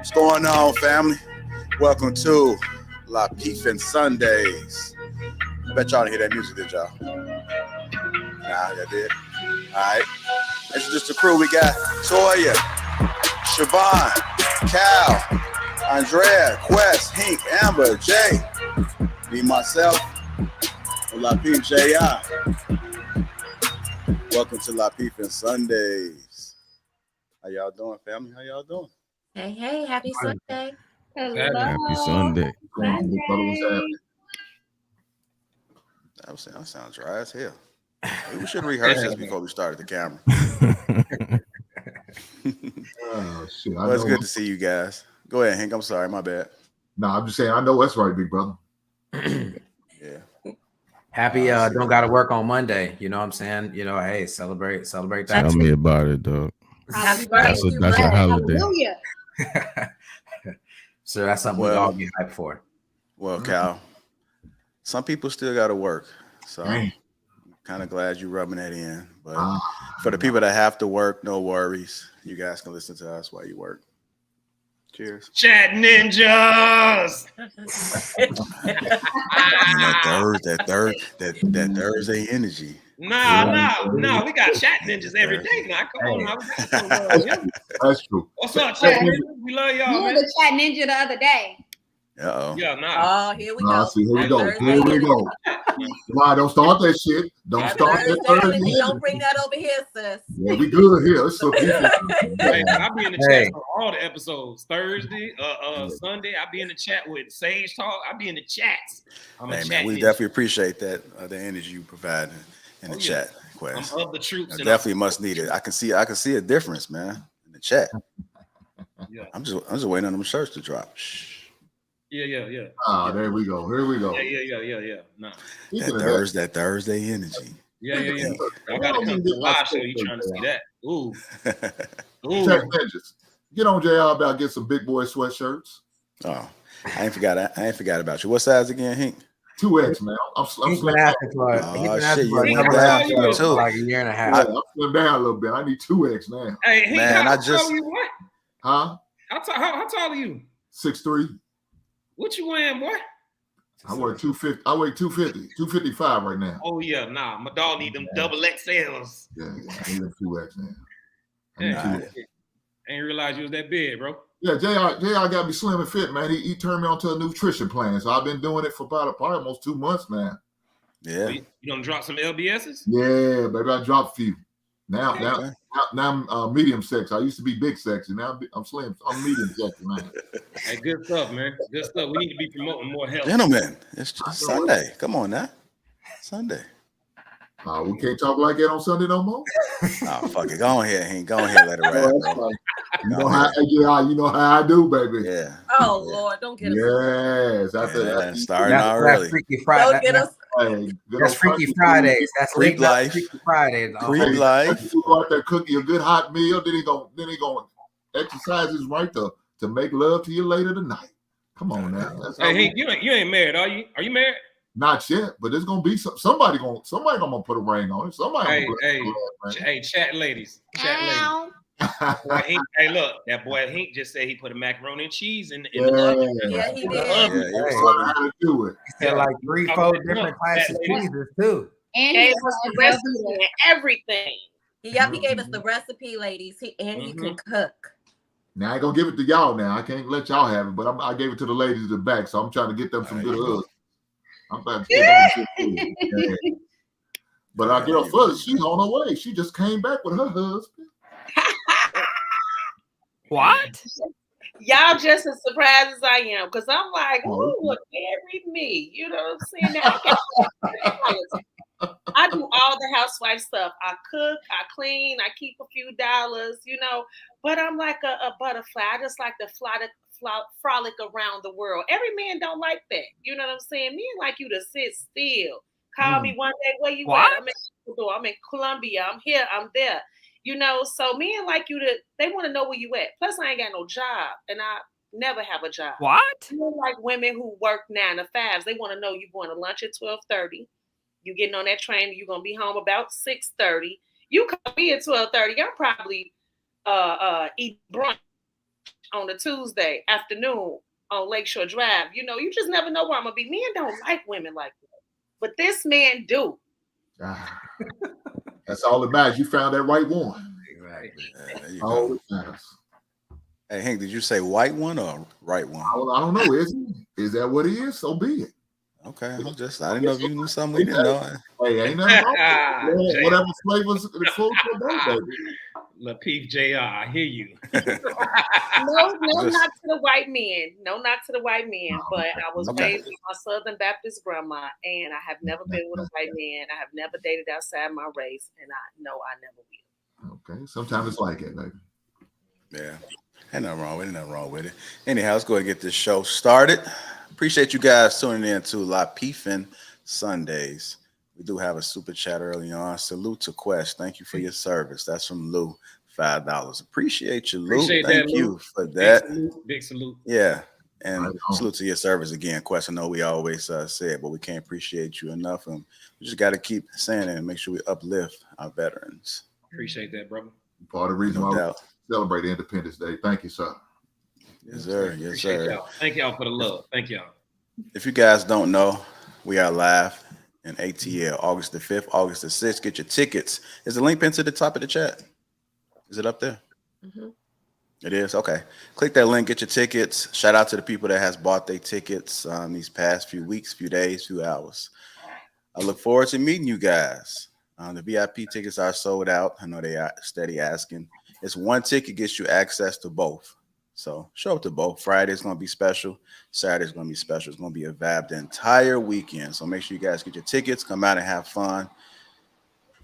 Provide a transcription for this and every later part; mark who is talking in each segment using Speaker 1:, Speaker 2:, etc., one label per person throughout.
Speaker 1: What's going on, family? Welcome to Lapeef-ING Sundays. I bet y'all didn't hear that music, did y'all? Nah, y'all did. All right. This is just the crew. We got Toya, Siobhan, Cal, Andrea, Quest, Hink, Amber, Jay, me, myself, and Lapeef J.I. Welcome to Lapeef-ING Sundays. How y'all doing, family? How y'all doing?
Speaker 2: Hey, happy Sunday.
Speaker 3: Hello.
Speaker 4: Happy Sunday.
Speaker 1: That sounds dry as hell. We should rehearse this before we started the camera.
Speaker 5: Oh, shit.
Speaker 1: Well, it's good to see you guys. Go ahead, Hank. I'm sorry, my bad.
Speaker 5: No, I'm just saying, I know that's right, big brother.
Speaker 1: Yeah.
Speaker 3: Happy don't gotta work on Monday. You know what I'm saying? You know, hey, celebrate that.
Speaker 4: Tell me about it, dog.
Speaker 2: Happy
Speaker 4: That's a holiday.
Speaker 6: Hallelujah.
Speaker 3: So that's something we all get hyped for.
Speaker 1: Well, Cal, some people still got to work. So I'm kind of glad you're rubbing that in. But for the people that have to work, no worries. You guys can listen to us while you work. Cheers.
Speaker 7: Chat ninjas.
Speaker 1: that Thursday energy.
Speaker 7: No. We got chat ninjas every day now. Come on now.
Speaker 5: That's true.
Speaker 7: What's up, chat ninjas? We love y'all,
Speaker 6: You
Speaker 7: man.
Speaker 6: were the chat ninja the other day.
Speaker 1: Uh-oh.
Speaker 7: Yeah, nah.
Speaker 2: Oh, here we go.
Speaker 5: See, here we go. Here we go. Why don't start that shit? Don't start that Thursday.
Speaker 2: Don't bring that over here, sis.
Speaker 5: Yeah, we good here. It's so beautiful.
Speaker 7: Hey, I'll be in the chat for all the episodes. Thursday, Sunday, I'll be in the chat with Sage Talk. I'll be in the chats.
Speaker 1: Hey, man, we definitely appreciate that the energy you provide in the chat. Quest.
Speaker 7: I'm of the troops.
Speaker 1: Definitely must need it. I can see a difference, man, in the chat.
Speaker 7: Yeah.
Speaker 1: I'm just waiting on them shirts to drop. Shh.
Speaker 7: Yeah.
Speaker 5: There we go. Here we go.
Speaker 7: Yeah. Nah.
Speaker 1: That Thursday energy.
Speaker 7: Yeah. I gotta come to the live show. You trying to see that? Ooh.
Speaker 5: Chat ninjas. Get on JR about get some big boy sweatshirts.
Speaker 1: Oh, I ain't forgot about you. What size again, Hink?
Speaker 5: 2X, man.
Speaker 3: He's been asking for it.
Speaker 1: You went down too.
Speaker 3: Like a year and a half.
Speaker 5: I'm slim down a little bit. I need 2X now.
Speaker 7: Hey, Hink,
Speaker 1: man,
Speaker 7: how tall are you, what?
Speaker 5: Huh?
Speaker 7: How tall are you?
Speaker 5: 6'3".
Speaker 7: What you wearing, boy?
Speaker 5: I weigh 250. I weigh 250, 255 right now.
Speaker 7: Oh yeah, nah. My dog need them double XLs.
Speaker 5: Yeah. I need them 2X now.
Speaker 7: I ain't realize you was that big, bro.
Speaker 5: Yeah, JR got me slim and fit, man. He turned me onto a nutrition plan, so I've been doing it for probably almost 2 months now.
Speaker 1: Yeah.
Speaker 7: You gonna drop some LBSs?
Speaker 5: Yeah, baby, I dropped a few. Now I'm medium sex. I used to be big sexy. Now I'm slim. I'm medium sexy now.
Speaker 7: Hey, good stuff, man. Good stuff. We need to be promoting more health.
Speaker 1: Gentlemen, it's just Sunday. Come on now. Sunday.
Speaker 5: We can't talk like that on Sunday no more.
Speaker 1: Oh, fuck it. Go ahead, Hank. Go ahead, let it rap, bro.
Speaker 5: You know how I do, baby.
Speaker 1: Yeah.
Speaker 2: Oh, yeah. Lord, don't get us.
Speaker 5: Yes.
Speaker 1: That starting already.
Speaker 3: Freaky Friday.
Speaker 2: Don't get us.
Speaker 3: That's Freaky Fridays. That's
Speaker 1: Creep life.
Speaker 3: Freaky Fridays.
Speaker 1: Creep life.
Speaker 5: You go out there cooking a good hot meal, then he gonna exercise his right to make love to you later tonight. Come on now.
Speaker 7: Hey, Hank, you ain't married, are you? Are you married?
Speaker 5: Not yet, but there's gonna be somebody gonna put a ring on it. Somebody.
Speaker 7: Hey, chat ladies. Hey, look, that boy Hink just said he put a macaroni and cheese in the oven.
Speaker 2: Yeah, he did.
Speaker 1: He
Speaker 5: was learning how to do it.
Speaker 3: He said like 3-4 different types of cheeses too.
Speaker 6: And
Speaker 2: Gave
Speaker 6: he
Speaker 2: us the recipe and everything. Yep, he gave us the recipe, ladies. He can cook.
Speaker 5: Now I ain't gonna give it to y'all. Now I can't let y'all have it, but I gave it to the ladies in the back, so I'm trying to get them some good hugs. I'm trying to get them some good food. Yeah. But our girl Fuzz, she's on her way. She just came back with her husband.
Speaker 8: What?
Speaker 2: Y'all just as surprised as I am, because I'm like, who would marry me? You know what I'm saying? I do all the housewife stuff. I cook, I clean, I keep a few dollars, but I'm like a butterfly. I just like to frolic around the world. Every man don't like that. You know what I'm saying? Men like you to sit still. Call me one day, where you at? I'm in Colombia. I'm here, I'm there. So men like you they want to know where you at. Plus, I ain't got no job, and I never have a job.
Speaker 8: What?
Speaker 2: Like women who work 9 to 5s, they want to know you going to lunch at 12:30. You getting on that train, you're gonna be home about 6:30. You come in at 12:30, I'm probably eat brunch. on a Tuesday afternoon on Lakeshore Drive. You know, you just never know where I'm gonna be. Men don't like women like that, but this man do.
Speaker 5: That's all that matters. You found that right one.
Speaker 3: Exactly.
Speaker 1: Yeah, there you
Speaker 5: All
Speaker 1: go.
Speaker 5: that matters.
Speaker 1: Hey, Hank, did you say white one or right one?
Speaker 5: I don't know. Is that what it is? So be it.
Speaker 1: Okay, I didn't know if you knew something we didn't know.
Speaker 5: Hey, ain't nothing wrong with it. Whatever flavors the food today, baby.
Speaker 7: Lapeef Jr. I hear you.
Speaker 2: No, not to the white men. No, not to the white men. But I was raised with my Southern Baptist grandma, and I have never been with a white man. I have never dated outside my race, and I know I never will.
Speaker 5: Okay, sometimes it's like it, baby.
Speaker 1: Yeah, ain't nothing wrong with it. Anyhow, let's go ahead and get this show started. Appreciate you guys tuning in to Lapeef-ING Sundays. We do have a super chat early on. Salute to Quest. Thank you for your service. That's from Lou, $5. Appreciate you, Lou. Thank you for that.
Speaker 7: Big salute.
Speaker 1: Yeah. And salute to your service again, Quest. I know we always say it, but we can't appreciate you enough. And we just got to keep saying it and make sure we uplift our veterans.
Speaker 7: Appreciate that, brother.
Speaker 5: Part of the reason why we celebrate Independence Day. Thank you, sir.
Speaker 1: Yes, sir. Yes, sir.
Speaker 7: Y'all. Thank y'all for the love. Thank y'all.
Speaker 1: If you guys don't know, we are live in ATL, August the 5th, August the 6th. Get your tickets. Is the link pinned to the top of the chat? Is it up there?
Speaker 2: Mm-hmm.
Speaker 1: It is? Okay. Click that link, get your tickets. Shout out to the people that has bought their tickets these past few weeks, few days, few hours. I look forward to meeting you guys. The VIP tickets are sold out. I know they are steady asking. It's one ticket gets you access to both. So show up to both. Friday's going to be special. Saturday's going to be special. It's going to be a vibe the entire weekend. So make sure you guys get your tickets, come out and have fun.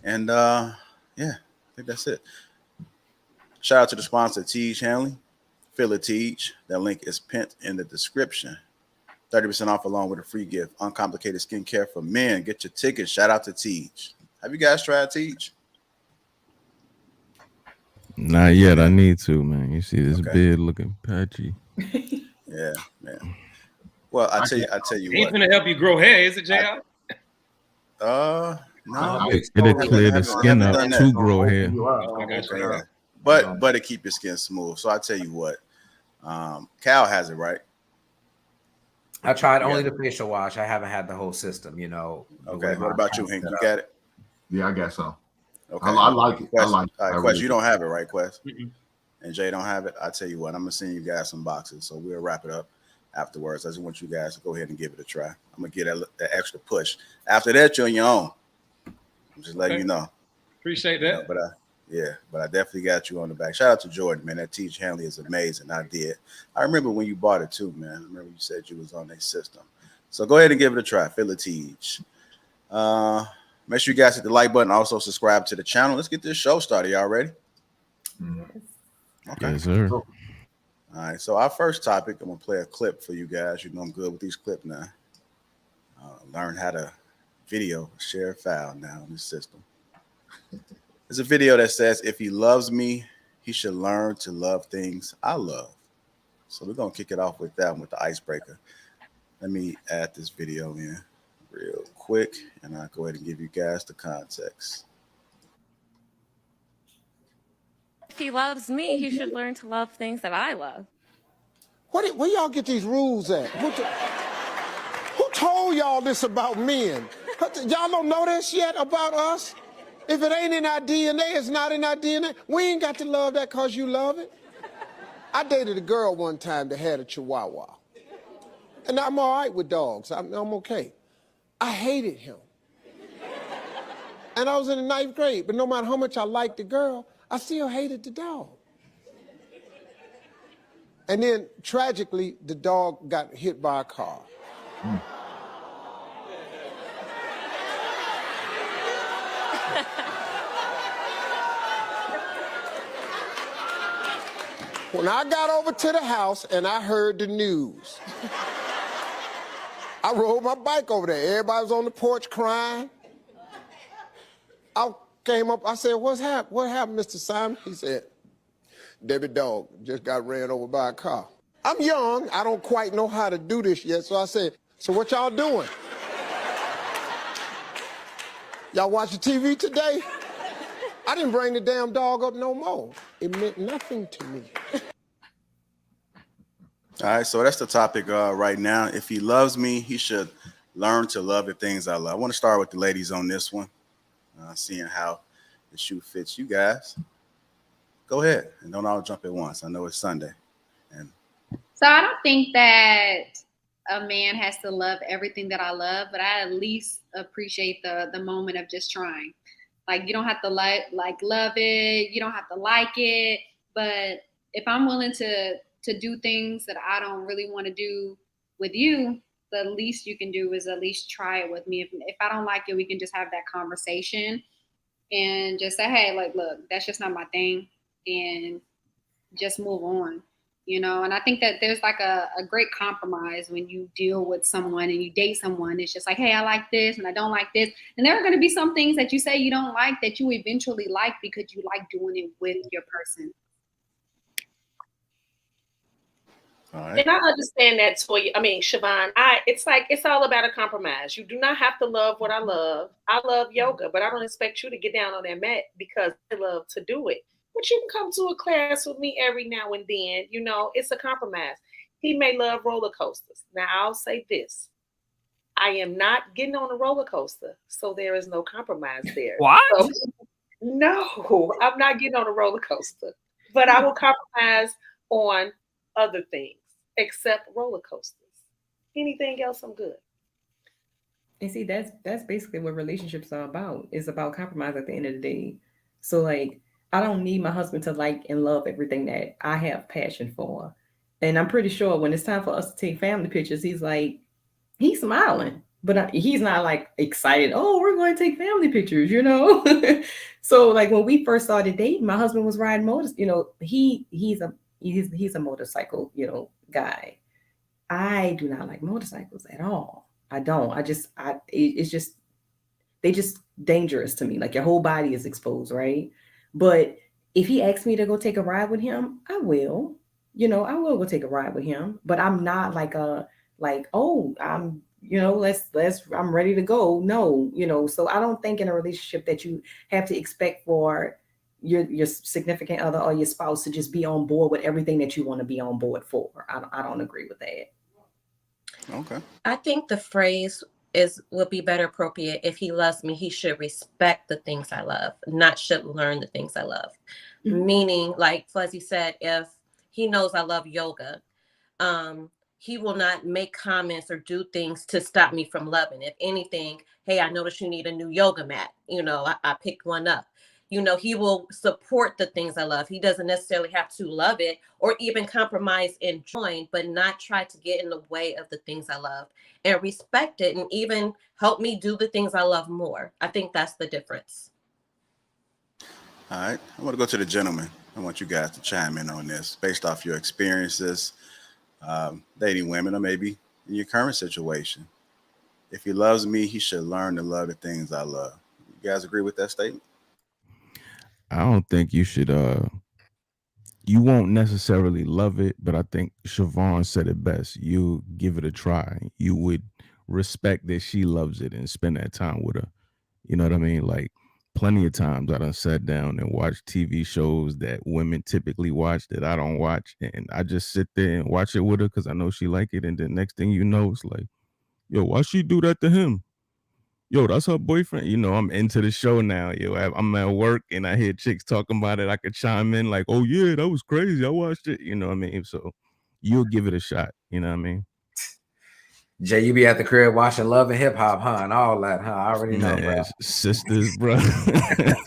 Speaker 1: And yeah, I think that's it. Shout out to the sponsor, Teej Hanley. Feel it, Teej. That link is pinned in the description. 30% off along with a free gift. Uncomplicated skincare for men. Get your tickets. Shout out to Teej. Have you guys tried Teej?
Speaker 4: Not yet. I need to, man. You see this beard looking patchy.
Speaker 1: Yeah, man. Well, I tell you
Speaker 7: Ain't
Speaker 1: what.
Speaker 7: gonna help you grow hair, is it, JR?
Speaker 1: No.
Speaker 4: It'll clear the skin out to grow hair.
Speaker 7: Oh, I got you.
Speaker 1: Yeah. But it keep your skin smooth. So I tell you what. Cal has it, right?
Speaker 3: I tried only the facial wash. I haven't had the whole system, you know.
Speaker 1: Okay. What about you, Hank? You got it?
Speaker 5: Yeah, I got some.
Speaker 1: Okay.
Speaker 5: I like it.
Speaker 1: Quest,
Speaker 5: I like it.
Speaker 1: all right, Quest, you don't have it, right, Quest?
Speaker 7: Mm-mm.
Speaker 1: And Jay don't have it. I tell you what, I'm gonna send you guys some boxes, so we'll wrap it up afterwards. I just want you guys to go ahead and give it a try. I'm gonna get that extra push. After that, you're on your own. I'm just letting you know.
Speaker 7: Appreciate that.
Speaker 1: But I definitely got you on the back. Shout out to Jordan, man. That Teej Hanley is amazing. I remember when you bought it too, man. I remember you said you was on their system. So go ahead and give it a try. Feel it, Teej. Make sure you guys hit the like button. Also subscribe to the channel. Let's get this show started. Y'all ready? Okay.
Speaker 4: Yes, sir.
Speaker 1: All right. So our first topic, I'm gonna play a clip for you guys. You know I'm good with these clips now. Learn how to video share a file now in the system. There's a video that says, if he loves me, he should learn to love things I love. So we're gonna kick it off with that one, with the icebreaker. Let me add this video in real quick, and I'll go ahead and give you guys the context.
Speaker 6: If he loves me, he should learn to love things that I love.
Speaker 8: Where y'all get these rules at? Who told y'all this about men? Y'all don't know this yet about us? If it ain't in our DNA, it's not in our DNA. We ain't got to love that because you love it. I dated a girl one time that had a Chihuahua. And I'm all right with dogs. I'm okay. I hated him. And I was in the 9th grade, but no matter how much I liked the girl, I still hated the dog. And then, tragically, the dog got hit by a car. When I got over to the house and I heard the news, I rode my bike over there. Everybody was on the porch crying. I came up, I said, what happened, Mr. Simon? He said, Debbie dog just got ran over by a car. I'm young, I don't quite know how to do this yet, so I said, so what y'all doing? Y'all watching TV today? I didn't bring the damn dog up no more. It meant nothing to me.
Speaker 1: All right, so that's the topic right now. If he loves me, he should learn to love the things I love. I want to start with the ladies on this one, seeing how the shoe fits you guys. Go ahead, and don't all jump at once. I know it's Sunday. And
Speaker 9: So I don't think that a man has to love everything that I love, but I at least appreciate the moment of just trying. Like you don't have to like love it, you don't have to like it, but if I'm willing to do things that I don't really want to do with you, the least you can do is at least try it with me. If I don't like it, we can just have that conversation and just say, hey, like, look, that's just not my thing, and just move on. And I think that there's like a great compromise when you deal with someone and you date someone. It's just like, hey, I like this and I don't like this. And there are going to be some things that you say you don't like that you eventually like because you like doing it with your person.
Speaker 1: all right.
Speaker 2: And I understand that, Toya. I mean, Siobhan, it's like it's all about a compromise. You do not have to love what I love. I love yoga, but I don't expect you to get down on that mat because I love to do it. But you can come to a class with me every now and then. It's a compromise. He may love roller coasters. Now I'll say this. I am not getting on a roller coaster, so there is no compromise there.
Speaker 10: What?
Speaker 2: So, no, I'm not getting on a roller coaster. But I will compromise on other things except roller coasters. Anything else, I'm good.
Speaker 11: And see, that's basically what relationships are about. It's about compromise at the end of the day. So like, I don't need my husband to like and love everything that I have passion for. And I'm pretty sure when it's time for us to take family pictures, he's smiling, but he's not like excited. Oh, we're going to take family pictures, So like when we first started dating, my husband was riding motors. He's a motorcycle, guy. I do not like motorcycles at all. I don't. It's just they just dangerous to me. Like your whole body is exposed, right? But if he asks me to go take a ride with him, I will. I will go take a ride with him. But I'm not oh, I'm I'm ready to go. No, so I don't think in a relationship that you have to expect for your significant other or your spouse to just be on board with everything that you want to be on board for. I don't agree with that.
Speaker 1: Okay.
Speaker 12: I think the phrase would be better appropriate. If he loves me, he should respect the things I love, not should learn the things I love. Mm-hmm. Meaning, like Fuzzy said, if he knows I love yoga, he will not make comments or do things to stop me from loving. If anything, hey, I noticed you need a new yoga mat. I picked one up. He will support the things I love. He doesn't necessarily have to love it or even compromise and join, but not try to get in the way of the things I love and respect it and even help me do the things I love more. I think that's the difference.
Speaker 1: All right. I want to go to the gentleman. I want you guys to chime in on this based off your experiences dating women or maybe in your current situation. If he loves me, he should learn to love the things I love. You guys agree with that statement?
Speaker 4: I don't think you should you won't necessarily love it, but I think Siobhan said it best. You give it a try. You would respect that she loves it and spend that time with her. You know what I mean? Like plenty of times I done sat down and watched TV shows that women typically watch that I don't watch, and I just sit there and watch it with her because I know she like it. And then next thing you know, it's like, yo, why she do that to him? Yo, that's her boyfriend. I'm into the show now. I'm at work and I hear chicks talking about it. I could chime in like, oh yeah, that was crazy. I watched it. You know what I mean? So you'll give it a shot. You know what I mean?
Speaker 3: Jay, you be at the crib watching Love and Hip Hop, huh? And all that, huh? I already know, bro.
Speaker 4: Sisters, bro.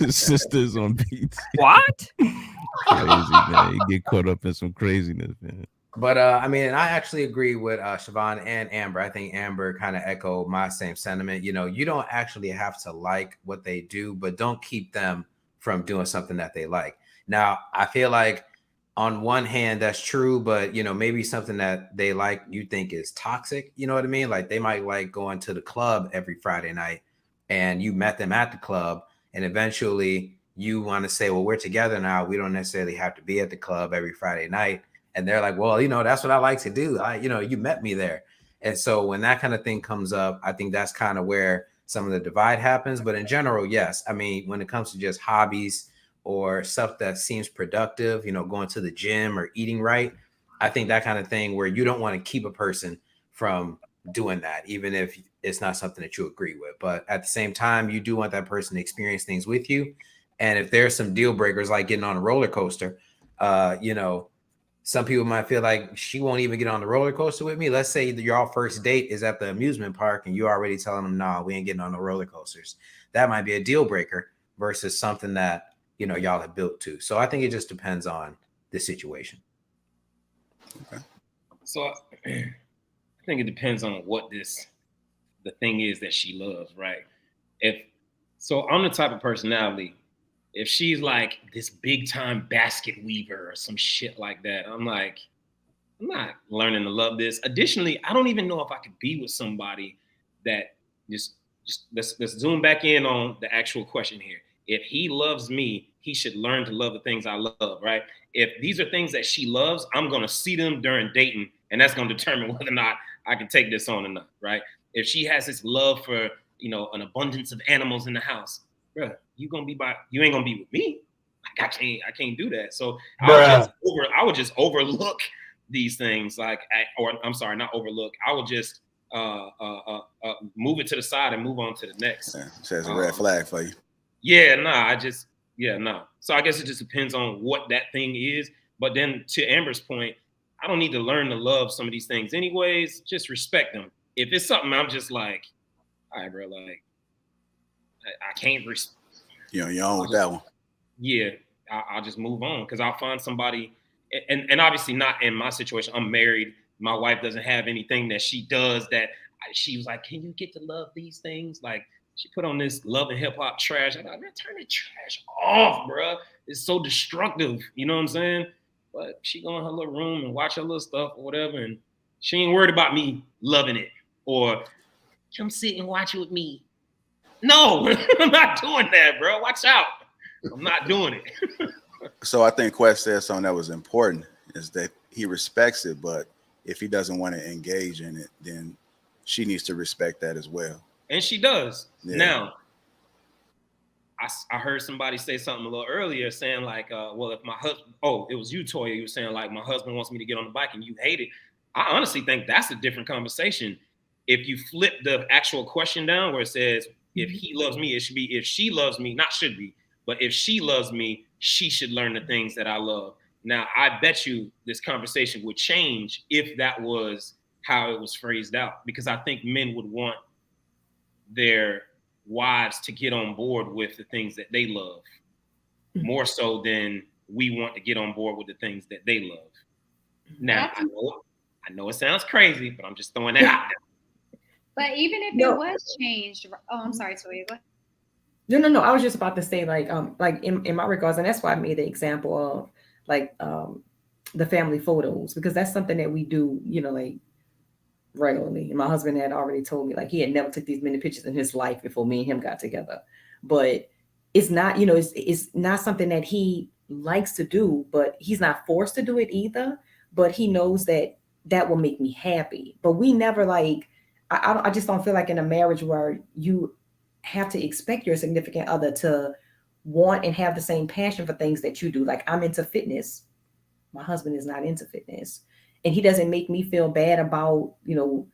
Speaker 4: Sisters on beats.
Speaker 10: What?
Speaker 4: Crazy, man. You get caught up in some craziness, man.
Speaker 3: But I actually agree with Siobhan and Amber. I think Amber kind of echoed my same sentiment. You don't actually have to like what they do, but don't keep them from doing something that they like. Now, I feel like on one hand, that's true, but maybe something that they like you think is toxic. You know what I mean? Like they might like going to the club every Friday night and you met them at the club and eventually you want to say, well, we're together now. We don't necessarily have to be at the club every Friday night. And they're like, well, that's what I like to do. You met me there. And so when that kind of thing comes up, I think that's kind of where some of the divide happens. But in general, yes. I mean, when it comes to just hobbies or stuff that seems productive, going to the gym or eating right, I think that kind of thing where you don't want to keep a person from doing that, even if it's not something that you agree with. But at the same time, you do want that person to experience things with you. And if there's some deal breakers like getting on a roller coaster, you know, some people might feel like she won't even get on the roller coaster with me. Let's say that your first date is at the amusement park and you're already telling them, nah, we ain't getting on the roller coasters. That might be a deal breaker versus something that, you know, y'all have built to. So I think it just depends on the situation.
Speaker 7: Okay. So I think it depends on what the thing is that she loves, right? So I'm the type of personality, if she's like this big time basket weaver or some shit like that, I'm like, I'm not learning to love this. Additionally, I don't even know if I could be with somebody that just let's zoom back in on the actual question here. If he loves me, he should learn to love the things I love, right? If these are things that she loves, I'm going to see them during dating, and that's going to determine whether or not I can take this on or not, right? If she has this love for, you know, an abundance of animals in the house, bruh, you ain't gonna be with me. Like, I can't do that. So I would just overlook these things, like, I'm sorry, not overlook. I would just move it to the side and move on to the next.
Speaker 1: Yeah, so that's a red flag for you.
Speaker 7: Yeah, nah. So I guess it just depends on what that thing is. But then to Amber's point, I don't need to learn to love some of these things anyways. Just respect them. If it's something I'm just like, all right, bro, like, I can't.
Speaker 1: You're on with that one.
Speaker 7: Yeah, I'll just move on because I'll find somebody, and obviously not in my situation. I'm married. My wife doesn't have anything that she does that she was like, can you get to love these things? Like, she put on this love and hip hop trash. I'm like, man, turn the trash off, bro. It's so destructive. You know what I'm saying? But she go in her little room and watch her little stuff or whatever, and she ain't worried about me loving it or come sit and watch it with me. No, I'm not doing that, bro. Watch out. I'm not doing it.
Speaker 1: So I think Quest said something that was important, is that he respects it, but if he doesn't want to engage in it, then she needs to respect that as well.
Speaker 7: And she does.
Speaker 1: Yeah.
Speaker 7: Now, I heard somebody say something a little earlier saying like, well, if my husband, it was you, Toya, you were saying like, my husband wants me to get on the bike and you hate it. I honestly think that's a different conversation. If you flip the actual question down where it says, if he loves me, it should be, if she loves me, not should be, but if she loves me, she should learn the things that I love. Now, I bet you this conversation would change if that was how it was phrased out, because I think men would want their wives to get on board with the things that they love more so than we want to get on board with the things that they love. Now, I know it sounds crazy, but I'm just throwing that out there.
Speaker 9: But even if it was changed, I'm sorry, Toya, go ahead.
Speaker 11: No. I was just about to say, like in my regards, and that's why I made the example of like the family photos, because that's something that we do, you know, like regularly. And my husband had already told me like he had never took these many pictures in his life before me and him got together. But it's not, you know, it's not something that he likes to do, but he's not forced to do it either. But he knows that that will make me happy. But we never like, I just don't feel like in a marriage where you have to expect your significant other to want and have the same passion for things that you do. Like, I'm into fitness. My husband is not into fitness. And he doesn't make me feel bad about, you know,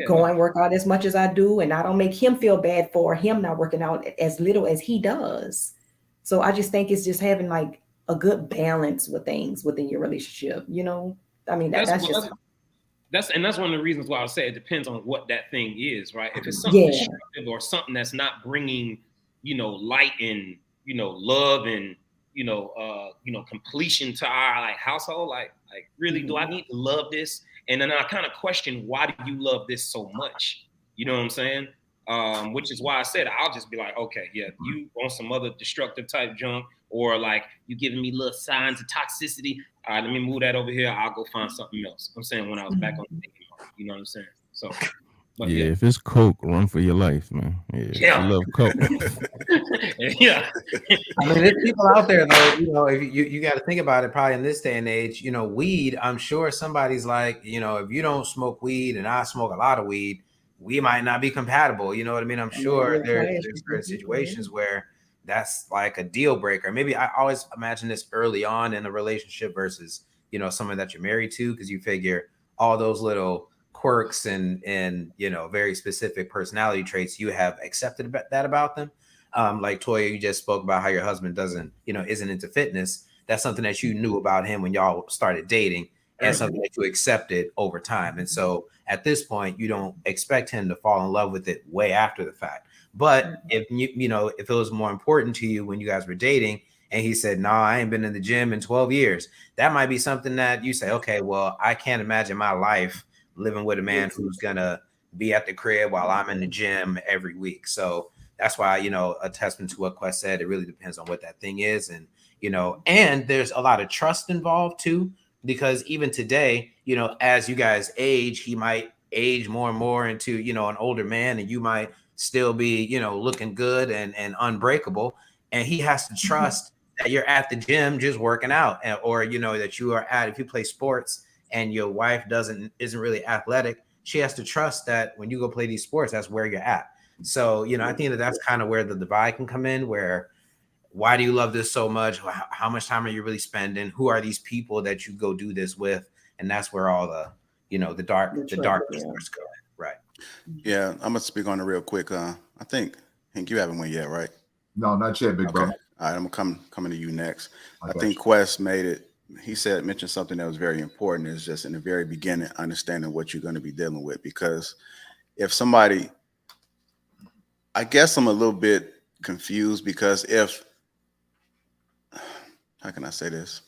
Speaker 11: going work out as much as I do. And I don't make him feel bad for him not working out as little as he does. So I just think it's just having like a good balance with things within your relationship, you know? I mean, that's
Speaker 7: one of the reasons why I say it depends on what that thing is, right? If it's something destructive or something that's not bringing, you know, light and, you know, love and, you know, completion to our like household, like really, do I need to love this? And then I kind of question, why do you love this so much? You know what I'm saying? Which is why I said I'll just be like, okay, yeah, you want some other destructive type junk, or like you giving me little signs of toxicity. All right, let me move that over here. I'll go find something else. I'm saying when I was back on the dating market, you know what I'm saying? So, but
Speaker 4: yeah, if it's coke, run for your life, man. Yeah. I love coke.
Speaker 7: Yeah.
Speaker 3: I mean, there's people out there though, you know, if you got to think about it, probably in this day and age, you know, weed, I'm sure somebody's like, you know, if you don't smoke weed and I smoke a lot of weed, we might not be compatible. You know what I mean? I'm sure there's certain situations where that's like a deal breaker. Maybe I always imagine this early on in a relationship versus you know, someone that you're married to, because you figure all those little quirks and you know, very specific personality traits, you have accepted that about them. Like Toya, you just spoke about how your husband doesn't, you know, isn't into fitness. That's something that you knew about him when y'all started dating, and something that you accepted over time. And so at this point, you don't expect him to fall in love with it way after the fact. But if you know, if it was more important to you when you guys were dating, and he said, "No, I ain't been in the gym in 12 years," that might be something that you say, "Okay, well, I can't imagine my life living with a man who's gonna be at the crib while I'm in the gym every week." So that's why, you know, a testament to what Quest said, it really depends on what that thing is. And, you know, and there's a lot of trust involved too, because even today, you know, as you guys age, he might age more and more into, you know, an older man, and you might still be, you know, looking good and unbreakable. And he has to trust that you're at the gym just working out, or, you know, that you are at, if you play sports and your wife isn't really athletic, she has to trust that when you go play these sports, that's where you're at. So, you know, I think that that's kind of where the divide can come in, where why do you love this so much? How much time are you really spending? Who are these people that you go do this with? And that's where all the, you know, the dark starts going. Right.
Speaker 1: Yeah, I'm gonna speak on it real quick. I think Hank, you haven't went yet, right?
Speaker 5: No, not yet, big brother.
Speaker 1: All right, I'm coming to you next. I
Speaker 5: got
Speaker 1: think
Speaker 5: you.
Speaker 1: Quest mentioned something that was very important. Is just in the very beginning, understanding what you're going to be dealing with. Because if somebody, I guess I'm a little bit confused, because how can I say this?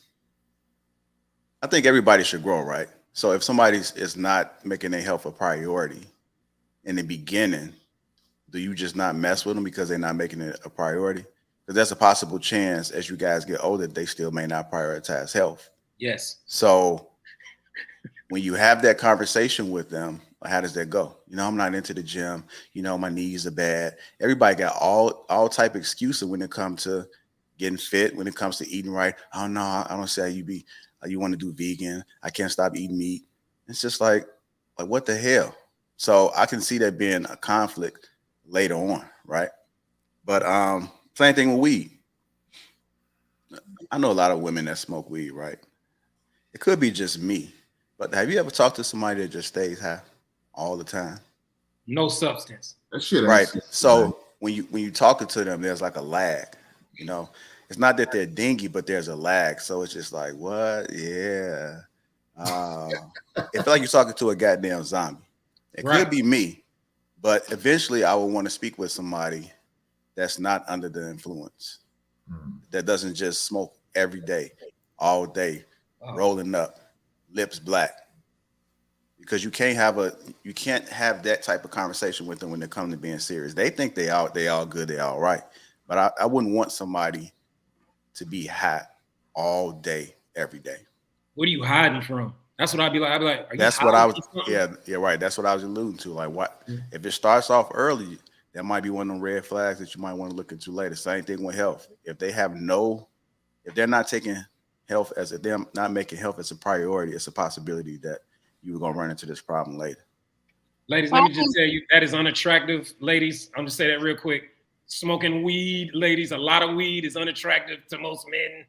Speaker 1: I think everybody should grow, right? So if somebody is not making their health a priority in the beginning, do you just not mess with them because they're not making it a priority? Because there's a possible chance as you guys get older, they still may not prioritize health.
Speaker 7: Yes.
Speaker 1: So when you have that conversation with them, how does that go? You know, I'm not into the gym. You know, my knees are bad. Everybody got all type of excuses when it comes to getting fit, when it comes to eating right. Oh no, I don't say you want to do vegan. I can't stop eating meat. It's just like what the hell? So I can see that being a conflict later on, right? But same thing with weed. I know a lot of women that smoke weed, right? It could be just me, but have you ever talked to somebody that just stays high all the time?
Speaker 7: No substance.
Speaker 5: That shit ain't
Speaker 1: Right.
Speaker 5: shit, man.
Speaker 1: So when you talking to them, there's like a lag. You know, it's not that they're dingy, but there's a lag. So it's just like, what? Yeah. It feel like you're talking to a goddamn zombie. It
Speaker 7: Right.
Speaker 1: could be me, but eventually I will want to speak with somebody that's not under the influence, that doesn't just smoke every day, all day, rolling up, lips black. Because you can't have that type of conversation with them when they come to being serious. They think they all good, they all right. But I wouldn't want somebody to be high all day, every day.
Speaker 7: What are you hiding from? That's what I'd be like. Are you
Speaker 1: That's what I was.
Speaker 7: hiding
Speaker 1: Yeah, right. That's what I was alluding to. Like, what if it starts off early? That might be one of them red flags that you might want to look into later. Same thing with health. If they're not taking health they're not making health as a priority, it's a possibility that you're gonna run into this problem later.
Speaker 7: Ladies, let me just tell you, that is unattractive. Ladies, I'm just say that real quick. Smoking weed, ladies, a lot of weed is unattractive to most men.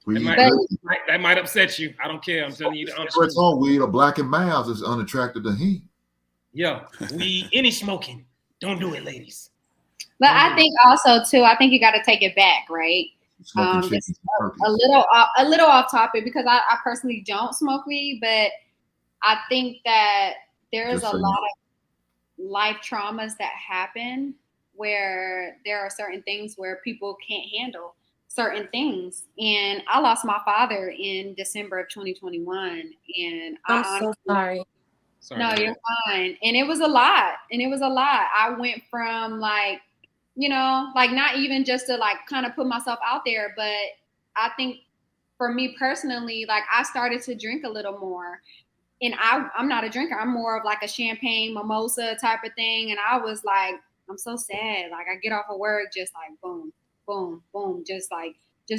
Speaker 7: That might upset you. I don't care. I'm telling you the honest truth.
Speaker 5: On weed or black and miles is unattractive to him.
Speaker 7: Yeah, weed, any smoking. Don't do it, ladies.
Speaker 9: But I think also too, I think you got to take it back, right? Just a little off topic, because I personally don't smoke weed, but I think that there's a lot of life traumas that happen where there are certain things where people can't handle certain things. And I lost my father in December of 2021, and
Speaker 12: I'm so sorry.
Speaker 9: No, you're fine. And it was a lot. I went from like, you know, like not even just to like kind of put myself out there, but I think for me personally, like I started to drink a little more. And I'm not a drinker. I'm more of like a champagne mimosa type of thing. And I was like, I'm so sad. Like I get off of work, just like boom, boom, boom, just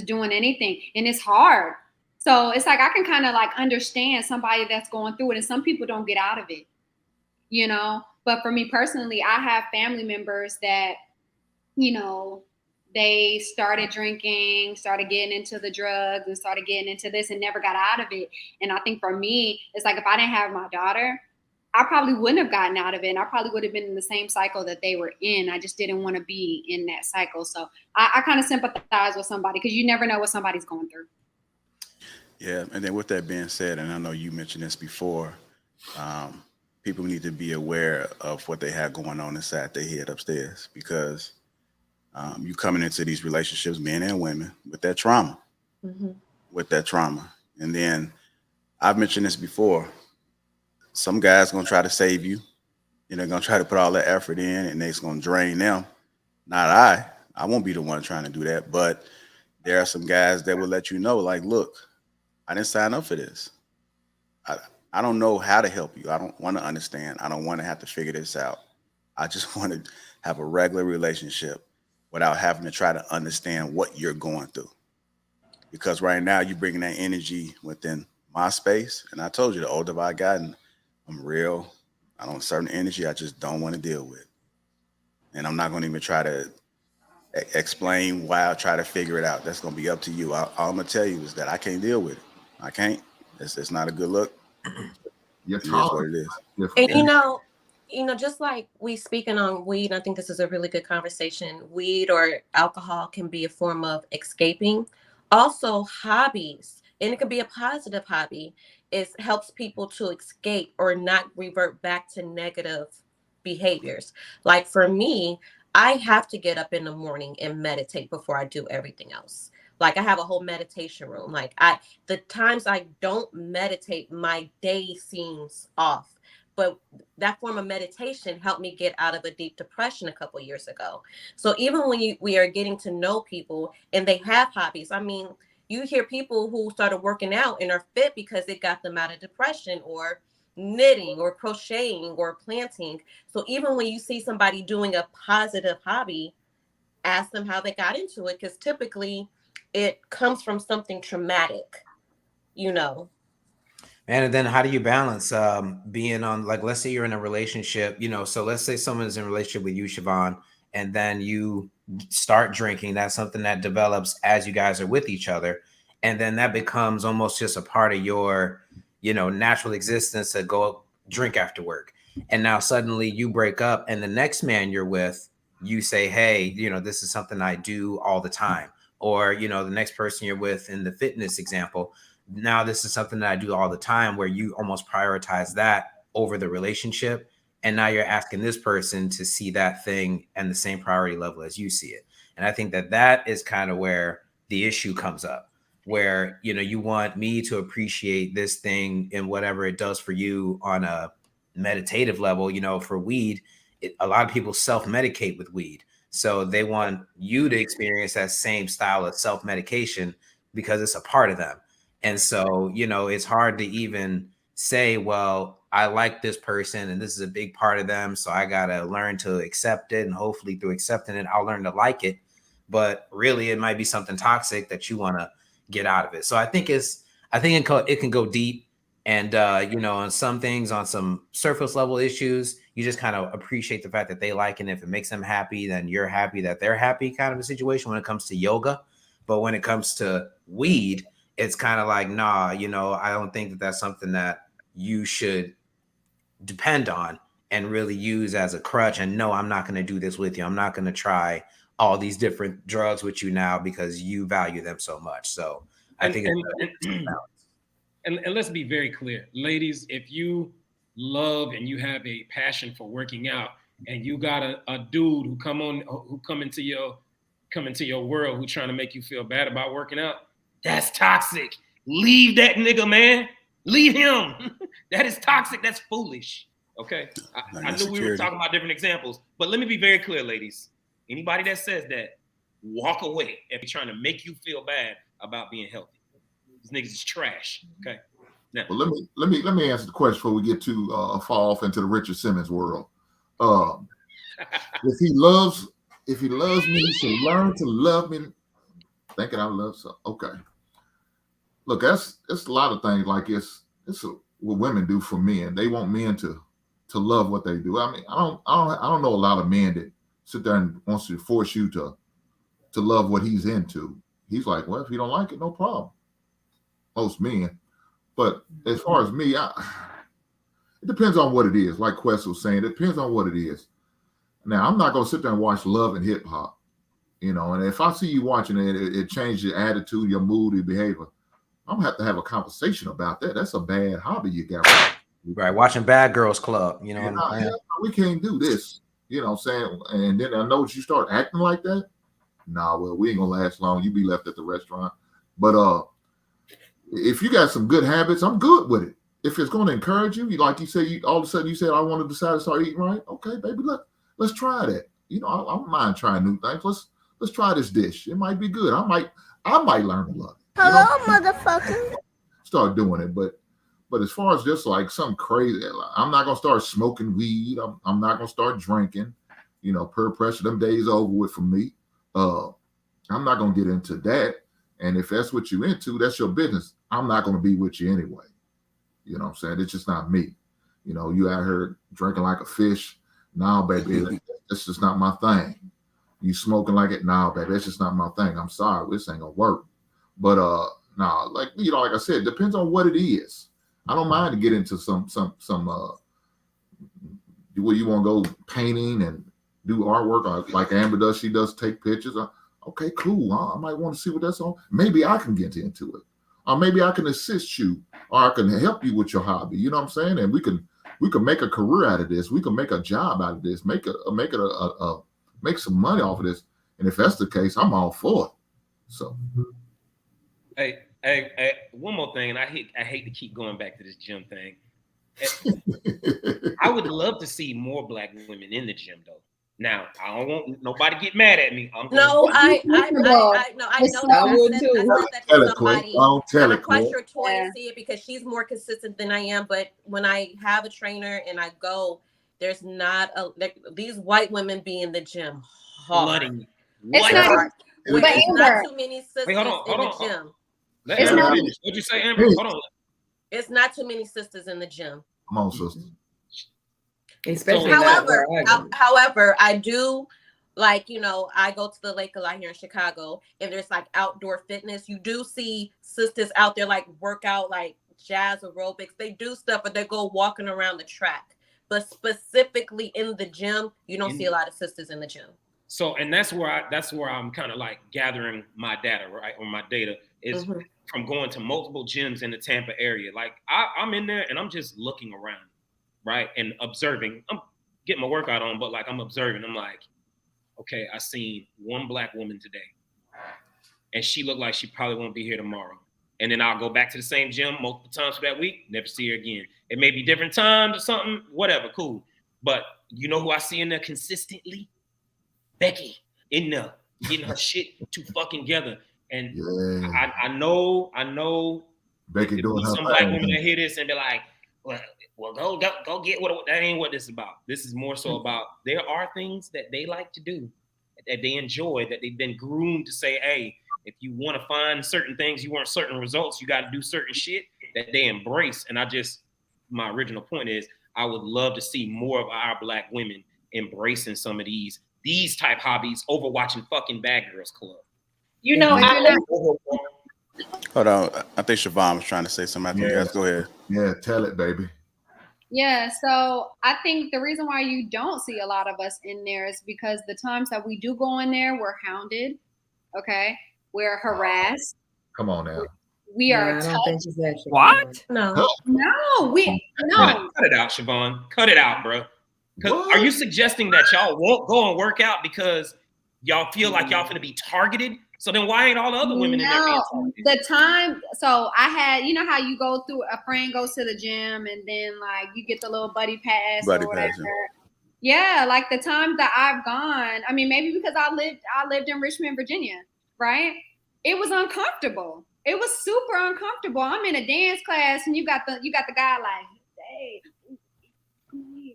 Speaker 9: doing anything. And it's hard. So it's like I can kind of like understand somebody that's going through it, and some people don't get out of it, you know. But for me personally, I have family members that, you know, they started drinking, started getting into the drugs, and started getting into this and never got out of it. And I think for me, it's like if I didn't have my daughter, I probably wouldn't have gotten out of it. And I probably would have been in the same cycle that they were in. I just didn't want to be in that cycle. So I kind of sympathize with somebody because you never know what somebody's going through.
Speaker 1: Yeah, and then with that being said, and I know you mentioned this before, people need to be aware of what they have going on inside their head upstairs, because you coming into these relationships, men and women, with that trauma, and then I've mentioned this before. Some guys gonna try to save you, and they're gonna try to put all that effort in, and it's gonna drain them. Not I. I won't be the one trying to do that, but there are some guys that will let you know, like, look, I didn't sign up for this. I don't know how to help you. I don't want to understand. I don't want to have to figure this out. I just want to have a regular relationship without having to try to understand what you're going through. Because right now you're bringing that energy within my space. And I told you, the older I've gotten, I'm real. I don't certain energy I just don't want to deal with. And I'm not going to even try to explain why I try to figure it out. That's going to be up to you. All I'm going to tell you is that I can't deal with it. I can't. It's not a good look.
Speaker 5: You're
Speaker 1: it is what it is.
Speaker 12: And you know, just like we speaking on weed, I think this is a really good conversation. Weed or alcohol can be a form of escaping. Also, hobbies, and it could be a positive hobby, helps people to escape or not revert back to negative behaviors. Like for me, I have to get up in the morning and meditate before I do everything else. Like I have a whole meditation room. Like the times I don't meditate, my day seems off. But that form of meditation helped me get out of a deep depression a couple years ago. So even when we are getting to know people and they have hobbies, I mean, you hear people who started working out and are fit because it got them out of depression, or knitting or crocheting or planting. So even when you see somebody doing a positive hobby, ask them how they got into it, because typically it comes from something traumatic,
Speaker 3: And then how do you balance being on, like, let's say you're in a relationship, so let's say someone is in a relationship with you, Siobhan, and then you start drinking. That's something that develops as you guys are with each other. And then that becomes almost just a part of your, natural existence to go drink after work. And now suddenly you break up, and the next man you're with, you say, hey, this is something I do all the time. Or, the next person you're with in the fitness example, now this is something that I do all the time, where you almost prioritize that over the relationship. And now you're asking this person to see that thing and the same priority level as you see it. And I think that is kind of where the issue comes up, where, you want me to appreciate this thing and whatever it does for you on a meditative level. For weed, a lot of people self-medicate with weed. So they want you to experience that same style of self-medication because it's a part of them. And so, it's hard to even say, well, I like this person and this is a big part of them, so I got to learn to accept it. And hopefully through accepting it, I'll learn to like it. But really, it might be something toxic that you want to get out of it. So I think it can go deep. And, on some things, on some surface level issues, you just kind of appreciate the fact that they like it. And if it makes them happy, then you're happy that they're happy, kind of a situation when it comes to yoga. But when it comes to weed, it's kind of like, nah, I don't think that that's something that you should depend on and really use as a crutch. And no, I'm not going to do this with you. I'm not going to try all these different drugs with you now because you value them so much. So I think
Speaker 7: and let's be very clear, ladies, if you love and you have a passion for working out, and you got a dude who come into your world who's trying to make you feel bad about working out, that's toxic. Leave that nigga, man. Leave him. That is toxic. That's foolish. Okay. I knew we were talking about different examples, but let me be very clear, ladies. Anybody that says that, walk away if he's trying to make you feel bad about being healthy. These niggas is trash. Okay. Now,
Speaker 5: well, let me answer the question before we get to fall off into the Richard Simmons world. If he loves me, he should learn to love me. Thinking I love so okay. Look, it's a lot of things. Like it's what women do for men. They want men to love what they do. I mean, I don't know a lot of men that sit there and wants to force you to to love what he's into. He's like, well, if you don't like it, no problem. Most men. But as far as me, it depends on what it is. Like Quest was saying, it depends on what it is. Now, I'm not going to sit there and watch Love and Hip Hop, you know, and if I see you watching it, it changes your attitude, your mood, your behavior. I'm going to have a conversation about that. That's a bad hobby you got.
Speaker 3: Right. Watching Bad Girls Club, you know what I'm saying?
Speaker 5: We can't do this, you know what I'm saying? And then I know you start acting like that. Nah, well, we ain't going to last long. You be left at the restaurant. But if you got some good habits, I'm good with it. If it's going to encourage you, like you say, all of a sudden you said, I want to decide to start eating right. Okay, baby, let's try that. You know, I don't mind trying new things. Let's try this dish. It might be good. I might learn to love it.
Speaker 10: Hello, motherfucker.
Speaker 5: Start doing it, but as far as just like something crazy, I'm not gonna start smoking weed. I'm not gonna start drinking. You know, peer pressure, them days over with for me. I'm not gonna get into that. And if that's what you're into, that's your business. I'm not gonna be with you anyway. You know what I'm saying? It's just not me. You know, you out here drinking like a fish. Nah, baby, that's just not my thing. You smoking like it? Nah, baby, that's just not my thing. I'm sorry, this ain't gonna work. But nah, like you know, like I said, it depends on what it is. I don't mind to get into some where you want to go painting and do artwork, like Amber does. She does take pictures. Okay, cool. I might want to see what that's on. Maybe I can get into it, or maybe I can assist you, or I can help you with your hobby. You know what I'm saying? And we can make a career out of this. We can make a job out of this. Make some money off of this. And if that's the case, I'm all for it. So.
Speaker 7: Hey, one more thing, and I hate to keep going back to this gym thing. I would love to see more Black women in the gym, though. Now, I don't want nobody to get mad at me.
Speaker 12: I know that. I would too.
Speaker 5: Tell it,
Speaker 12: I trust your toy to see it because she's more consistent than I am. But when I have a trainer and I go, there's not these white women be in the gym hard.
Speaker 9: It's not
Speaker 12: too many sisters in the gym.
Speaker 7: Let Amber finish. What'd you say, Amber? Hold on.
Speaker 12: It's not too many sisters in the gym.
Speaker 5: Come on, sister.
Speaker 11: Especially
Speaker 12: however, I do, like, you know, I go to the lake a lot here in Chicago, and there's like outdoor fitness. You do see sisters out there like workout, like jazz aerobics. They do stuff, but they go walking around the track. But specifically in the gym, you don't see a lot of sisters in the gym.
Speaker 7: So, and that's where I'm kind of like gathering my data, right? Or my data is from going to multiple gyms in the Tampa area. Like I'm in there and I'm just looking around, right? And observing. I'm getting my workout on, but like I'm observing. I'm like, okay, I seen one Black woman today, and she looked like she probably won't be here tomorrow. And then I'll go back to the same gym multiple times for that week, never see her again. It may be different times or something, whatever, cool. But you know who I see in there consistently? Becky in there getting her shit to fucking together. And yeah. I know
Speaker 5: Becky doing her
Speaker 7: some Black women that hear this and be like, well, go get what that ain't what this is about. This is more so about there are things that they like to do, that they enjoy, that they've been groomed to say, hey, if you want to find certain things, you want certain results, you got to do certain shit that they embrace. And my original point is I would love to see more of our Black women embracing some of these type hobbies over watching fucking Bad Girls Club.
Speaker 2: You know,
Speaker 1: hold on. I think Siobhan was trying to say something. You guys go ahead.
Speaker 5: Yeah, tell it, baby.
Speaker 9: Yeah, so I think the reason why you don't see a lot of us in there is because the times that we do go in there, we're hounded. Okay, we're harassed.
Speaker 5: Come on now.
Speaker 9: We are.
Speaker 7: What?
Speaker 9: No.
Speaker 7: Cut it out, Siobhan. Cut it out, bro. Are you suggesting that y'all won't go and work out because y'all feel like y'all finna be targeted? So then why ain't all the other women in there being targeted?
Speaker 9: The time, so I had, you know how you go through, a friend goes to the gym and then like you get the little buddy pass or whatever. Yeah, like the times that I've gone, I mean, maybe because I lived in Richmond, Virginia, right? It was uncomfortable. It was super uncomfortable. I'm in a dance class and you got the guy like, hey.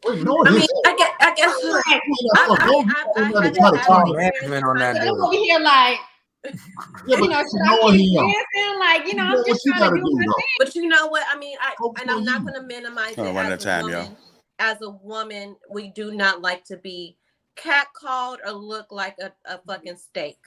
Speaker 12: I mean, I guess
Speaker 9: I'm over here like, you know, should I keep dancing? Like, you know, I'm just trying to do my thing.
Speaker 12: But you know what? I mean, I'm not going to minimize it. As a woman, we do not like to be catcalled or look like a fucking steak.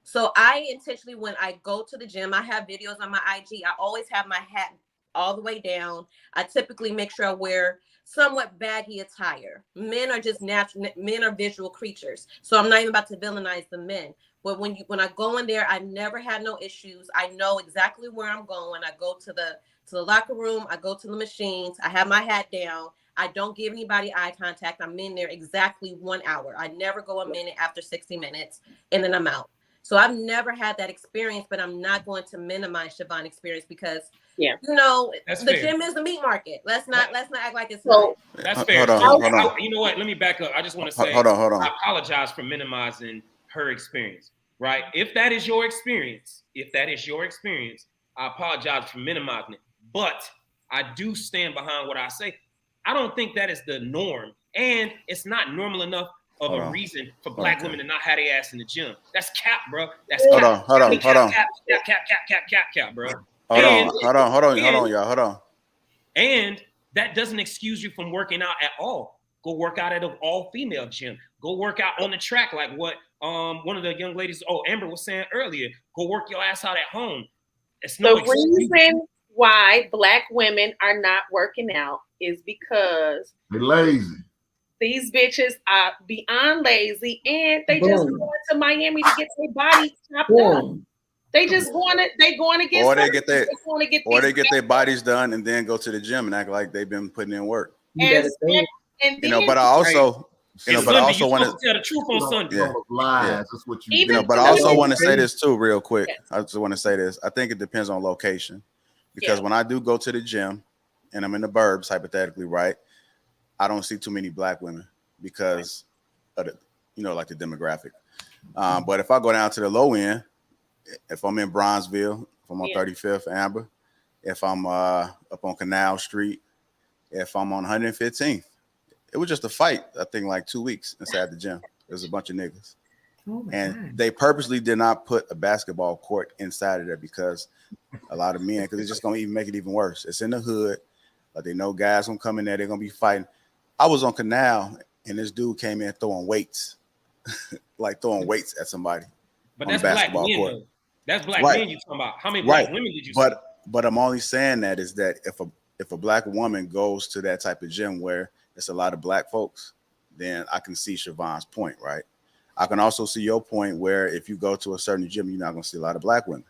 Speaker 12: So I intentionally, when I go to the gym, I have videos on my IG. I always have my hat all the way down. I typically make sure I wear somewhat baggy attire. Men are just natural. Men are visual creatures. So I'm not even about to villainize the men. But when I go in there, I never had no issues. I know exactly where I'm going. I go to the locker room. I go to the machines. I have my hat down. I don't give anybody eye contact. I'm in there exactly 1 hour. I never go a minute after 60 minutes, and then I'm out. So I've never had that experience, but I'm not going to minimize Siobhan's experience because, you know,
Speaker 7: That's
Speaker 12: the
Speaker 7: fair.
Speaker 12: gym is the meat market. Let's not act like it's
Speaker 2: So
Speaker 12: not.
Speaker 7: That's fair.
Speaker 1: Hold on.
Speaker 7: You know what? Let me back up. I just want to say,
Speaker 1: Hold on.
Speaker 7: I apologize for minimizing her experience. Right? If that is your experience, I apologize for minimizing it. But I do stand behind what I say. I don't think that is the norm, and it's not normal enough of a reason for black women to not have their ass in the gym. That's cap, bro. That's cap.
Speaker 1: Hold on.
Speaker 7: Cap, bro.
Speaker 1: Hold on, y'all.
Speaker 7: And that doesn't excuse you from working out at all. Go work out at an all-female gym. Go work out on the track, like what one of the young ladies, Amber was saying earlier. Go work your ass out at home. It's no excuse.
Speaker 2: Reason why black women are not working out is because
Speaker 5: they're lazy.
Speaker 2: These bitches are beyond lazy, and they just going to Miami to get their bodies chopped up. They just want to. They going to get.
Speaker 1: Or they get their bodies done and then go to the gym and act like they've been putting in work.
Speaker 2: And
Speaker 1: but I also. But I also want to
Speaker 7: tell the truth on Sunday.
Speaker 5: That's what you.
Speaker 1: But I also want to say this too, real quick. I just want to say this. I think it depends on location, because when I do go to the gym, and I'm in the burbs, hypothetically, right? I don't see too many black women because of the, like the demographic. But if I go down to the low end, if I'm in Bronzeville, if I'm on 35th Amber, if I'm up on Canal Street, if I'm on 115th. It was just a fight, I think, like 2 weeks inside the gym. There's a bunch of niggas. They purposely did not put a basketball court inside of there because a lot of men, because it's just going to even make it even worse. It's in the hood. But they know guys gonna come in there, they're going to be fighting. I was on Canal, and this dude came in throwing weights, like throwing weights at somebody.
Speaker 7: But that's black men, though. That's black men you talking about. How many black women did you see?
Speaker 1: But I'm only saying that is that if a black woman goes to that type of gym where it's a lot of black folks, then I can see Siobhan's point, right? I can also see your point where if you go to a certain gym, you're not going to see a lot of black women.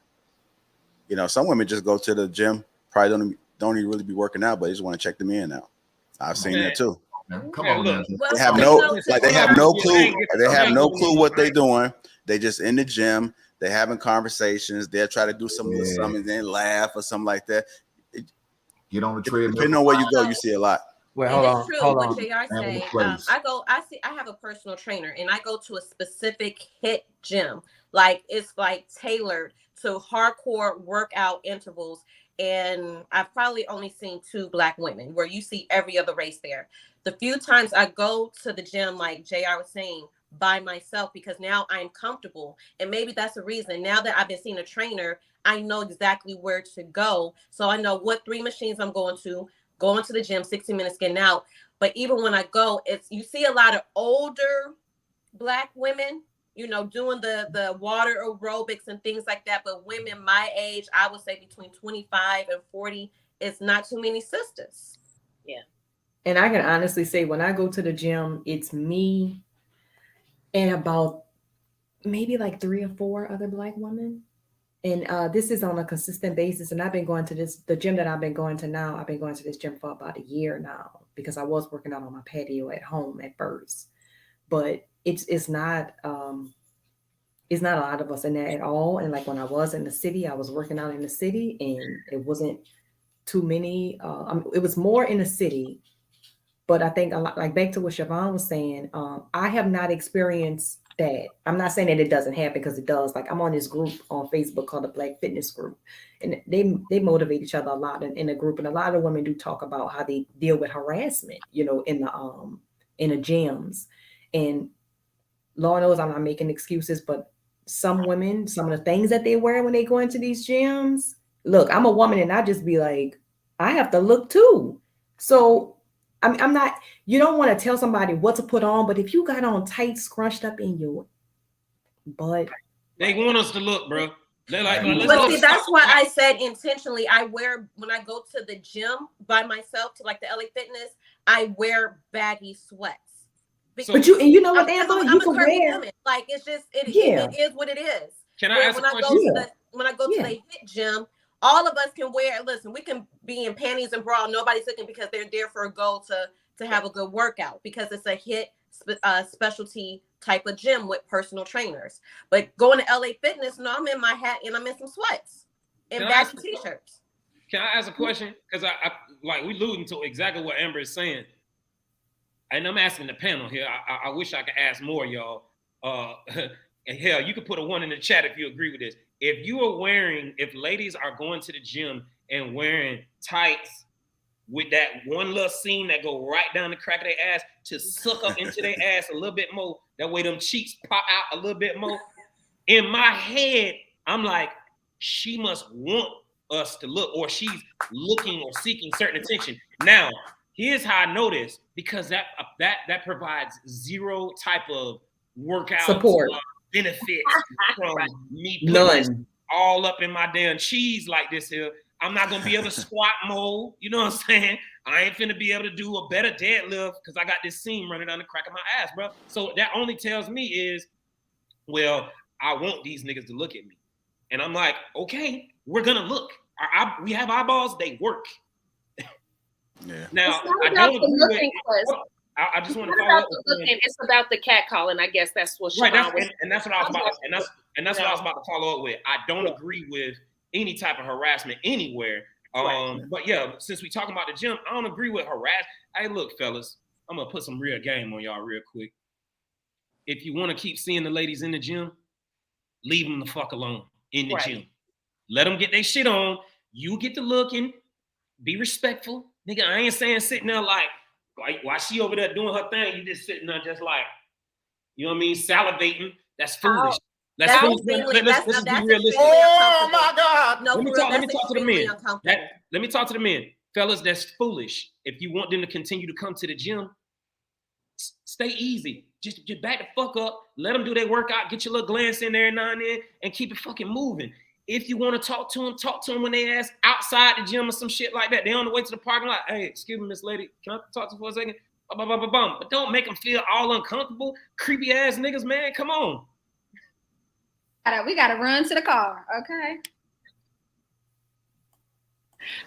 Speaker 1: Some women just go to the gym, probably don't even really be working out, but they just want to check the men out. I've seen that too.
Speaker 5: Come on, man.
Speaker 1: They have no clue. They have no clue what they're doing. They just in the gym. They're having conversations. They'll try to do something and then laugh or something like that.
Speaker 5: Get on the treadmill.
Speaker 1: Depending on where you go, you see a lot.
Speaker 3: Well, hold on.
Speaker 12: What JR say, I have a personal trainer, and I go to a specific HIIT gym. Like it's like tailored to hardcore workout intervals. And I've probably only seen 2 black women, where you see every other race there. The few times I go to the gym, like JR was saying, by myself, because now I'm comfortable. And maybe that's the reason. Now that I've been seeing a trainer, I know exactly where to go. So I know what 3 machines I'm going to the gym, 60 minutes getting out. But even when I go, you see a lot of older black women, doing the water aerobics and things like that. But women my age, I would say between 25 and 40, it's not too many sisters.
Speaker 2: Yeah.
Speaker 11: And I can honestly say when I go to the gym, it's me and about maybe like 3 or 4 other black women. And this is on a consistent basis. And I've been going to the gym that I've been going to now. I've been going to this gym for about a year now because I was working out on my patio at home at first. But it's not a lot of us in there at all. And like when I was in the city, I was working out in the city, and it wasn't too many. It was more in the city. But I think a lot, like back to what Siobhan was saying, I have not experienced that. I'm not saying that it doesn't happen, because it does. Like I'm on this group on Facebook called the Black Fitness Group, and they motivate each other a lot in the group. And a lot of women do talk about how they deal with harassment, in the gyms. And Lord knows I'm not making excuses, but some women, some of the things that they wear when they go into these gyms. Look, I'm a woman, and I just be like, I have to look too. So I'm not, you don't want to tell somebody what to put on, but if you got on tight, scrunched up in your butt.
Speaker 7: They want us to look, bro. They're like,
Speaker 12: but see, that's why I said intentionally, I wear, when I go to the gym by myself to like the LA Fitness, I wear baggy sweats.
Speaker 11: But you know what,
Speaker 12: I'm
Speaker 11: you
Speaker 12: a
Speaker 11: can
Speaker 12: curvy
Speaker 11: wear.
Speaker 12: woman. Like, it's just, it is what it is.
Speaker 7: Can I ask a question?
Speaker 12: When I go to the HIIT gym, all of us can wear, listen, we can be in panties and bra. Nobody's looking because they're there for a goal to have a good workout because it's a HIIT specialty type of gym with personal trainers. But going to LA Fitness, no, I'm in my hat and I'm in some sweats and baggy t-shirts.
Speaker 7: Can I ask a question? Because I like we alluding to exactly what Amber is saying. And I'm asking the panel here. I wish I could ask more, y'all. And hell, you could put a 1 in the chat if you agree with this. If ladies are going to the gym and wearing tights with that one little seam that go right down the crack of their ass to suck up into their ass a little bit more, that way them cheeks pop out a little bit more. In my head, I'm like, she must want us to look, or she's looking or seeking certain attention. Now, here's how I know this, because that provides zero type of workout
Speaker 11: support
Speaker 7: benefits from me
Speaker 11: none
Speaker 7: all up in my damn cheese like this here. I'm not gonna be able to squat more. You know what I'm saying? I ain't finna be able to do a better deadlift because I got this seam running down the crack of my ass, bro. So that only tells me is, well, I want these niggas to look at me, and I'm like, okay, we're gonna look. We have eyeballs. They work.
Speaker 1: Yeah.
Speaker 7: Now I just want to follow up.
Speaker 2: It's about the cat calling. I guess that's what.
Speaker 7: Right. That's what I was about. And that's what I was about to follow up with. I don't agree with any type of harassment anywhere. But yeah, since we talking about the gym, I don't agree with harass. Hey, look, fellas, I'm gonna put some real game on y'all real quick. If you want to keep seeing the ladies in the gym, leave them the fuck alone in the gym. Let them get their shit on. You get to looking. Be respectful, nigga. I ain't saying sitting there like while she over there doing her thing, you just sitting there just like, you know what I mean, salivating. That's foolish. Let's be realistic.
Speaker 5: Oh my God!
Speaker 7: No, let me talk to the men. Let me talk to the men, fellas. That's foolish. If you want them to continue to come to the gym, stay easy. Just back the fuck up. Let them do their workout. Get your little glance in there now and then, and keep it fucking moving. If you want to talk to them when they ask outside the gym or some shit like that. They on the way to the parking lot. Hey, excuse me, Miss Lady, can I talk to you for a second? But don't make them feel all uncomfortable. Creepy ass niggas, man. Come on.
Speaker 9: We gotta run to the car, okay?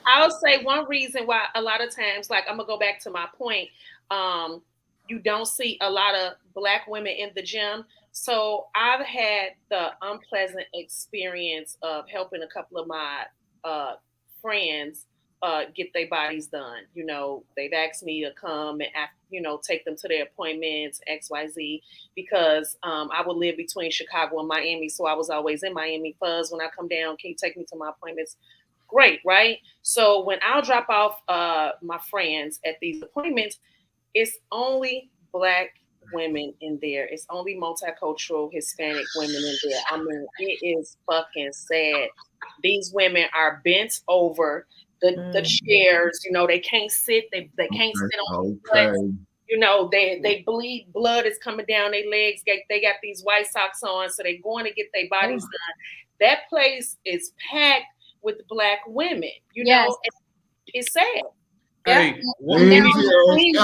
Speaker 2: I'll say one reason why a lot of times, like I'm gonna go back to my point, you don't see a lot of Black women in the gym. So I've had the unpleasant experience of helping a couple of my friends get their bodies done. You know, they've asked me to come and, take them to their appointments, XYZ, because I would live between Chicago and Miami. So I was always in Miami. Fuzz, when I come down, can you take me to my appointments? Great, right? So when I'll drop off my friends at these appointments, it's only Black women in there. It's only multicultural Hispanic women in there. I mean, it is fucking sad. These women are bent over the chairs. They can't sit. They can't sit on the butts. They bleed. Blood is coming down their legs. They got these white socks on, so they're going to get their bodies done. That place is packed with Black women. It's sad.
Speaker 7: Hey,
Speaker 5: the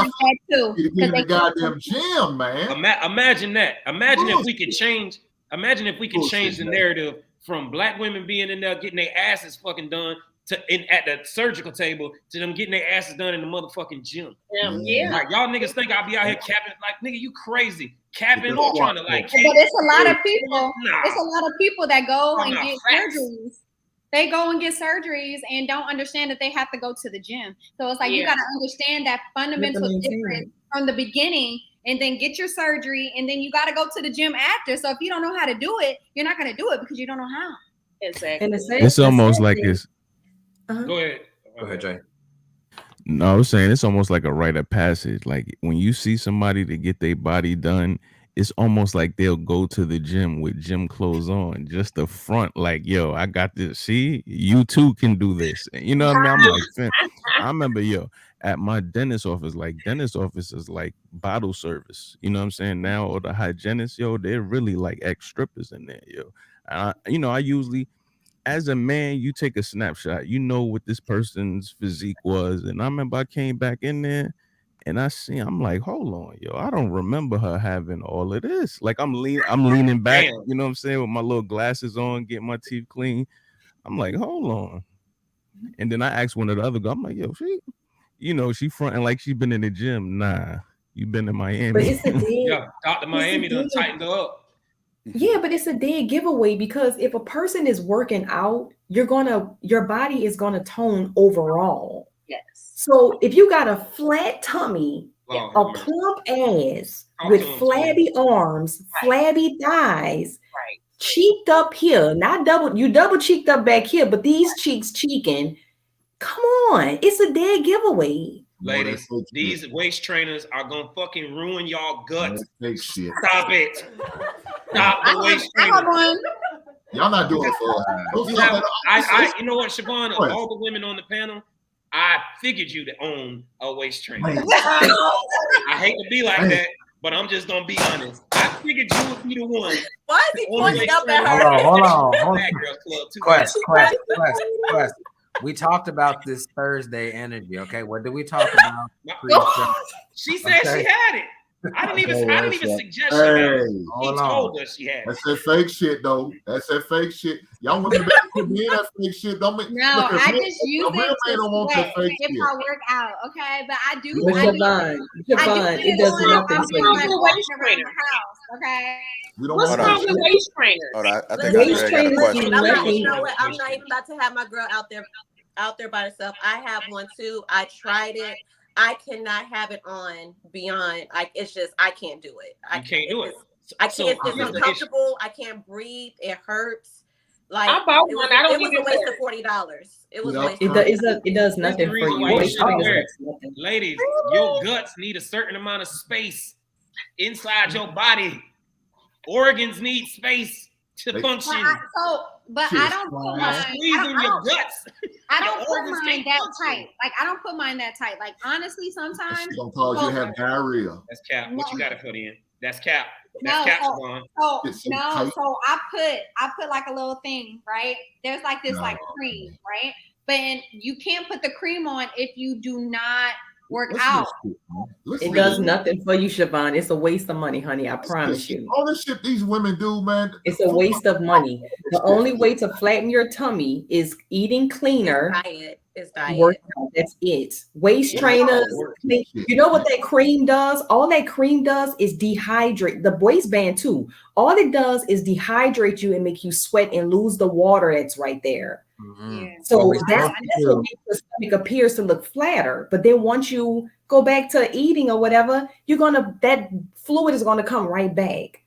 Speaker 5: goddamn gym, man.
Speaker 7: Imagine that. Imagine if we could change. Imagine if we could change the narrative from Black women being in there getting their asses fucking done at the surgical table to them getting their asses done in the motherfucking gym.
Speaker 2: Yeah.
Speaker 7: Like y'all niggas think I'll be out here capping? Like, nigga, you crazy? Capping or trying to like?
Speaker 9: But it's a lot of people. It's a lot of people that go and get surgeries. They go and get surgeries and don't understand that they have to go to the gym. So it's like you got to understand that fundamental difference from the beginning, and then get your surgery, and then you got to go to the gym after. So if you don't know how to do it, you're not going to do it because you don't know how.
Speaker 2: Exactly.
Speaker 11: And
Speaker 4: it's almost like this.
Speaker 7: Go ahead.
Speaker 3: Go ahead, Jay.
Speaker 4: No, I was saying it's almost like a rite of passage. Like when you see somebody to get their body done, it's almost like they'll go to the gym with gym clothes on, just the front, like, yo, I got this. See, you too can do this. You know what I mean? I'm like, fam, I remember, yo, at my dentist office, like dentist office is like bottle service. You know what I'm saying? Now, or the hygienists, yo, they're really like ex strippers in there, yo. You know, I usually, as a man, you take a snapshot, you know what this person's physique was. And I remember I came back in there and I'm like, hold on, yo, I don't remember her having all of this. Like I'm leaning back,
Speaker 7: Damn.
Speaker 4: you know what I'm saying, with my little glasses on, getting my teeth clean. I'm like, hold on. And then I asked one of the other guys, I'm like, yo, she fronting like she been in the gym. Nah, you been in Miami.
Speaker 11: But it's a dead.
Speaker 7: Yeah, Dr. Miami done tightened her up.
Speaker 11: Yeah, but it's a dead giveaway because if a person is working out, your body is gonna tone overall.
Speaker 2: Yes.
Speaker 11: So if you got a flat tummy, a plump ass with flabby arms, flabby thighs, cheeked up here, not double cheeked up back here, but these cheeks cheeking. Come on, it's a dead giveaway.
Speaker 7: Ladies, these waist trainers are gonna fucking ruin y'all guts.
Speaker 5: Shit.
Speaker 7: Stop it. Stop the waist trainer.
Speaker 5: Y'all not doing it for us.
Speaker 7: You know what, Siobhan, of all the women on the panel, I figured you to own a waist trainer. I hate to be like that, but I'm just gonna be honest. I figured you would be the one.
Speaker 12: Why is he pointing up at her?
Speaker 3: Hold on. Quest. We talked about this Thursday energy. Okay, what did we talk about?
Speaker 7: She said she had it. I didn't even suggest she told us she had it.
Speaker 5: That's that fake shit, though. That's that fake shit. Y'all want to be that fake shit? Don't make.
Speaker 9: No, I just use it to if I work out, okay? But I do.
Speaker 11: Siobhan, it does nothing for you.
Speaker 9: Okay.
Speaker 2: What's wrong with waist trainers?
Speaker 1: I think waist trainers.
Speaker 12: You know what? I'm not even about to have my girl out there by herself. I have one too. I tried it. I cannot have it on beyond. Like it's just I can't do it. I can't do it. I can't. It's uncomfortable. I can't breathe. It hurts. Like
Speaker 2: I bought one. I don't
Speaker 12: it was
Speaker 2: even
Speaker 12: a waste
Speaker 2: wear
Speaker 12: of $40. It was a waste.
Speaker 11: It does nothing for you.
Speaker 7: Ladies, your guts need a certain amount of space inside your body. Organs need space to function.
Speaker 9: I don't put mine that tight. Like I don't put mine that tight. Like honestly, sometimes
Speaker 5: it's gonna cause you to have diarrhea.
Speaker 7: That's cap. What you gotta put in? That's cap.
Speaker 9: That's
Speaker 7: cap.
Speaker 9: So I put like a little thing, right? There's like this like cream, right? But you can't put the cream on if you do not work out.
Speaker 11: It does nothing for you, Siobhan. It's a waste of money, honey. I promise you.
Speaker 5: All this shit these women do, man.
Speaker 11: It's a waste of money. The only way to flatten your tummy is eating cleaner.
Speaker 12: Diet.
Speaker 11: Work out. That's it. Waist trainers. You know what that cream does? All that cream does is dehydrate the waistband too. All it does is dehydrate you and make you sweat and lose the water that's right there.
Speaker 3: Mm-hmm.
Speaker 11: So that's what makes the stomach appears to look flatter. But then once you go back to eating or whatever, that fluid is gonna come right back.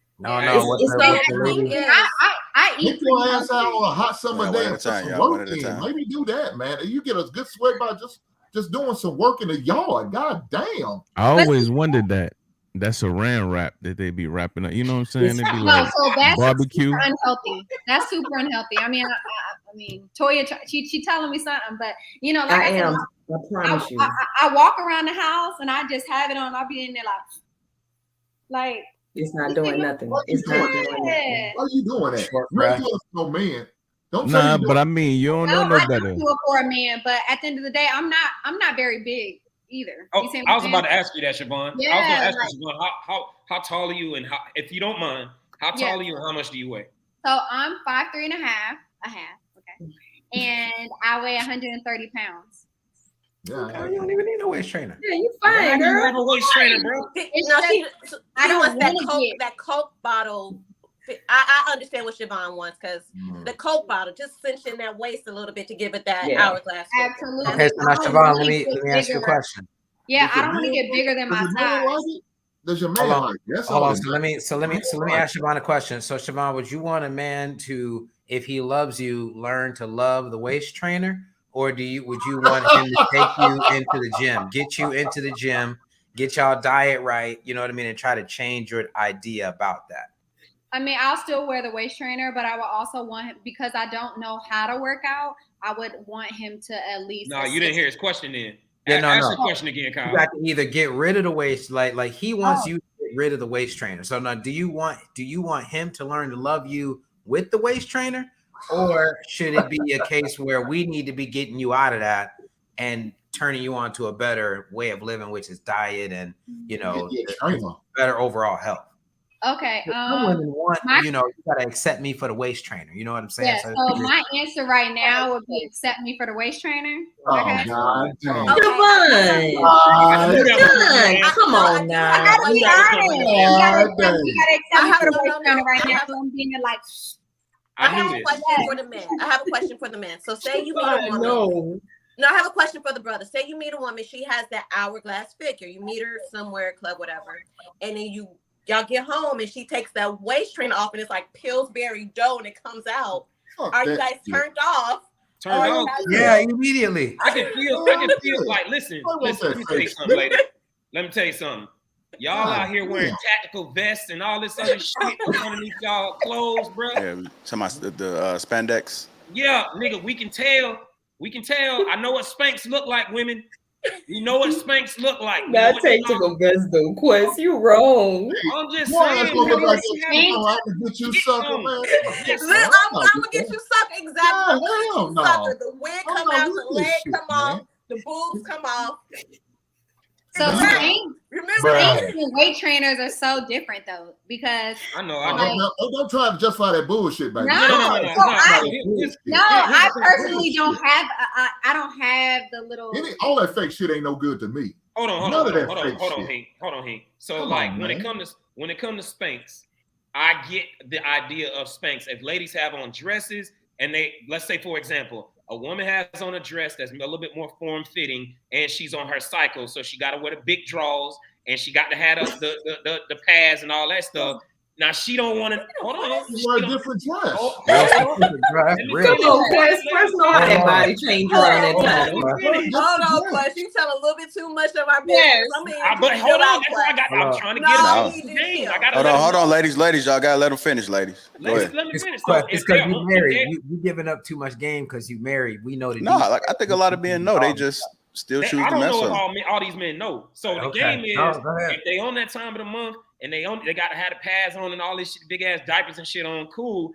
Speaker 5: I eat your ass out on a hot summer day and put some work in. Maybe do that, man. You get a good sweat by just doing some work in the yard. God damn.
Speaker 4: I always wondered that. That's saran wrap that they be wrapping up. You know what I'm saying? They be like
Speaker 9: so that's
Speaker 4: barbecue.
Speaker 9: Super unhealthy. That's super unhealthy. I mean, Toya, she telling me something, but you know, like I promise you. I walk around the house and I just have it on. I'll be in there like
Speaker 11: it's not doing nothing. It's not doing nothing.
Speaker 5: Why are you doing that? You're no man. Don't
Speaker 4: but I mean, you don't know no better.
Speaker 9: I do it for a man, but at the end of the day, I'm not very big either.
Speaker 7: Oh, I was about to ask you that, Siobhan.
Speaker 9: Yeah,
Speaker 7: I was going to ask you, Siobhan, how tall are you, and if you don't mind, how tall are you, and how much do you weigh?
Speaker 9: So I'm 5'3" and a half, okay, and I weigh 130 pounds.
Speaker 3: Okay, you don't even need a waist trainer.
Speaker 11: Yeah, you fine, girl.
Speaker 7: You have a waist trainer, bro.
Speaker 12: I don't want that Coke bottle. I understand what Siobhan wants because the Coke bottle just cinching that waist a little bit to give it that hourglass.
Speaker 9: Absolutely.
Speaker 3: Okay, so now Siobhan, let me ask you a question.
Speaker 9: Yeah, I don't want to get bigger than my size.
Speaker 5: Does your man like it?
Speaker 3: Hold on. So let me ask Siobhan a question. So Siobhan, would you want a man to, if he loves you, learn to love the waist trainer? Or would you want him to take you into the gym, get you into the gym, get y'all diet right, you know what I mean, and try to change your idea about that.
Speaker 9: I mean, I'll still wear the waist trainer, but I would also want him, because I don't know how to work out, I would want him to at least.
Speaker 7: No, you didn't hear his question then.
Speaker 3: Yeah, no.
Speaker 7: Ask the question again, Kyle.
Speaker 3: You got to either get rid of the waist, like he wants you to get rid of the waist trainer. So now, do you want him to learn to love you with the waist trainer, or should it be a case where we need to be getting you out of that and turning you on to a better way of living, which is diet and better overall health?
Speaker 9: Okay.
Speaker 3: Women want, you gotta accept me for the waist trainer. You know what I'm saying?
Speaker 9: Yeah. So my answer right now would be accept me for the waist trainer.
Speaker 5: Oh, God damn.
Speaker 11: Come on now.
Speaker 9: I gotta be honest. You gotta accept me for the waist trainer right now. I'm being like.
Speaker 12: I have a question for the men. I have a question for the men. So say you meet a woman. No, I have a question for the brother. Say you meet a woman, she has that hourglass figure. You meet her somewhere, club, whatever, and then y'all get home and she takes that waist trainer off and it's like Pillsbury dough and it comes out. Are you guys turned off?
Speaker 7: Turned off?
Speaker 3: Yeah, immediately.
Speaker 7: I can feel like, listen, let me tell you something, lady. Let me tell you something. Y'all out here wearing tactical vests and all this other shit underneath y'all clothes, bro.
Speaker 1: Yeah, talking about the spandex.
Speaker 7: Yeah, nigga, we can tell. I know what Spanx look like, women. You know what Spanx look like.
Speaker 11: That takes the best though, Quest. You wrong.
Speaker 7: I'm just
Speaker 5: saying. I'm gonna
Speaker 9: get
Speaker 5: you sucker, man.
Speaker 12: I'm gonna get you sucker. Exactly.
Speaker 5: No.
Speaker 12: The wig come out, the leg come off, the boobs come off.
Speaker 9: So Spanx and weight trainers are so different though, because
Speaker 7: I know.
Speaker 5: Don't try to justify that bullshit, baby.
Speaker 9: No, I personally don't have. I don't have the little.
Speaker 5: All that fake shit ain't no good to me.
Speaker 7: Hold on, Hank. So when it comes to Spanx, I get the idea of Spanx. If ladies have on dresses and let's say for example, a woman has on a dress that's a little bit more form-fitting, and she's on her cycle, so she got to wear the big drawers, and she got to have the pads and all that stuff. Now she don't want to. Hold on.
Speaker 5: You wear a different dress.
Speaker 11: Come on, Quest. Quest know how that body change around that time.
Speaker 12: Hold on, Quest. You tell a little bit too much of our business.
Speaker 7: But hold on. I'm trying to get out of the game.
Speaker 1: Hold on, ladies. Y'all gotta let them finish, ladies. Go ahead.
Speaker 7: Let me finish.
Speaker 3: It's because you married. You giving up too much game because you married. We know that.
Speaker 1: No, I think a lot of men know. They just still choose to mess up.
Speaker 7: I don't know if all these men know. So the game is if they on that time of the month and they got to have the pads on and all this shit, big ass diapers and shit on, cool.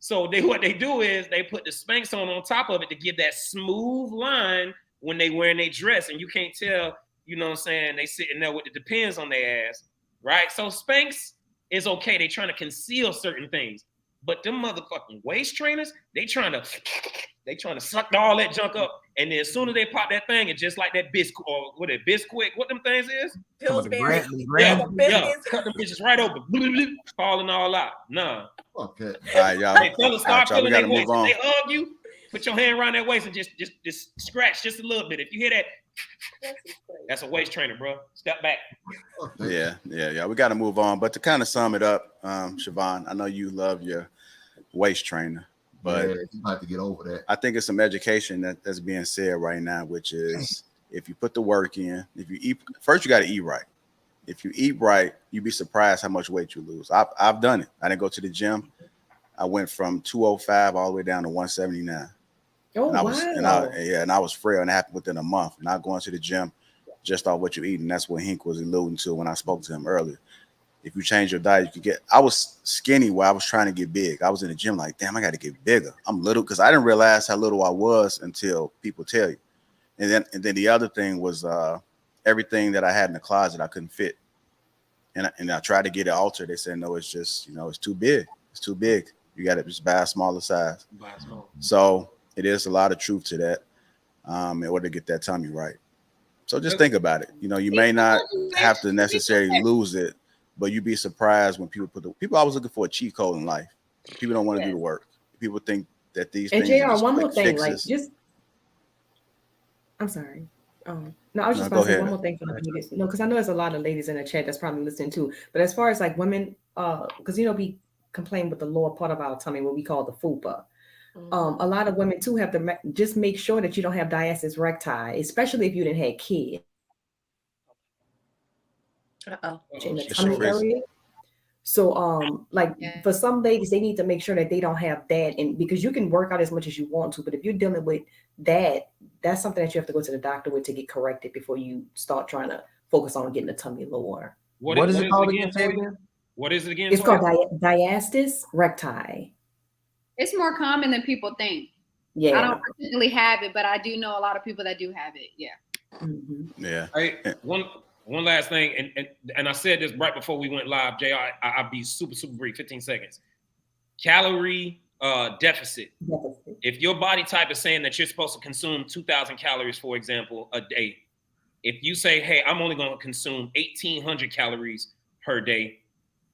Speaker 7: So what they do is they put the Spanx on top of it to give that smooth line when they wearing their dress, and you can't tell. You know what I'm saying? They sitting there with the Depends on their ass, right? So Spanx is okay. They trying to conceal certain things. But them motherfucking waist trainers, they trying to suck all that junk up, and then as soon as they pop that thing, it's just like that Bisquick or Bisquick, what them things is?
Speaker 12: Pillsbury.
Speaker 7: Yeah, cut them bitches right over, falling all out. Nah.
Speaker 5: Okay.
Speaker 1: All right, y'all.
Speaker 7: Hey, fellas, start feeling their waist.
Speaker 1: On.
Speaker 7: They hug you, put your hand around their waist and just scratch just a little bit. If you hear that, that's a waist trainer, bro. Step back.
Speaker 1: Yeah. We got to move on. But to kind of sum it up, Siobhan, I know you love your waist trainer, but
Speaker 5: you have to get over that.
Speaker 1: I think it's some education that's being said right now, which is if you put the work in, if you eat first, you got to eat right. If you eat right, you'd be surprised how much weight you lose. I've done it. I didn't go to the gym. I went from 205 all the way down to 179.
Speaker 11: Oh,
Speaker 1: and I was frail, and it happened within a month. Not going to the gym just off what you eat, and that's what Hink was alluding to when I spoke to him earlier. If you change your diet, you could get. I was skinny while I was trying to get big. I was in the gym like, damn, I got to get bigger. I'm little because I didn't realize how little I was until people tell you. And then the other thing was everything that I had in the closet I couldn't fit, and I tried to get it altered. They said no, it's just it's too big. It's too big. You got to just buy a smaller size. So it is a lot of truth to that in order to get that tummy right. So just think about it. You may not have to necessarily lose it, but you'd be surprised when people always looking for a cheat code in life. People don't want to do the work. People think that these things.
Speaker 11: And JR, one more thing, I'm sorry. No, I was just about to say one more thing for the ladies. Because I know there's a lot of ladies in the chat that's probably listening too. But as far as like women, because we complain with the lower part of our tummy, what we call the fupa. A lot of women too have to just make sure that you don't have diastasis recti, especially if you didn't have kids.
Speaker 12: Uh-oh.
Speaker 11: in the
Speaker 1: It's
Speaker 11: tummy
Speaker 1: crazy.
Speaker 11: area. So, like for some ladies, they need to make sure that they don't have that, and because you can work out as much as you want to, but if you're dealing with that, that's something that you have to go to the doctor with to get corrected before you start trying to focus on getting the tummy lower.
Speaker 3: What is it called again?
Speaker 7: What is it again?
Speaker 11: It's called diastasis recti.
Speaker 9: It's more common than people think.
Speaker 11: Yeah.
Speaker 9: I don't particularly have it, but I do know a lot of people that do have it. Yeah.
Speaker 11: Mm-hmm.
Speaker 1: Yeah.
Speaker 7: One last thing, and I said this right before we went live, JR. I'll be super brief, 15 seconds. Calorie deficit. If your body type is saying that you're supposed to consume 2,000 calories, for example, a day, if you say, hey, I'm only going to consume 1,800 calories per day,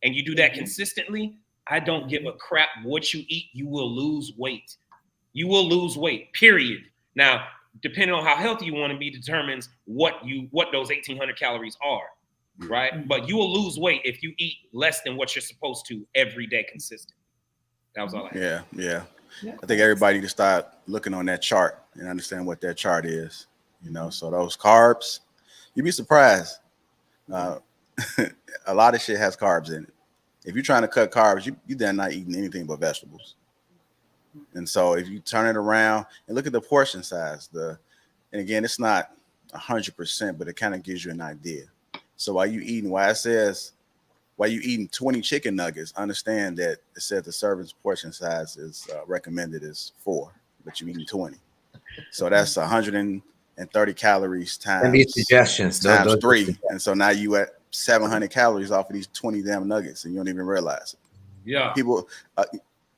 Speaker 7: and you do that consistently, I don't give a crap what you eat, you will lose weight. You will lose weight, period. Now, depending on how healthy you want to be determines what those 1,800 calories are, right? But you will lose weight if you eat less than what you're supposed to every day consistent. That was all I had.
Speaker 1: Yeah. I think everybody just start looking on that chart and understand what that chart is. You know, so those carbs, you'd be surprised. A lot of shit has carbs in it. If you're trying to cut carbs, you then not eating anything but vegetables. And so if you turn it around and look at the portion size, and again, it's not 100%, but it kind of gives you an idea. So while you eating 20 chicken nuggets, understand that it says the serving portion size is recommended is 4, but you're eating 20. So that's 130 calories times
Speaker 3: these suggestions
Speaker 1: times 3. And so now you at 700 calories off of these 20 damn nuggets, and you don't even realize it.
Speaker 7: Yeah.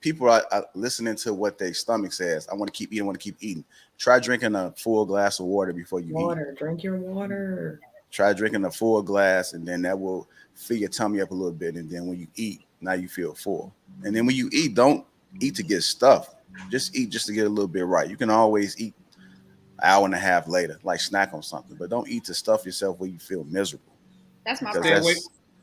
Speaker 1: People are listening to what their stomach says. I want to keep eating. Try drinking a full glass of water before you eat.
Speaker 11: Drink your water.
Speaker 1: Try drinking a full glass, and then that will fill your tummy up a little bit. And then when you eat, now you feel full. And then when you eat, don't eat to get stuffed. Just eat just to get a little bit right. You can always eat an hour and a half later, like snack on something, but don't eat to stuff yourself where you feel miserable.
Speaker 9: That's my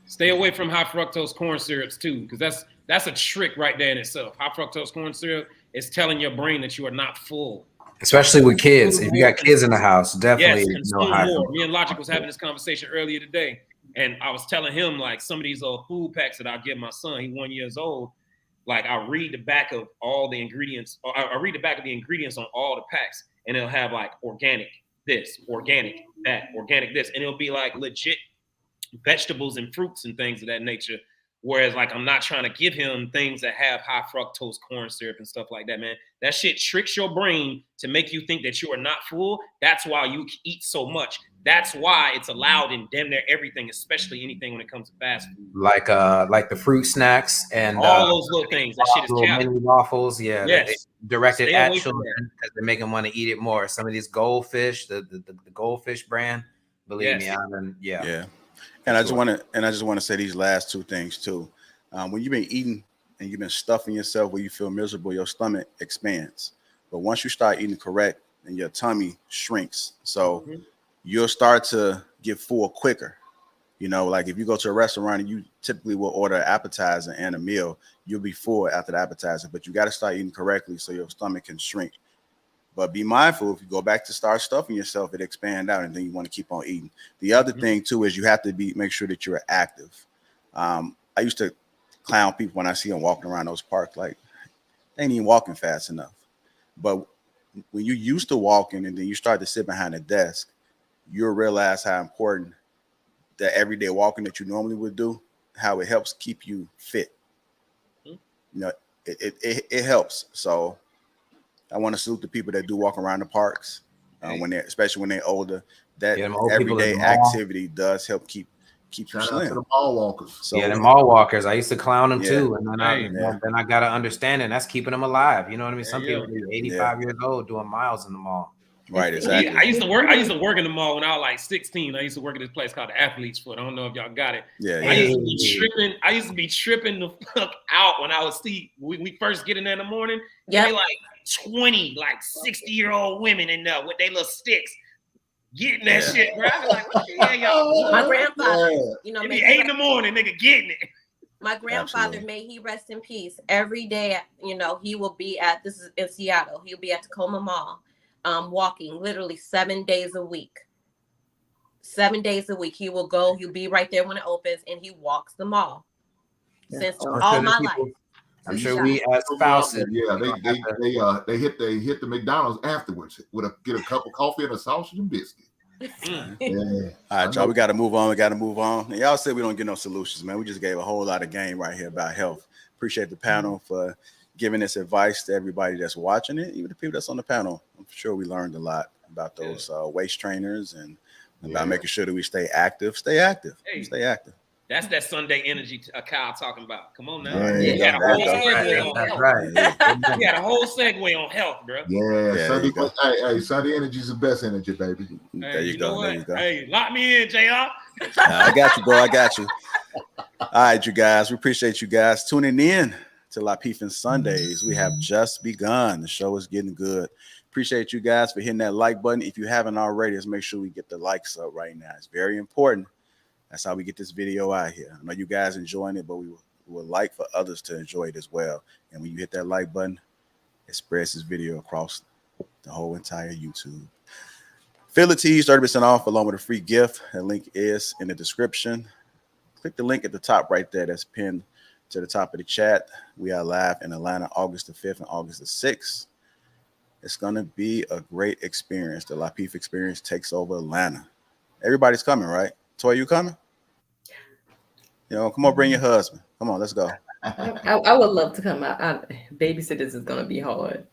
Speaker 7: Stay away from high fructose corn syrups too, because that's a trick right there in itself. High fructose corn syrup is telling your brain that you are not full.
Speaker 3: Especially with kids. If you got kids in the house, definitely
Speaker 7: consume more. Me and Logic was having this conversation earlier today, and I was telling him like some of these old food packs that I give my son. He's 1 year old. Like I read the back of all the ingredients. Or I read the back of the ingredients on all the packs, and it'll have like organic this, organic that, organic this, and it'll be like legit vegetables and fruits and things of that nature. Whereas like I'm not trying to give him things that have high fructose corn syrup and stuff like that, man. That shit tricks your brain to make you think that you are not full. That's why you eat so much. That's why it's allowed in damn near everything, especially anything when it comes to fast food.
Speaker 3: Like the fruit snacks and
Speaker 7: all those little things. That shit is
Speaker 3: mini waffles. Yeah,
Speaker 7: yes.
Speaker 3: Directed at children because they make them want to eat it more. Some of these goldfish, the goldfish brand, believe me,
Speaker 1: yeah. And I just want to say these last two things too. When you've been eating and you've been stuffing yourself where you feel miserable, your stomach expands. But once you start eating correct, and your tummy shrinks, so you'll start to get full quicker. You know, like if you go to a restaurant and you typically will order an appetizer and a meal, you'll be full after the appetizer. But you got to start eating correctly so your stomach can shrink. But be mindful, if you go back to start stuffing yourself, it expands out, and then you want to keep on eating. The other thing too is you have to make sure that you're active. I used to clown people when I see them walking around those parks, like they ain't even walking fast enough. But when you're used to walking and then you start to sit behind a desk, you'll realize how important that everyday walking that you normally would do, how it helps keep you fit. You know, it helps. So I want to salute the people that do walk around the parks especially when they're older. That everyday activity does help keep you slim.
Speaker 5: To the mall walkers.
Speaker 3: So, the mall walkers. I used to clown them too, and then I got to understand, and that's keeping them alive. You know what I mean? Some people are 85 years old doing miles in the mall.
Speaker 1: Right, exactly.
Speaker 7: I used to work in the mall when I was like 16. I used to work at this place called the Athlete's Foot. I don't know if y'all got it. I used to be tripping the fuck out when I would see we first get in there in the morning. Yeah, like 20 like 60-year-old women in there with their little sticks getting that shit, bro. I be like, what the hell y'all?
Speaker 12: My grandfather, you know,
Speaker 7: it be 8 in the morning, nigga, getting it.
Speaker 12: My grandfather, may he rest in peace. Every day, you know, he will be at, this is in Seattle, he'll be at Tacoma Mall, walking literally 7 days a week. 7 days a week. He will go, he'll be right there when it opens, and he walks the mall. Since all my life.
Speaker 3: I'm sure we as spouses.
Speaker 5: Yeah, they hit the McDonald's afterwards get a cup of coffee and a sausage and biscuit. Yeah.
Speaker 1: All right, y'all. We got to move on. And y'all said we don't get no solutions, man. We just gave a whole lot of game right here about health. Appreciate the panel for giving this advice to everybody that's watching it, even the people that's on the panel. I'm sure we learned a lot about those waist trainers and about making sure that we stay active. Stay active.
Speaker 7: Hey.
Speaker 1: Stay active.
Speaker 7: That's that Sunday energy Kyle talking about. Come on now.
Speaker 1: Yeah,
Speaker 7: You got a whole segue on
Speaker 3: That's
Speaker 7: health.
Speaker 3: right.
Speaker 7: You got a whole segue on health, bro.
Speaker 5: Yeah, Sunday. Hey, Sunday energy is the best energy, baby.
Speaker 1: There you go.
Speaker 7: Hey, lock me in, JR.
Speaker 1: I got you, bro. I got you. All right, you guys. We appreciate you guys tuning in to Lapeef Sundays. We have just begun. The show is getting good. Appreciate you guys for hitting that like button. If you haven't already, let's make sure we get the likes up right now. It's very important. That's how we get this video out here. I know you guys enjoying it, but we would like for others to enjoy it as well. And when you hit that like button, it spreads this video across the whole entire YouTube. Feel the tease 30% off along with a free gift. The link is in the description. Click the link at the top right there. That's pinned to the top of the chat. We are live in Atlanta, August the 5th and August the 6th. It's going to be a great experience. The Lapeef experience takes over Atlanta. Everybody's coming, right? Toy, you coming? Come on, bring your husband. Come on, let's go.
Speaker 11: I would love to come out. Babysitters is going to be hard.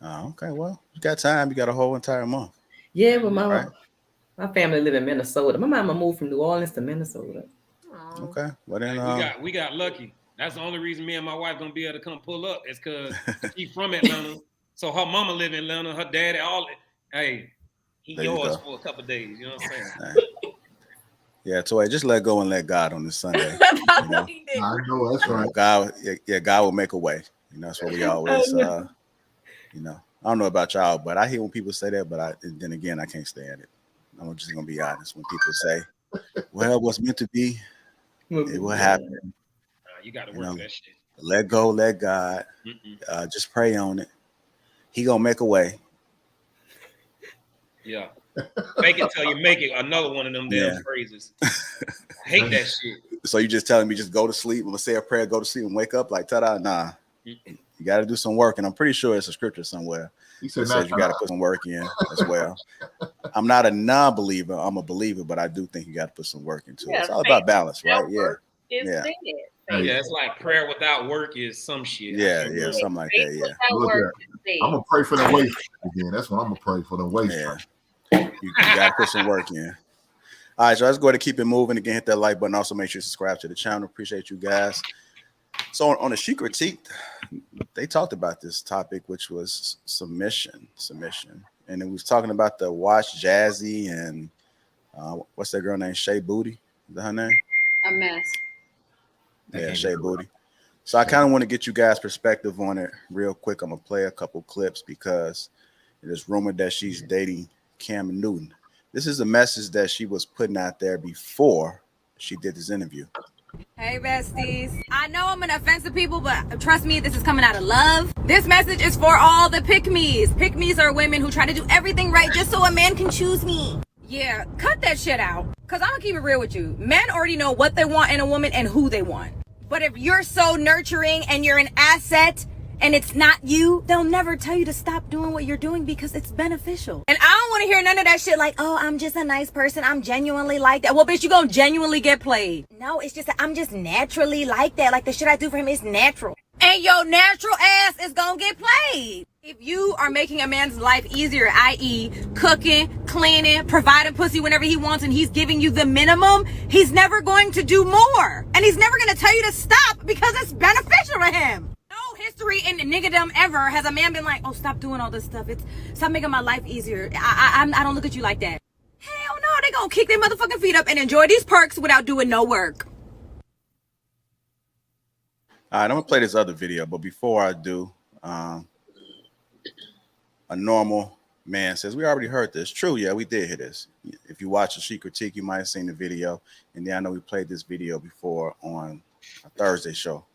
Speaker 1: Oh, okay. Well, you got time. You got a whole entire month.
Speaker 11: Yeah, but my family live in Minnesota. My mama moved from New Orleans to Minnesota.
Speaker 1: Okay. Well then,
Speaker 7: we got lucky. That's the only reason me and my wife gonna be able to come pull up is because she's from Atlanta. So her mama live in Atlanta. Her daddy, he yours for a couple of days. You know what I'm saying?
Speaker 1: Yeah, Toy, just let go and let God on this Sunday.
Speaker 5: I know that's right.
Speaker 1: God will make a way. That's what we always. I don't know about y'all, but I hear when people say that, but then again, I can't stand it. I'm just gonna be honest. When people say, "Well, what's meant to be, it will happen,"
Speaker 7: you got to work that shit.
Speaker 1: Let go, let God. Just pray on it. He gonna make a way.
Speaker 7: Yeah. Make it till you make it. Another one of them damn phrases. I hate that shit.
Speaker 1: So you just telling me just go to sleep. I'm gonna say a prayer, go to sleep, and wake up like ta-da? Nah. You got to do some work, and I'm pretty sure it's a scripture somewhere. He says you got to put some work in as well. I'm not a non-believer. I'm a believer, but I do think you got to put some work into it. It's all about balance, right? Yeah.
Speaker 2: Yeah,
Speaker 7: it's like prayer without work is some shit.
Speaker 1: Yeah, something like that. Yeah.
Speaker 5: I'm gonna pray for the waist again. That's what I'm gonna pray for the waist.
Speaker 1: Yeah. You got to put some work in. All right, so let's go ahead and keep it moving. Again, hit that like button. Also, make sure you subscribe to the channel. Appreciate you guys. So on the She Critique, they talked about this topic, which was submission. And it was talking about the Watch Jazzy and what's that girl named? Shea Booty? Is that her name?
Speaker 9: A mess.
Speaker 1: Yeah, Shea Booty. So I kind of want to get you guys' perspective on it real quick. I'm going to play a couple clips because it is rumored that she's dating Cam Newton. This is a message that she was putting out there before she did this interview.
Speaker 10: Hey besties, I know I'm gonna offend some people, but trust me, this is coming out of love. This message is for all the pick-me's. Pick-me's are women who try to do everything right just so a man can choose me. Yeah, cut that shit out. Cause I'm gonna keep it real with you. Men already know what they want in a woman and who they want. But if you're so nurturing and you're an asset and it's not you, they'll never tell you to stop doing what you're doing because it's beneficial. And I don't want to hear none of that shit like, oh, I'm just a nice person. I'm genuinely like that. Well, bitch, you gonna genuinely get played. No, it's just that I'm just naturally like that. Like the shit I do for him is natural. And your natural ass is gonna get played. If you are making a man's life easier, i.e. cooking, cleaning, providing pussy whenever he wants, and he's giving you the minimum, he's never going to do more. And he's never gonna tell you to stop because it's beneficial to him. No history in niggerdom ever has a man been like, oh, stop doing all this stuff. Stop making my life easier. I don't look at you like that. Hell no, they gonna kick their motherfucking feet up and enjoy these perks without doing no work.
Speaker 1: All right, I'm gonna play this other video, but before I do, a normal man says, we already heard this. True, yeah, we did hear this. If you watch the She Critique, you might have seen the video. And then I know we played this video before on a Thursday show.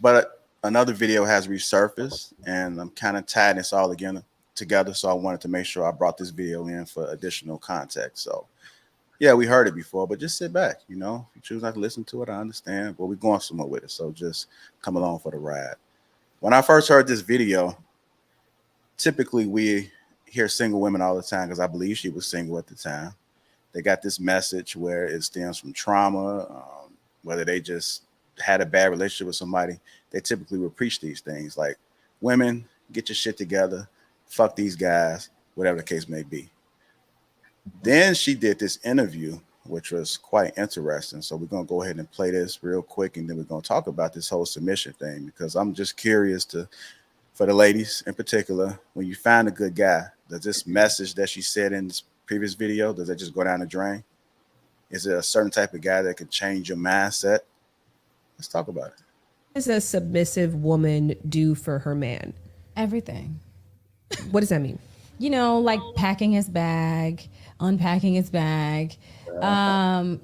Speaker 1: But another video has resurfaced, and I'm kind of tying this all again together. So I wanted to make sure I brought this video in for additional context. So yeah, we heard it before, but just sit back. You know, if you choose not to listen to it, I understand, but we're going somewhere with it. So just come along for the ride. When I first heard this video, typically we hear single women all the time because I believe she was single at the time. They got this message where it stems from trauma, whether they just had a bad relationship with somebody. They typically will preach these things like, women, get your shit together, fuck these guys, whatever the case may be. Then she did this interview, which was quite interesting. So we're going to go ahead and play this real quick, and then we're going to talk about this whole submission thing, because I'm just curious for the ladies in particular, when you find a good guy, does this message that she said in this previous video, does that just go down the drain? Is it a certain type of guy that can change your mindset? Let's talk about it.
Speaker 13: What does a submissive woman do for her man?
Speaker 14: Everything.
Speaker 13: What does that mean?
Speaker 14: You know, like packing his bag, unpacking his bag,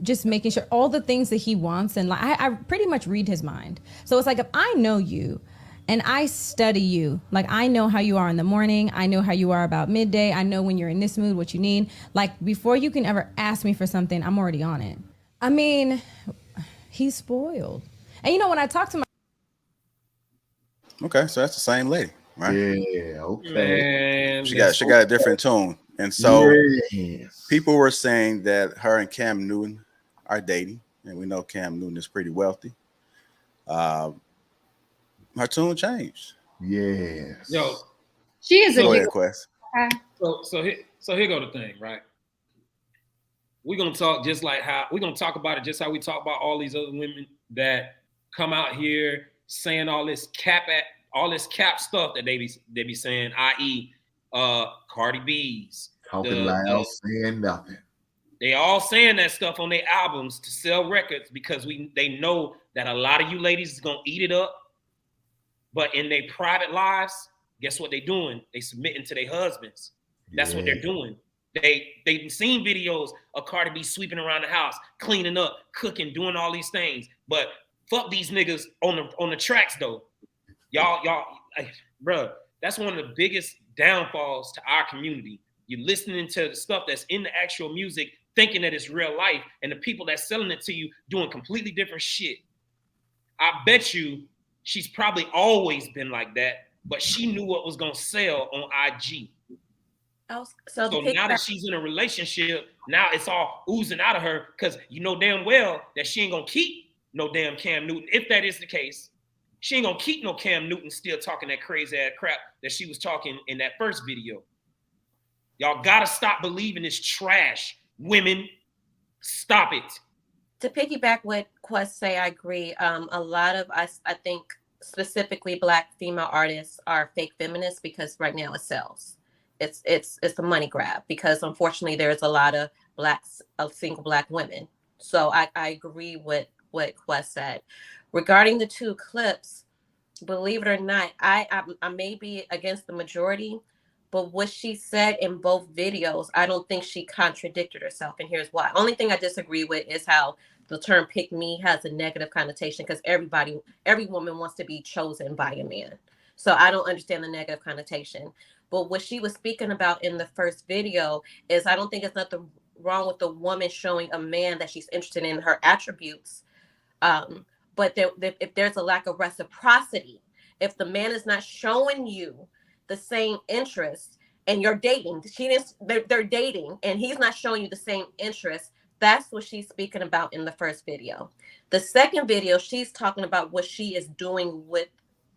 Speaker 14: just making sure all the things that he wants. And like, I pretty much read his mind. So it's like, if I know you and I study you, like I know how you are in the morning, I know how you are about midday, I know when you're in this mood, what you need. Like before you can ever ask me for something, I'm already on it. I mean, he's spoiled. And you know, when I talk to my
Speaker 1: Okay, so that's the same lady, right?
Speaker 5: Yeah, okay.
Speaker 7: Man,
Speaker 1: She got a different tone. And so people were saying that her and Cam Newton are dating, and we know Cam Newton is pretty wealthy. Her tune changed.
Speaker 5: Yes.
Speaker 7: Yo,
Speaker 9: She is a
Speaker 1: Go ahead,
Speaker 9: good.
Speaker 1: Quest.
Speaker 7: so here go the thing, right? We're gonna talk just like how we're gonna talk about it, just how we talk about all these other women that come out here saying all this cap stuff that they be saying, i.e., Cardi B's
Speaker 5: talking loud, saying nothing.
Speaker 7: They all saying that stuff on their albums to sell records because they know that a lot of you ladies is gonna eat it up. But in their private lives, guess what they doing? They submitting to their husbands. That's what they're doing. They've seen videos of Cardi B sweeping around the house, cleaning up, cooking, doing all these things. But fuck these niggas on the tracks though. Y'all, bro, that's one of the biggest downfalls to our community. You're listening to the stuff that's in the actual music, thinking that it's real life, and the people that's selling it to you doing completely different shit. I bet you she's probably always been like that, but she knew what was gonna sell on IG. So now that she's in a relationship, now it's all oozing out of her because you know damn well that she ain't gonna keep no damn Cam Newton. If that is the case, she ain't gonna keep no Cam Newton still talking that crazy ass crap that she was talking in that first video. Y'all gotta stop believing this trash. Women, stop it.
Speaker 12: To piggyback what Quest say, I agree. A lot of us, I think specifically Black female artists are fake feminists because right now it sells. It's a money grab because unfortunately there's a lot of single Black women. So I agree with what Quest said. Regarding the two clips, believe it or not, I may be against the majority, but what she said in both videos, I don't think she contradicted herself. And here's why. Only thing I disagree with is how the term pick me has a negative connotation because every woman wants to be chosen by a man. So I don't understand the negative connotation. But what she was speaking about in the first video is I don't think there's nothing wrong with the woman showing a man that she's interested in her attributes. But if there's a lack of reciprocity, if the man is not showing you the same interest and you're dating, they're dating and he's not showing you the same interest, that's what she's speaking about in the first video. The second video, she's talking about what she is doing with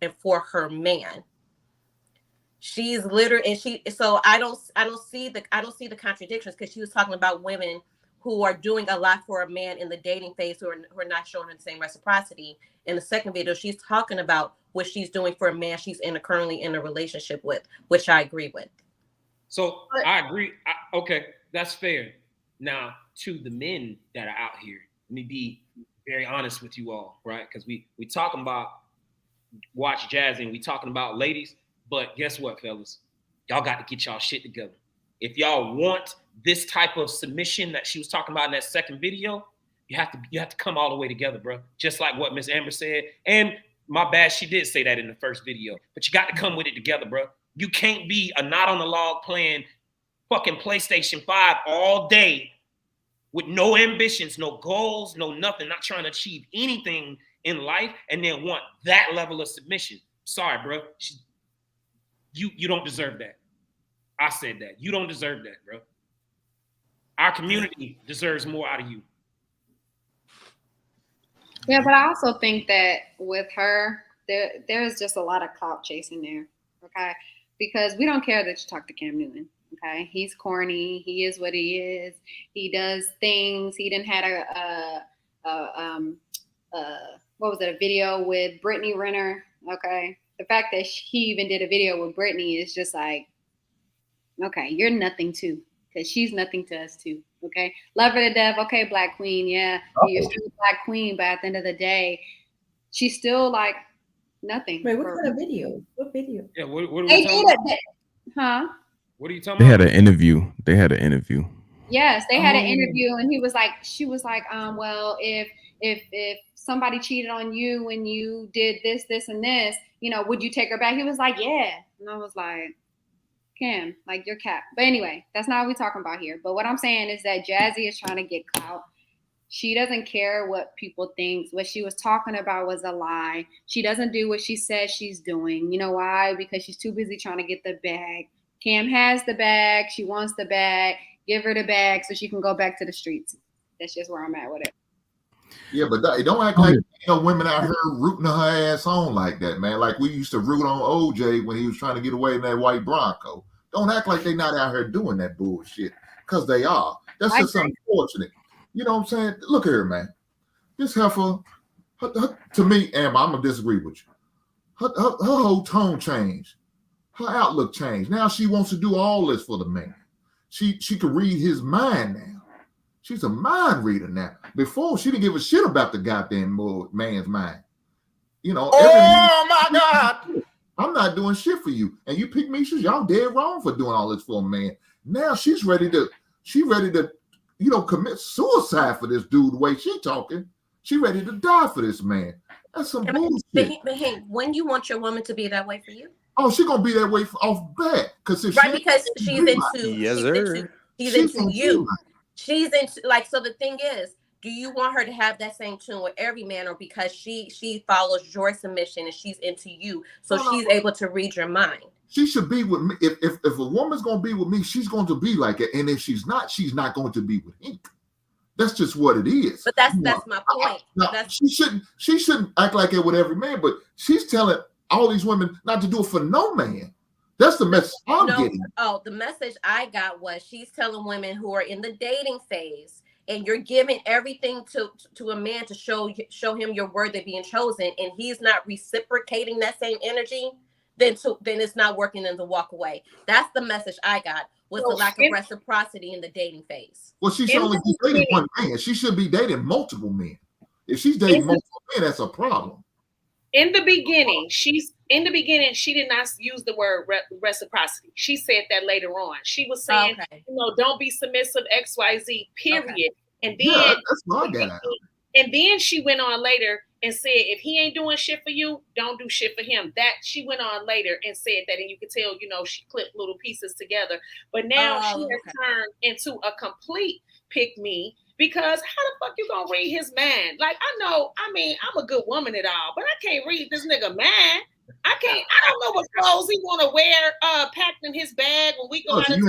Speaker 12: and for her man. She's literally, so I don't see the contradictions because she was talking about women who are doing a lot for a man in the dating phase who are not showing her the same reciprocity. In the second video, she's talking about what she's doing for a man she's currently in a relationship with, which I agree with.
Speaker 7: So I agree. Okay, that's fair. Now, to the men that are out here, let me be very honest with you all, right? Because we talking about watch jazz and we talking about ladies, but guess what, fellas? Y'all got to get y'all shit together. If y'all want this type of submission that she was talking about in that second video, you have to come all the way together, bro. Just like what Miss Amber said. And my bad, she did say that in the first video, but you got to come with it together, bro. You can't be a not on the log playing fucking PlayStation 5 all day with no ambitions, no goals, no nothing, not trying to achieve anything in life, and then want that level of submission. Sorry, bro. You don't deserve that. I said that. You don't deserve that, bro. Our community deserves more out of you.
Speaker 9: Yeah, but I also think that with her, there's just a lot of clout chasing there, okay? Because we don't care that you talk to Cam Newton, okay? He's corny. He is what he is. He does things. He didn't had a video with Brittany Renner, okay? The fact that he even did a video with Brittany is just like, okay, you're nothing too, because she's nothing to us too. Okay, love her to death. Okay, Black Queen, yeah, you're still a Black Queen, but at the end of the day, she's still like nothing.
Speaker 11: Wait, what kind of video? What video?
Speaker 7: Yeah, what are
Speaker 9: They
Speaker 7: we talking
Speaker 9: did
Speaker 7: about?
Speaker 9: it, huh?
Speaker 7: What are you talking
Speaker 4: They
Speaker 7: about?
Speaker 4: had an interview. They had an interview.
Speaker 9: Yes, they had an interview, and she was like, well, if somebody cheated on you when you did this, and this, you know, would you take her back? He was like, yeah, and I was like, Kim, like you're cap. But anyway, that's not what we're talking about here. But what I'm saying is that Jazzy is trying to get clout. She doesn't care what people think. What she was talking about was a lie. She doesn't do what she says she's doing. You know why? Because she's too busy trying to get the bag. Cam has the bag. She wants the bag. Give her the bag so she can go back to the streets. That's just where I'm at with it.
Speaker 5: Yeah, but don't act like women out here rooting her ass on like that, man. Like we used to root on OJ when he was trying to get away in that white Bronco. Don't act like they're not out here doing that bullshit, because they are. That's just unfortunate. You know what I'm saying? Look at her, man. This heifer, to me, Amber, I'm going to disagree with you. Her whole tone changed. Her outlook changed. Now she wants to do all this for the man. She can read his mind now. She's a mind reader now. Before, she didn't give a shit about the goddamn man's mind. You know. Oh, my God. I'm not doing shit for you. And you pick me, y'all dead wrong for doing all this for a man. Now she's ready to, you know, commit suicide for this dude the way she talking. She ready to die for this man. That's some bullshit.
Speaker 12: But hey, when you want your woman to be that way for you?
Speaker 5: Oh, she's gonna be that way off bat. Because she's into
Speaker 12: you. She's into, like, so the thing is, do you want her to have that same tune with every man, or because she follows your submission and she's into you, so she's able to read your mind?
Speaker 5: She should be with me. If a woman's gonna be with me, she's going to be like it. And if she's not going to be with him. That's just what it is.
Speaker 12: But that's my point.
Speaker 5: She shouldn't act like it with every man, but she's telling all these women not to do it for no man. That's the message I'm getting.
Speaker 12: Oh, the message I got was she's telling women who are in the dating phase, and you're giving everything to a man to show him you're worthy of being chosen, and he's not reciprocating that same energy, then it's not working and to walk away. That's the message I got, was the lack of reciprocity in the dating phase.
Speaker 5: Well, she should only be dating one man. She should be dating multiple men. If she's dating multiple men, that's a problem.
Speaker 2: In the beginning, she did not use the word reciprocity. She said that later on. She was saying, you know, don't be submissive, XYZ, period. Okay. And then
Speaker 5: that's my guy.
Speaker 2: And then she went on later and said, if he ain't doing shit for you, don't do shit for him. That she went on later and said that, and you could tell, you know, she clipped little pieces together. But now she has turned into a complete pick me. Because how the fuck you gonna read his mind? Like, I'm a good woman at all, but I can't read this nigga mind. I don't know what clothes he wanna wear packed in his bag when we go out of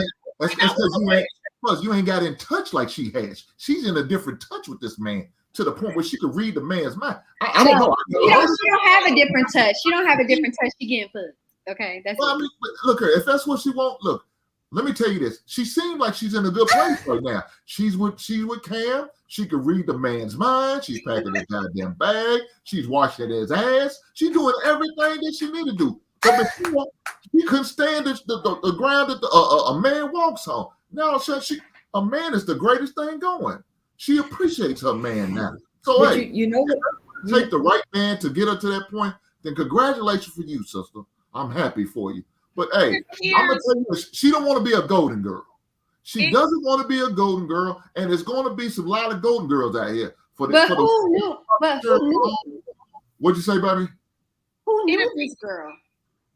Speaker 2: town.
Speaker 5: Plus, you ain't got in touch like she has. She's in a different touch with this man to the point where she could read the man's mind. I don't know.
Speaker 9: She don't have a different touch. She don't have a different touch. She getting put. Okay, that's
Speaker 5: well, I mean, look, if that's what she wants, look. Let me tell you this. She seems like she's in a good place right now. She's with Cam. She can read the man's mind. She's packing his goddamn bag. She's washing his ass. She's doing everything that she need to do. But before, she couldn't stand the ground that a man walks on. Now, a man is the greatest thing going. She appreciates her man now. So, but hey,
Speaker 11: you know what?
Speaker 5: Take the right man to get her to that point. Then congratulations for you, sister. I'm happy for you. But hey, I'm gonna tell you this, she don't want to be a golden girl. She doesn't want to be a golden girl, and there's going to be some lot of golden girls out here. Who knew? What'd you say, baby?
Speaker 9: Who knew this girl?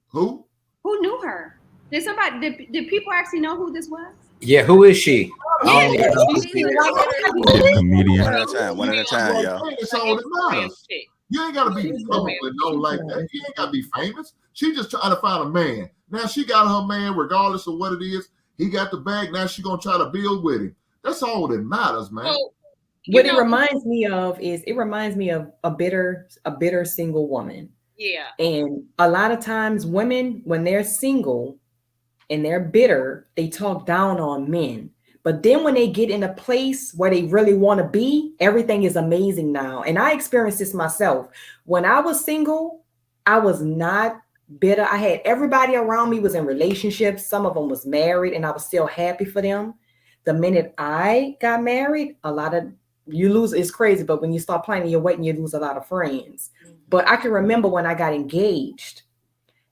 Speaker 5: Who?
Speaker 9: Who knew her? Did people actually know who this was?
Speaker 3: Yeah, who is she? I don't
Speaker 9: Yeah,
Speaker 3: even know who
Speaker 9: she's
Speaker 3: she is.
Speaker 4: Yeah, comedian.
Speaker 1: One at a time. One at a time, y'all.
Speaker 5: That's all that matters. You ain't got to be
Speaker 11: She's
Speaker 5: public
Speaker 11: good.
Speaker 5: no like that. You ain't got to be famous. She just trying to find a man. Now she got her man, regardless of what it is. He got the bag. Now she gonna try to build with him. That's all that matters, man.
Speaker 2: So,
Speaker 11: What it reminds me of is a bitter single woman.
Speaker 2: yeah.
Speaker 11: And a lot of times women, when they're single and they're bitter, they talk down on men. But then when they get in a place where they really want to be, everything is amazing now. And I experienced this myself. When I was single, I was not bitter. I had everybody around me was in relationships. Some of them was married and I was still happy for them. The minute I got married, you lose, it's crazy, but when you start planning your wedding, you lose a lot of friends. But I can remember when I got engaged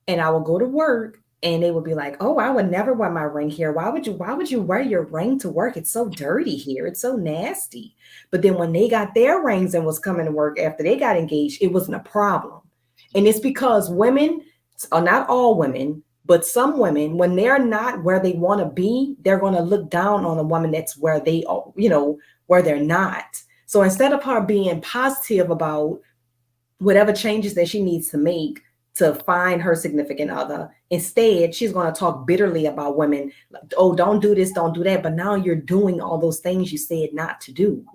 Speaker 11: and I would go to work and they would be like, oh, I would never wear my ring here. Why would you wear your ring to work? It's so dirty here. It's so nasty. But then when they got their rings and was coming to work after they got engaged, it wasn't a problem. And it's because women, or not all women, but some women, when they're not where they want to be, they're going to look down on a woman that's where they are, where they're not. So instead of her being positive about whatever changes that she needs to make to find her significant other, instead, she's going to talk bitterly about women. Like, oh, don't do this, don't do that. But now you're doing all those things you said not to do.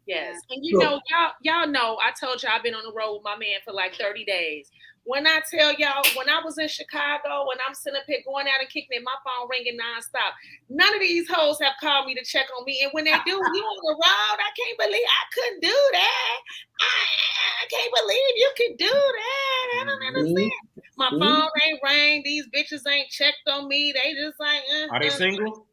Speaker 2: Yes. And y'all know, I told you I've been on the road with my man for like 30 days. When I tell y'all, when I was in Chicago, when I'm sitting up here going out and kicking it, my phone ringing nonstop. None of these hoes have called me to check on me. And when they do, you on the road, I can't believe I couldn't do that. I can't believe you could do that. I don't understand. My phone ain't rang. These bitches ain't checked on me. They just like,
Speaker 7: Are they single?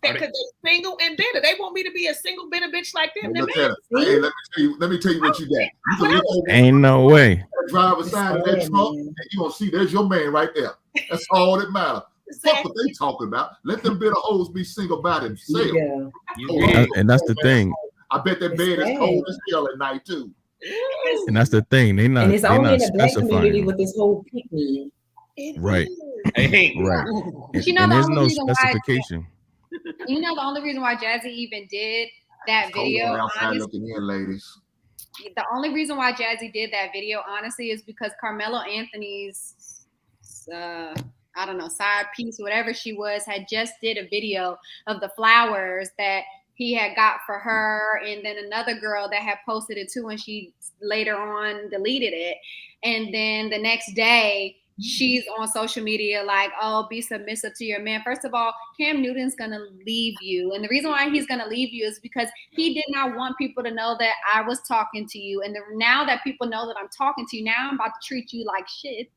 Speaker 2: Because they're single and bitter. They want me to be a single bitter bitch like them.
Speaker 5: Hey, let me tell you what you got. You can look over
Speaker 4: Ain't no way.
Speaker 5: the driver's side of that truck, and you gonna see there's your man right there. That's all that matters. Fuck what they talking about. Let them bitter hoes be single by themselves.
Speaker 4: Yeah. And that's the thing.
Speaker 5: I bet that bed is cold as hell at night too.
Speaker 4: And that's the thing. They not.
Speaker 11: And it's
Speaker 4: They
Speaker 11: only
Speaker 4: not
Speaker 11: in the black community
Speaker 4: specifying.
Speaker 11: with this whole pick me.
Speaker 4: Right. Right.
Speaker 9: But you know,
Speaker 4: And
Speaker 9: the
Speaker 4: there's
Speaker 9: only
Speaker 4: no
Speaker 9: reason why
Speaker 4: specification.
Speaker 9: you know the only reason why Jazzy even did that video,
Speaker 5: outside looking in, ladies.
Speaker 9: The only reason why Jazzy did that video, honestly, is because Carmelo Anthony's I don't know, side piece, whatever she was, had just did a video of the flowers that he had got for her, and then another girl that had posted it too, and she later on deleted it. And then the next day, she's on social media like, oh, be submissive to your man. First of all, Cam Newton's going to leave you. And the reason why he's going to leave you is because he did not want people to know that I was talking to you. And now that people know that I'm talking to you, now I'm about to treat you like shit.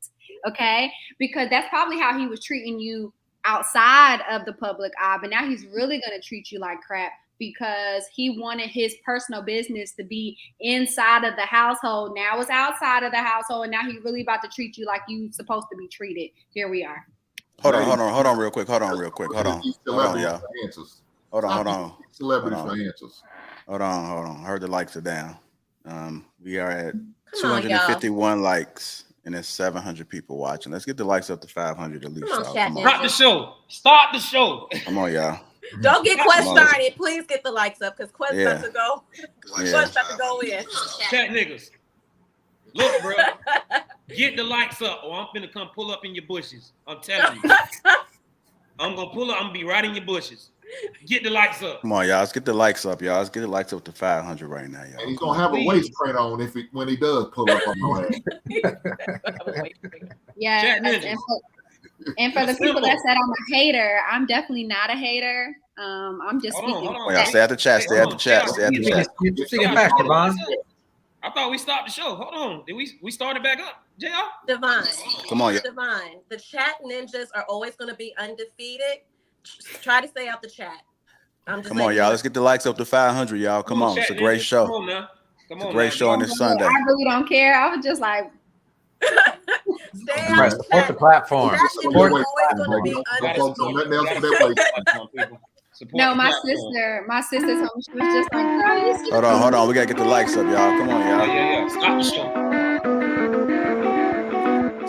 Speaker 9: Okay? Because that's probably how he was treating you outside of the public eye. But now he's really going to treat you like crap, because he wanted his personal business to be inside of the household. Now it's outside of the household, and now he's really about to treat you like you supposed to be treated. Here we are.
Speaker 1: Hold on real quick. Hold on, y'all. Hold on.
Speaker 5: Celebrity for answers.
Speaker 1: Hold on. I heard the likes are down. We are at
Speaker 12: Come on,
Speaker 1: 251 likes, and there's 700 people watching. Let's get the likes up to 500 at least.
Speaker 12: Come on,
Speaker 7: Start the show. Start the show.
Speaker 1: Come on, y'all.
Speaker 12: Don't get Quest started. Please get the likes up, because Quest about to go.
Speaker 1: Yeah.
Speaker 12: Quest about to go in.
Speaker 7: Chat niggas. Look, bro. Get the likes up, or I'm finna come pull up in your bushes. I'm telling you. I'm gonna pull up. I'm gonna be right in your bushes. Get the likes up.
Speaker 1: Come on, y'all. Let's get the likes up, y'all. Let's get the likes up to 500 right now, y'all.
Speaker 5: And he's gonna have a waist print on when he does pull up on your ass.
Speaker 9: Yeah. And for the people that said I'm a hater, I'm definitely not a hater. I'm just speaking.
Speaker 1: Y'all stay at the chat. Stay at the chat.
Speaker 7: I thought we stopped the show. Hold on. Did we start it back up? JR?
Speaker 12: Divine.
Speaker 1: Come on, yeah.
Speaker 12: Divine. The chat ninjas are always going to be undefeated. Try to stay out the chat.
Speaker 1: Come on, y'all. Let's get the likes up to 500, y'all. Come on. It's a great show.
Speaker 7: Come on now.
Speaker 1: It's a great show on this Sunday.
Speaker 9: I really don't care. I was just like,
Speaker 3: Support the platform. Support the
Speaker 1: platform.
Speaker 9: No, my sister told me, she was just like,
Speaker 1: hold on. We gotta get the likes up, y'all. Come on, y'all.
Speaker 7: Yeah. Stop the show.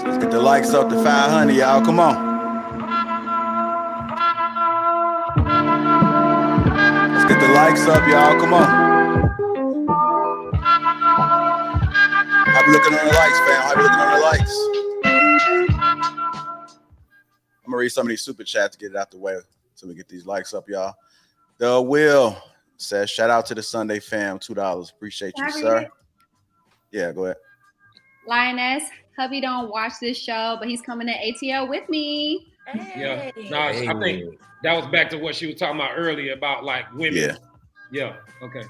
Speaker 1: Let's get the likes up to 500, y'all. Come on. likes up, y'all. Come on. How we looking on the likes, fam? How we looking on the likes? I'm gonna read some of these super chats to get it out the way so we get these likes up, y'all. The Will says, shout out to the Sunday fam, $2. Appreciate you, sir. Yeah, go ahead.
Speaker 9: Lioness, hubby don't watch this show, but he's coming to ATL with me.
Speaker 7: Yeah, no, I think that was back to what she was talking about earlier about like women. Yeah. Okay.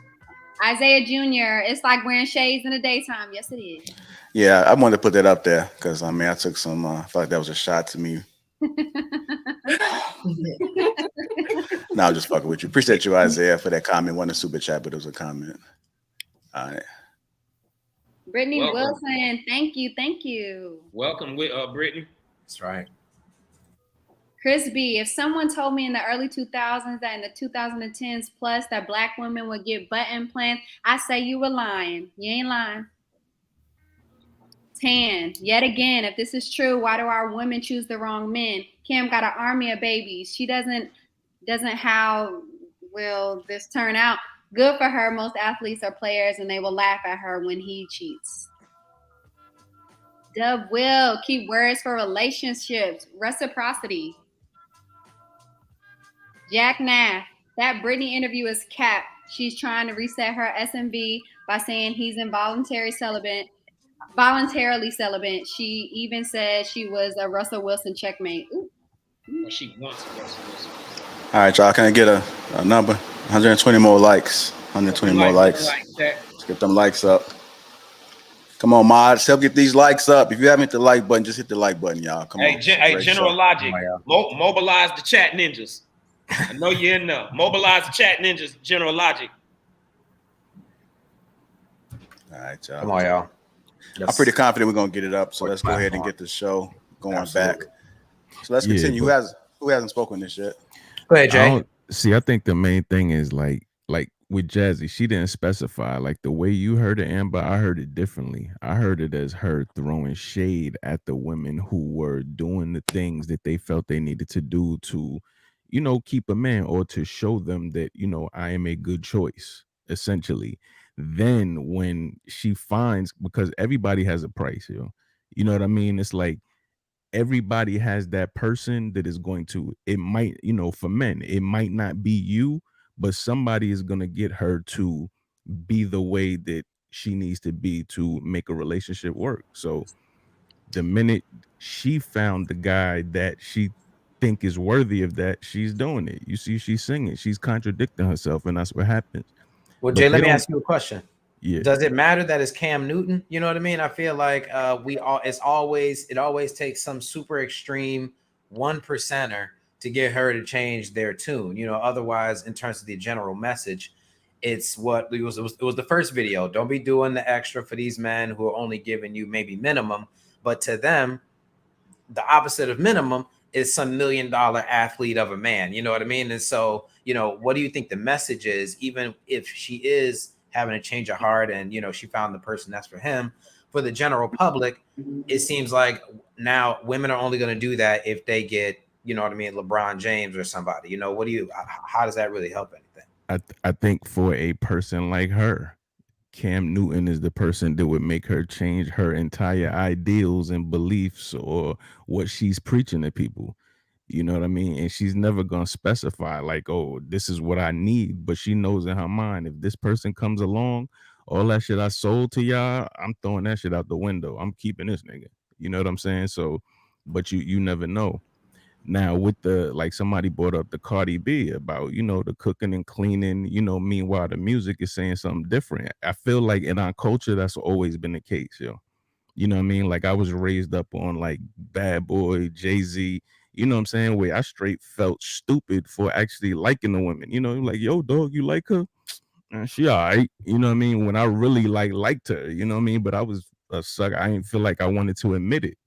Speaker 9: Isaiah Jr., it's like wearing shades in the daytime. Yes, it is.
Speaker 1: Yeah, I wanted to put that up there because I mean I took some. I felt like that was a shot to me. No, I'm just fucking with you. Appreciate you, Isaiah, for that comment. It wasn't a super chat, but it was a comment. All right.
Speaker 9: Brittany Wilson, thank you.
Speaker 7: Welcome, Brittany.
Speaker 3: That's right.
Speaker 9: Chris B, if someone told me in the early 2000s that in the 2010s plus that Black women would get butt implants, I say you were lying. You ain't lying. Tan, yet again, if this is true, why do our women choose the wrong men? Kim got an army of babies. She doesn't how will this turn out? Good for her. Most athletes are players and they will laugh at her when he cheats. Dub will keep words for relationships. Reciprocity. Jack Nath, that Britney interview is cap. She's trying to reset her SMV by saying he's voluntarily celibate. She even said she was a Russell Wilson checkmate. Ooh.
Speaker 7: Well, she wants Russell Wilson.
Speaker 1: All right, y'all. Can I get a number? 120 more likes. 120 more likes. Let's get them likes up. Come on, mods. Help get these likes up. If you haven't hit the like button, just hit the like button, y'all. Come on.
Speaker 7: General Logic. Mobilize the chat ninjas. I know you're in there. Mobilize the chat ninjas, General Logic.
Speaker 1: All right, y'all.
Speaker 3: Come on, y'all.
Speaker 1: I'm pretty confident we're gonna get it up. So let's go ahead and get the show going back. So let's continue. Who hasn't spoken this yet?
Speaker 3: Go ahead, Jay.
Speaker 4: I think the main thing is like with Jazzy, she didn't specify. Like the way you heard it, Amber, I heard it differently. I heard it as her throwing shade at the women who were doing the things that they felt they needed to do to, keep a man or to show them that, I am a good choice, essentially. Then when she finds, because everybody has a price, you know what I mean? It's like everybody has that person that is going to, it might, for men, it might not be you, but somebody is going to get her to be the way that she needs to be to make a relationship work. So the minute she found the guy that she think is worthy of that, she's doing it. You see, she's singing, she's contradicting herself, and that's what happens.
Speaker 3: Well, Jay, let me ask you a question.
Speaker 4: Yeah.
Speaker 3: Does it matter that it's Cam Newton? You know what I mean? I feel like it always takes some super extreme 1%er to get her to change their tune. Otherwise, in terms of the general message, it's what it was the first video. Don't be doing the extra for these men who are only giving you maybe minimum, but to them, the opposite of minimum is some $1 million athlete of a man. You know what I mean? And so, what do you think the message is? Even if she is having a change of heart and, she found the person that's for him, for the general public, it seems like now women are only going to do that if they get, LeBron James or somebody. How does that really help anything?
Speaker 4: I think for a person like her, Cam Newton is the person that would make her change her entire ideals and beliefs or what she's preaching to people. You know what I mean? And she's never going to specify like, oh, this is what I need. But she knows in her mind, if this person comes along, all that shit I sold to y'all, I'm throwing that shit out the window. I'm keeping this nigga. You know what I'm saying? So, but you never know. Now with the, like somebody brought up the Cardi B about, the cooking and cleaning, meanwhile the music is saying something different. I feel like in our culture, that's always been the case, yo. You know what I mean? Like I was raised up on like Bad Boy, Jay-Z, you know what I'm saying? Where I straight felt stupid for actually liking the women. Like, yo, dog, you like her? She all right. You know what I mean? When I really liked her, you know what I mean? But I was a sucker. I didn't feel like I wanted to admit it.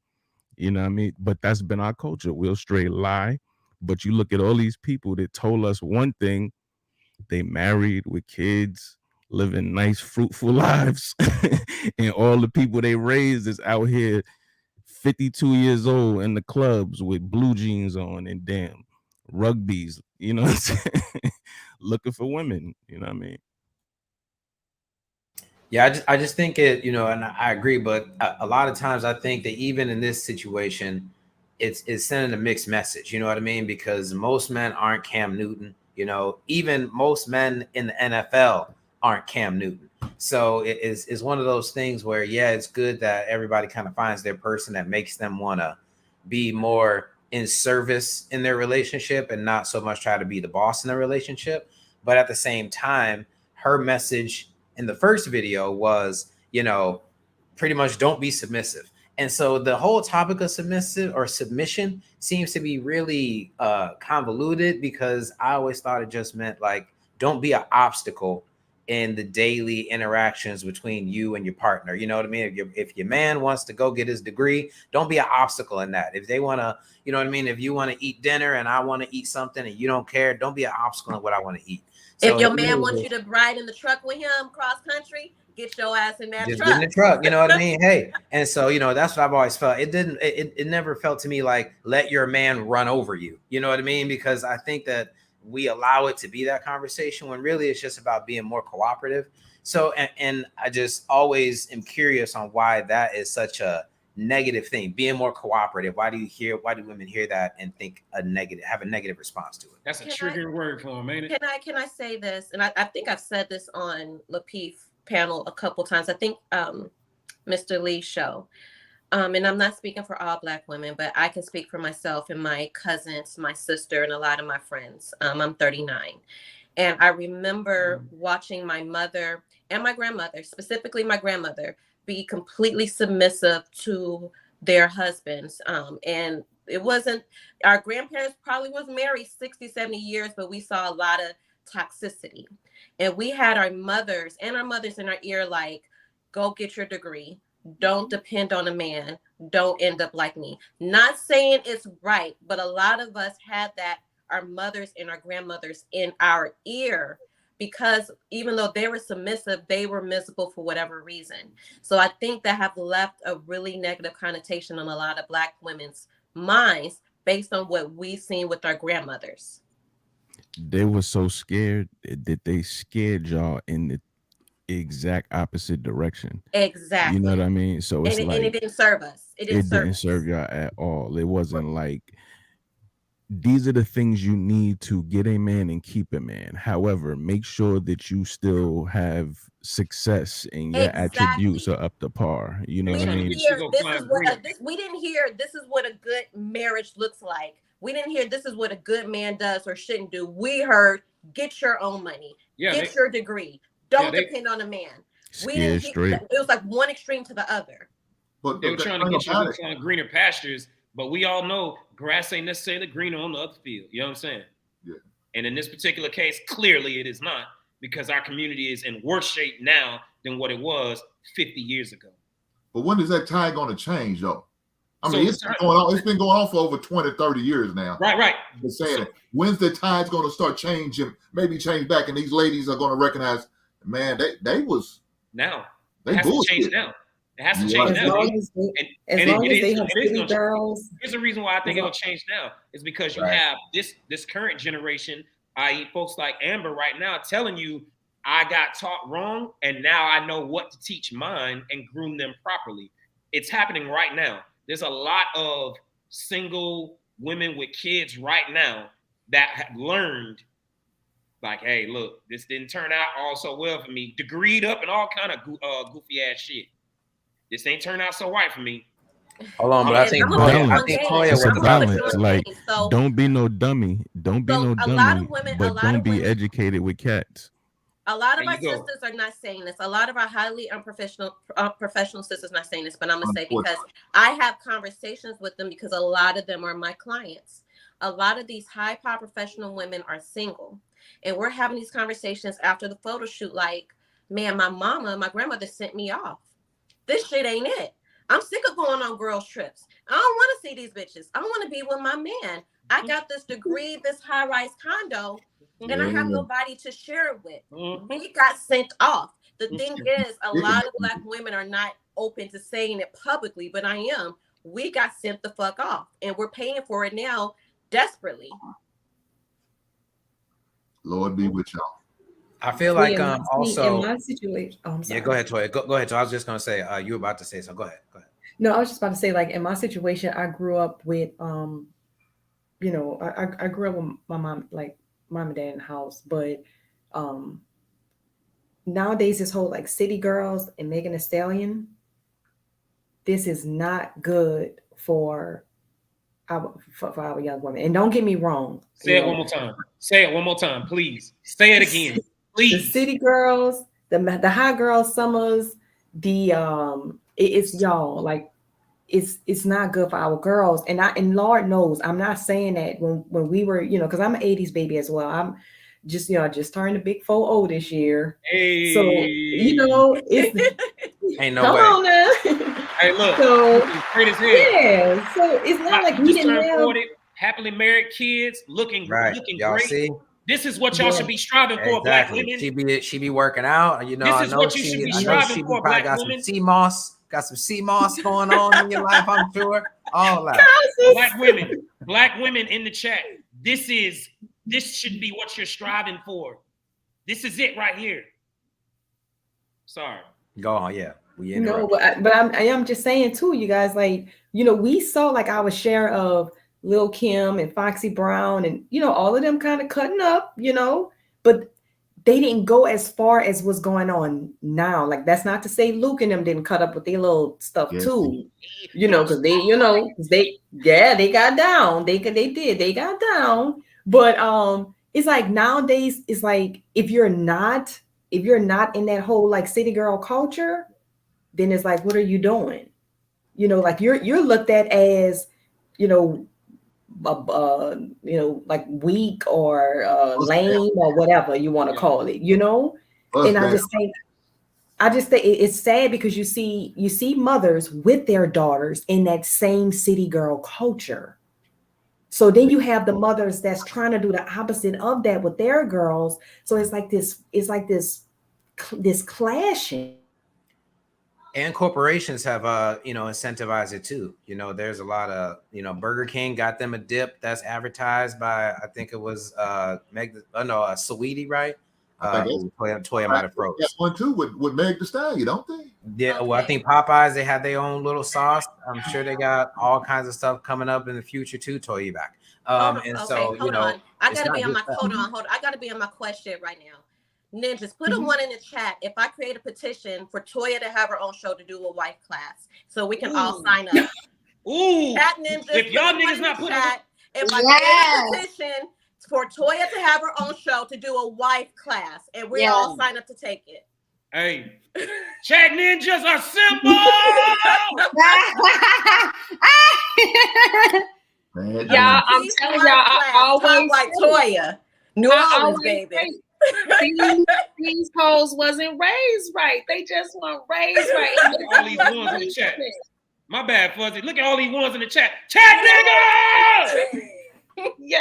Speaker 4: You know what I mean? But that's been our culture. We'll straight lie. But you look at all these people that told us one thing, they married with kids, living nice, fruitful lives. And all the people they raised is out here 52 years old in the clubs with blue jeans on and damn rugbies, you know what I'm saying? looking for women. You know what I mean?
Speaker 3: Yeah, I just think it, you know, and I agree, but a lot of times I think that even in this situation, it's sending a mixed message. You know what I mean? Because most men aren't Cam Newton. You know, even most men in the NFL aren't Cam Newton. So it is one of those things where, yeah, it's good that everybody kind of finds their person that makes them want to be more in service in their relationship and not so much try to be the boss in the relationship. But at the same time, her message in the first video was, you know, pretty much don't be submissive. And so the whole topic of submissive or submission seems to be really convoluted, because I always thought it just meant like, don't be an obstacle in the daily interactions between you and your partner. You know what I mean? If your man wants to go get his degree, don't be an obstacle in that. If they want to, you know what I mean? If you want to eat dinner and I want to eat something and you don't care, don't be an obstacle in what I want to eat. So
Speaker 12: if your man wants you to ride in the truck with him cross country, get your ass in that
Speaker 3: just
Speaker 12: truck.
Speaker 3: get in the truck, you know what I mean? Hey, and so, you know, that's what I've always felt. It never felt to me like let your man run over you. You know what I mean? Because I think that we allow it to be that conversation when really it's just about being more cooperative. So, and I just always am curious on why that is such a negative thing, being more cooperative. Why do women hear that and think have a negative response to it?
Speaker 7: That's a triggering word for them, ain't it?
Speaker 12: Can I say this? And I think I've said this on Lapeef panel a couple times. I think Mr. Lee's show. And I'm not speaking for all Black women, but I can speak for myself and my cousins, my sister, and a lot of my friends. I'm 39. And I remember watching my mother and my grandmother, specifically my grandmother, be completely submissive to their husbands. And it wasn't, our grandparents probably was married 60, 70 years, but we saw a lot of toxicity. And we had our mothers in our ear, like, go get your degree. Don't depend on a man. Don't end up like me. Not saying it's right, but a lot of us had that, our mothers and our grandmothers in our ear, because even though they were submissive, they were miserable for whatever reason. So I think that have left a really negative connotation on a lot of Black women's minds based on what we've seen with our grandmothers.
Speaker 4: They were so scared that they scared y'all in the exact opposite direction.
Speaker 12: Exactly.
Speaker 4: You know what I mean? So it's
Speaker 12: and it didn't serve us. It didn't
Speaker 4: serve y'all at all. It wasn't like, these are the things you need to get a man and keep a man. However, make sure that you still have success and your attributes are up to par. You know what I mean?
Speaker 12: We didn't hear this is what a good marriage looks like. We didn't hear this is what a good man does or shouldn't do. We heard get your own money, get your degree, don't depend on a man. We didn't hear, it was like one extreme to the other.
Speaker 7: But they were trying to get you on greener pastures, but we all know grass ain't necessarily greener on the other field. You know what I'm saying?
Speaker 5: Yeah.
Speaker 7: And in this particular case, clearly it is not, because our community is in worse shape now than what it was 50 years ago.
Speaker 5: But when is that tide going to change, though? I mean, it's been going on for over 20, 30 years now.
Speaker 7: Right.
Speaker 5: I'm saying, when's the tide's going to start changing, maybe change back, and these ladies are going to recognize, man, they was...
Speaker 7: Now.
Speaker 5: They
Speaker 7: it has
Speaker 5: bullshit.
Speaker 7: to change now. It has to change now.
Speaker 11: As long as they have city girls.
Speaker 7: Here's the reason why I think it'll change now is because you have this current generation, i.e. folks like Amber right now, telling you, I got taught wrong, and now I know what to teach mine and groom them properly. It's happening right now. There's a lot of single women with kids right now that have learned, like, hey, look, this didn't turn out all so well for me. Degreed up and all kind of goofy ass shit. This ain't turned out so right for me.
Speaker 3: Hold on, but I think Toya
Speaker 4: it's a
Speaker 3: was
Speaker 4: balance. Like, don't be no dummy. Don't be no dummy.
Speaker 12: Lot of women,
Speaker 4: but don't be educated with cats.
Speaker 12: A lot of our sisters are not saying this. A lot of our highly unprofessional professional sisters not saying this, but I'm gonna say, because I have conversations with them, because a lot of them are my clients. A lot of these high-power professional women are single, and we're having these conversations after the photo shoot. Like, man, my grandmother sent me off. This shit ain't it. I'm sick of going on girls' trips. I don't want to see these bitches. I want to be with my man. I got this degree, this high-rise condo, and I have nobody to share it with. We got sent off. The thing is, a lot of Black women are not open to saying it publicly, but I am. We got sent the fuck off, and we're paying for it now desperately.
Speaker 5: Lord be with y'all.
Speaker 3: I feel
Speaker 11: Well,
Speaker 3: like
Speaker 11: yeah,
Speaker 3: also
Speaker 11: in my situation. Oh, I'm sorry.
Speaker 3: yeah, go ahead, Toya. Go ahead. So I was just gonna say you were about to say so. Go ahead.
Speaker 11: No, I was just about to say, like in my situation, I grew up with you know, I grew up with my mom, like mom and dad in the house, but nowadays this whole like city girls and Megan Thee Stallion, this is not good for our young women. And don't get me wrong.
Speaker 7: Say it one more time. Say it one more time, please. Say it again, please.
Speaker 11: The city girls, the hot girl summers, it's y'all like it's not good for our girls. And Lord knows I'm not saying that when we were, you know, because I'm an 80s baby as well. I'm just, you know, just turned a big 40 this year.
Speaker 7: Hey.
Speaker 11: So, you know, it's
Speaker 3: ain't no
Speaker 11: come
Speaker 3: way.
Speaker 11: on now.
Speaker 7: Hey, look,
Speaker 11: so
Speaker 7: great as hell.
Speaker 11: yeah, so it's not like we didn't have
Speaker 7: 40, happily married kids, looking
Speaker 3: Y'all
Speaker 7: great.
Speaker 3: see?
Speaker 7: This is what y'all should be striving for, black women.
Speaker 3: She be working out. You know,
Speaker 7: This
Speaker 3: I
Speaker 7: is
Speaker 3: know
Speaker 7: what you should be striving for,
Speaker 3: probably
Speaker 7: black
Speaker 3: got
Speaker 7: women.
Speaker 3: some sea moss going on in your life, I'm sure. All that.
Speaker 7: Black women in the chat. This should be what you're striving for. This is it right here. Sorry.
Speaker 3: Go on, yeah.
Speaker 11: No, but I am just saying too, you guys, like, you know, we saw like our share of Lil Kim and Foxy Brown and, you know, all of them kind of cutting up, you know, but they didn't go as far as what's going on now. Like, that's not to say Luke and them didn't cut up with their little stuff too, you know, because they, you know, they got down. They got down. But it's like nowadays, it's like if you're not in that whole like city girl culture, then it's like, what are you doing? You know, like you're looked at as, you know, like weak or lame or whatever you want to call it, you know. And I just think it's sad because you see mothers with their daughters in that same city girl culture. So then you have the mothers that's trying to do the opposite of that with their girls. So it's like this clashing.
Speaker 3: And corporations have incentivized it too. You know, there's a lot of, you know, Burger King got them a dip that's advertised by, I think it was Saweetie, right? Toya might have froze.
Speaker 5: That's one too with Meg Thee Stallion, don't they?
Speaker 3: Yeah, well, I think Popeyes, they had their own little sauce. I'm sure they got all kinds of stuff coming up in the future too. Toya back.
Speaker 12: Hold on. I gotta be on my hold on. I gotta be on my question right now. Ninjas, put a one in the chat if I create a petition for Toya to have her own show to do a wife class, so we can all sign up. Chat Ninjas,
Speaker 7: if y'all niggas not putting
Speaker 12: chat, if I create a petition for Toya to have her own show to do a wife class, and we all sign up to take it.
Speaker 7: Hey, chat ninjas assemble!
Speaker 2: Y'all, I'm telling y'all, I always
Speaker 12: like Toya, New Orleans, baby.
Speaker 2: These hoes wasn't raised right. They just weren't raised right.
Speaker 7: All these ones in the chat. My bad, Fuzzy. Look at all these ones in the chat. Chat nigga!
Speaker 2: Yeah.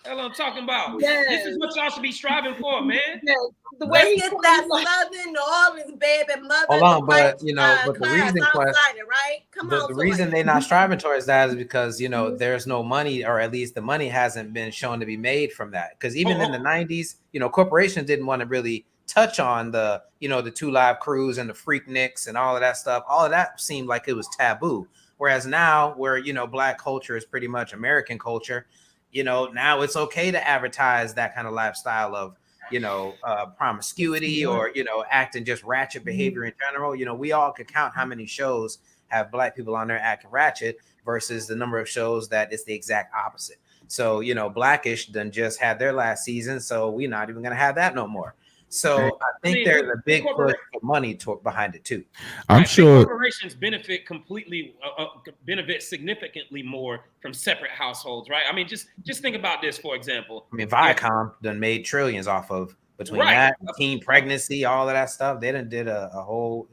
Speaker 7: That's what I'm talking about.
Speaker 2: Yes.
Speaker 7: This is what y'all should be striving for, man.
Speaker 2: Yes. The way
Speaker 12: Let's get that Southern New Orleans, baby. Mother.
Speaker 3: Hold on, but you know, but the reason
Speaker 12: the
Speaker 3: reason they're not striving towards that is because, you know, there's no money, or at least the money hasn't been shown to be made from that. Because even in the 90s, you know, corporations didn't want to really touch on the, you know, the 2 Live Crews and the Freakniks and all of that stuff. All of that seemed like it was taboo. Whereas now, where, you know, Black culture is pretty much American culture, you know, now it's okay to advertise that kind of lifestyle of, you know, promiscuity or, you know, acting just ratchet behavior in general. You know, we all could count how many shows have Black people on there acting ratchet versus the number of shows that is the exact opposite. So, you know, Blackish done just had their last season, so we're not even going to have that no more. So I think there's a big push for money behind it too.
Speaker 4: I'm sure
Speaker 7: corporations benefit significantly more from separate households, right? I mean, just think about this, for example.
Speaker 3: I mean, Viacom done made trillions off of between that, teen pregnancy, all of that stuff. They done did they got a whole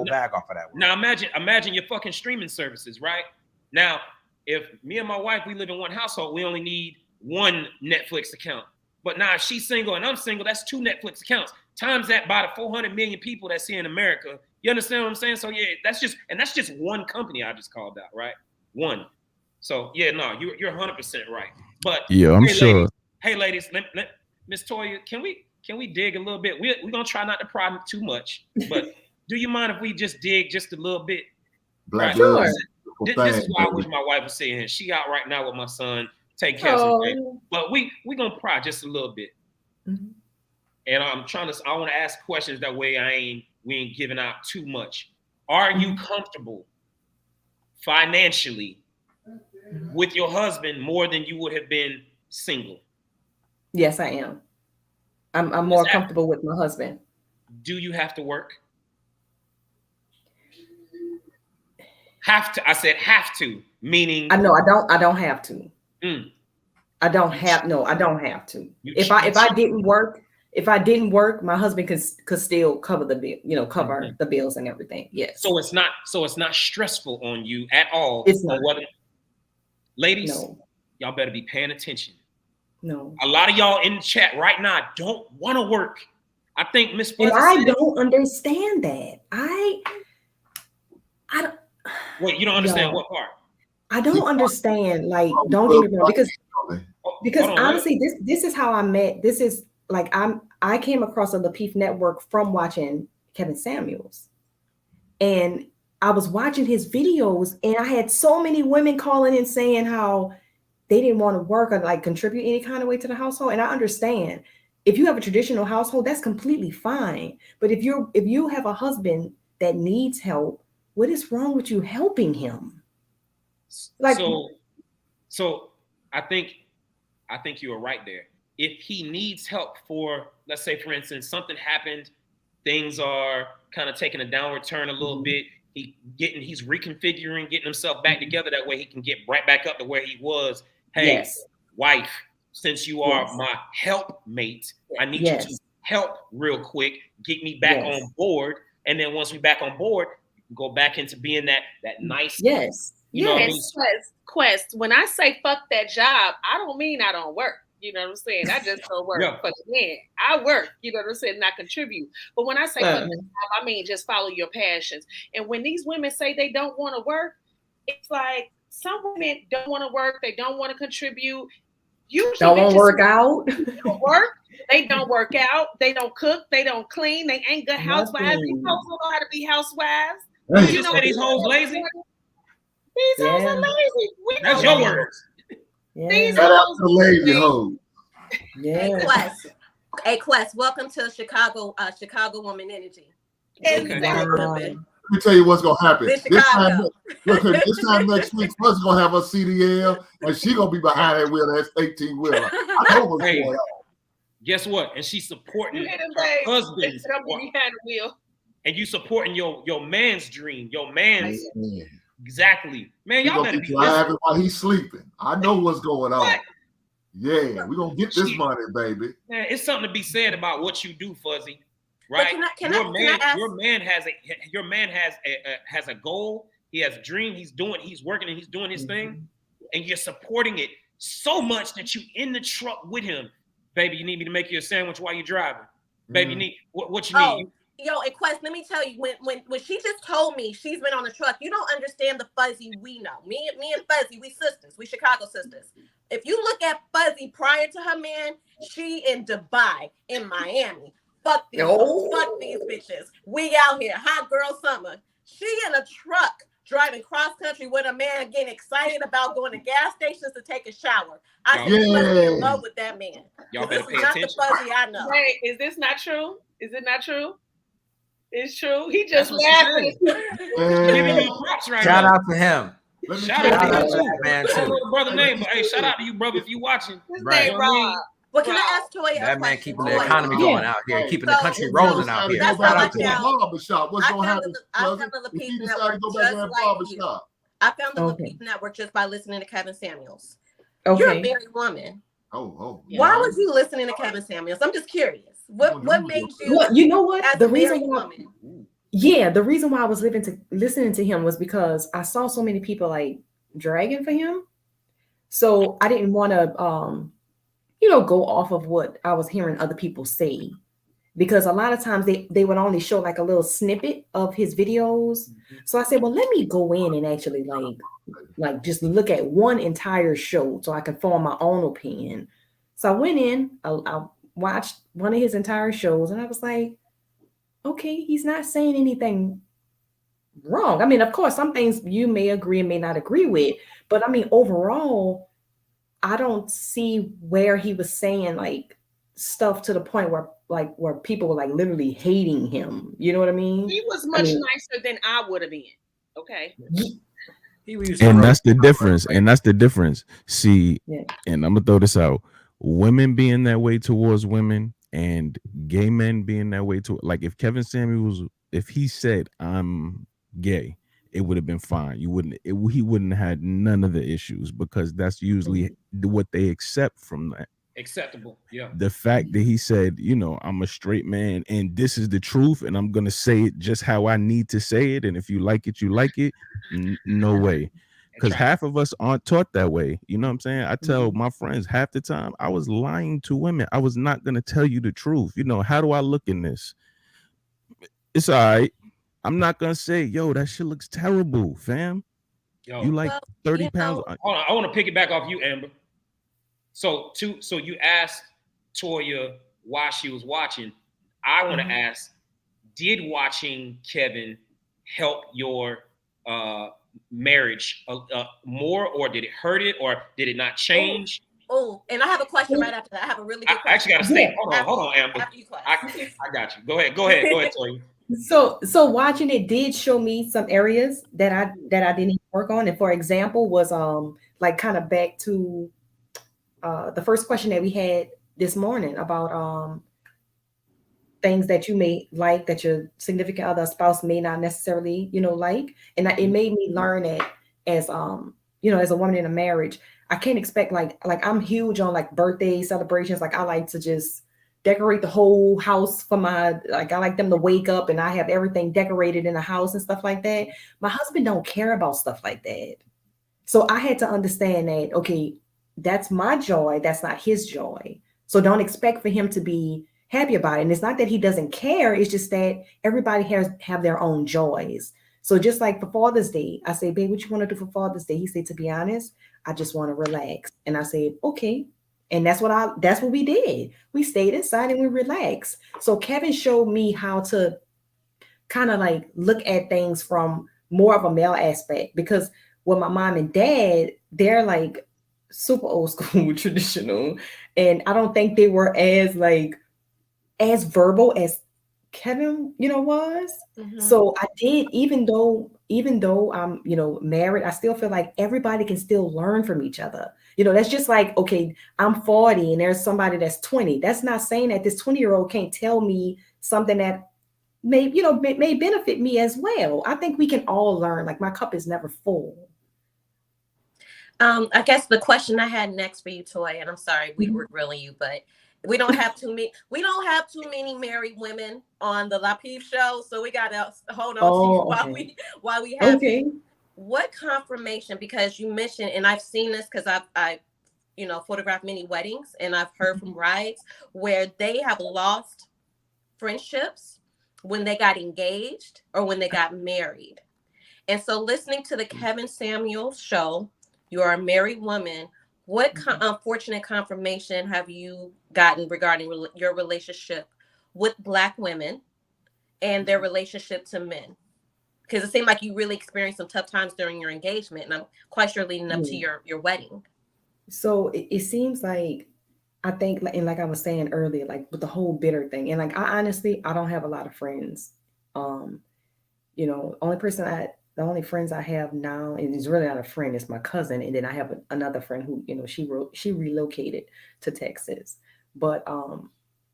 Speaker 3: bag off of that.
Speaker 7: Now imagine your fucking streaming services, right? Now, if me and my wife, we live in one household, we only need one Netflix account. But now if she's single and I'm single, that's 2 Netflix accounts. Times that by the 400 million people that's here in America. You understand what I'm saying? So yeah, that's just one company I just called out, right? One. So yeah, no, you're 100% right. But
Speaker 4: yeah, I'm sure.
Speaker 7: ladies, hey, ladies, Miss Toya, can we dig a little bit? We're gonna try not to pry too much, but do you mind if we just dig just a little bit?
Speaker 5: Black
Speaker 7: Sure.
Speaker 5: love.
Speaker 7: This is why I wish my wife was sitting here. She out right now with my son, take care of some things. But we gonna pry just a little bit. Mm-hmm. And I want to ask questions that way we ain't giving out too much. Are you comfortable financially with your husband more than you would have been single?
Speaker 11: Yes, I am. I'm more comfortable with my husband.
Speaker 7: Do you have to work? Have to. I said have to, meaning
Speaker 11: I know I don't have to. I don't have to. If I didn't work, my husband could still cover the bill, cover the bills and everything. Yes.
Speaker 7: So it's not stressful on you at all.
Speaker 11: It's not.
Speaker 7: Ladies, y'all better be paying attention. No. A lot of y'all in the chat right now don't want to work. I think Miss Fuzzy
Speaker 11: and I don't understand that. I don't.
Speaker 7: Wait, you don't understand what part?
Speaker 11: I don't understand. Like, don't get me wrong, because honestly, this is how I met. This is like I came across the Lapeef Network from watching Kevin Samuels, and I was watching his videos, and I had so many women calling in saying how they didn't want to work or like contribute any kind of way to the household. And I understand if you have a traditional household, that's completely fine. But if you have a husband that needs help, what is wrong with you helping him?
Speaker 7: Like, so I think you are right there. If he needs help for, let's say, for instance, something happened, things are kind of taking a downward turn a little bit. He's reconfiguring, getting himself back together. That way he can get right back up to where he was. Hey, wife, since you are my helpmate, I need you to help real quick, get me back on board. And then once we back on board, go back into being that nice.
Speaker 11: Yes.
Speaker 2: You know what I mean? Quest, when I say fuck that job, I don't mean I don't work. You know what I'm saying? I just don't work for the man. I work, you know what I'm saying, and I contribute. But when I say fuck that job, I mean just follow your passions. And when these women say they don't want to work, it's like some women don't want to work, they don't want to contribute. Usually
Speaker 11: don't want to work out.
Speaker 2: They don't work out, they don't cook, they don't clean, they ain't good housewives. These hoes don't know how to be housewives.
Speaker 7: You say these hoes lazy?
Speaker 2: These hoes are lazy.
Speaker 7: That's your words.
Speaker 2: These
Speaker 5: Shout out to lazy hoes.
Speaker 11: Yeah.
Speaker 12: Hey, Quest, welcome to Chicago woman energy.
Speaker 2: Exactly.
Speaker 5: Let me tell you what's gonna happen. This time next week, Fuzzy's gonna have a CDL, and she gonna be behind that wheel. That's 18-wheeler. I know what's going on.
Speaker 7: Guess what? And she's supporting her husband's behind the wheel. And you supporting your man's dream, your man's exactly. Man, y'all better be
Speaker 5: driving while he's sleeping. I know what's going on. Yeah, we're gonna get this money, baby.
Speaker 7: Man, it's something to be said about what you do, Fuzzy. Right? Your man has a goal. He has a dream. He's working and he's doing his thing, and you're supporting it so much that you in the truck with him. Baby, you need me to make you a sandwich while you're driving. Baby, you need what you need.
Speaker 12: Yo, and Quest, let me tell you, when she just told me she's been on the truck, you don't understand the Fuzzy we know. Me and Fuzzy, we sisters, we Chicago sisters. If you look at Fuzzy prior to her man, she in Dubai, in Miami. Fuck these bitches. We out here, hot girl summer. She in a truck driving cross country with a man getting excited about going to gas stations to take a shower. I think Fuzzy in love with that man.
Speaker 7: Y'all better pay
Speaker 12: not
Speaker 7: attention.
Speaker 12: The Fuzzy I know.
Speaker 2: Wait, is this not true? Is it not true? It's true. He just laughing.
Speaker 7: Giving you props right
Speaker 3: Shout
Speaker 7: now.
Speaker 3: out to him.
Speaker 7: Shout out to you,
Speaker 3: man.
Speaker 7: I don't know the brother name, but hey, shout out to you, brother, if you watching.
Speaker 3: Right.
Speaker 12: Well, can I ask Toya?
Speaker 3: That man keeping the economy going out here, keeping the country rolling out here.
Speaker 5: Go back to the barbershop. What's gonna happen?
Speaker 12: I found the Lapeef Network just like you. I found the Lapeef Network just by listening to Kevin Samuels.
Speaker 11: Okay.
Speaker 12: You're a married woman. Why was you listening to Kevin Samuels? I'm just curious. What made you?
Speaker 11: Well, you know what? The reason why I was listening to him was because I saw so many people like dragging for him. So I didn't want to, go off of what I was hearing other people say, because a lot of times they would only show like a little snippet of his videos. So I said, well, let me go in and actually like just look at one entire show so I can form my own opinion. So I went in, I watched one of his entire shows, and I was like, okay, he's not saying anything wrong. I mean, of course, some things you may agree and may not agree with, but I mean, overall, I don't see where he was saying like stuff to the point where people were like literally hating him. You know what I mean?
Speaker 2: He was much nicer than I would have been. Okay.
Speaker 4: And that's the difference. And that's the difference. See, and I'm gonna throw this out. Women being that way towards women and gay men being that way to, like, if Kevin Samuels, if he said I'm gay, it would have been fine. You wouldn't, he wouldn't have had none of the issues, because that's usually what they accept from that.
Speaker 7: Acceptable. Yeah.
Speaker 4: The fact that he said, you know, I'm a straight man and this is the truth and I'm gonna say it just how I need to say it, and if you like it, you like it. No way. Because half of us aren't taught that way. You know what I'm saying? I tell my friends half the time I was lying to women. I was not gonna tell you the truth. You know, how do I look in this? It's all right. I'm not gonna say, yo, that shit looks terrible, fam.
Speaker 7: Yo,
Speaker 4: you like 30 pounds.
Speaker 7: Hold on, I want to pick it back off you, Amber. So you asked Toya why she was watching. I want to ask, did watching Kevin help your marriage more, or did it hurt it, or did it not change?
Speaker 12: Oh, and I have a question right after that. I have a really good question.
Speaker 7: I actually got to stay. Hold on, Amber. I got you. Go ahead, Toya.
Speaker 11: So watching it did show me some areas that I didn't work on. And for example, was like kind of back to the first question that we had this morning about things that you may like that your significant other spouse may not necessarily, you know, like. And it made me learn that as you know, as a woman in a marriage, I can't expect like I'm huge on like birthday celebrations. Like I like to just decorate the whole house for my, like I like them to wake up and I have everything decorated in the house and stuff like that. My husband don't care about stuff like that. So I had to understand that, okay, that's my joy. That's not his joy. So don't expect for him to be happy about it. And it's not that he doesn't care. It's just that everybody have their own joys. So just like for Father's Day, I say, babe, what you want to do for Father's Day? He said, to be honest, I just want to relax. And I said, okay. And that's what we did. We stayed inside and we relaxed. So Kevin showed me how to kind of like look at things from more of a male aspect, because with my mom and dad, they're like super old school traditional. And I don't think they were as verbal as Kevin, you know, was. So I did, even though I'm, you know, married, I still feel like everybody can still learn from each other. You know, that's just like, okay, I'm 40 and there's somebody that's 20. That's not saying that this 20-year-old can't tell me something that may benefit me as well. I think we can all learn. Like my cup is never full.
Speaker 12: I guess the question I had next for you, Toy, and I'm sorry we were grilling you, but we don't have too many married women on the Lapeef show, so we gotta hold on to you while we have you. What confirmation? Because you mentioned, and I've seen this because I've you know, photographed many weddings, and I've heard from brides where they have lost friendships when they got engaged or when they got married. And so, listening to the Kevin Samuels show, you are a married woman. What unfortunate confirmation have you gotten regarding your relationship with Black women and their relationship to men? Because it seemed like you really experienced some tough times during your engagement, and I'm quite sure leading up to your wedding. So
Speaker 11: it seems like, I think, and like I was saying earlier, like with the whole bitter thing, and like I don't have a lot of friends. You know, the only friends I have now, and it's really not a friend, it's my cousin, and then I have another friend who, you know, she relocated to Texas. But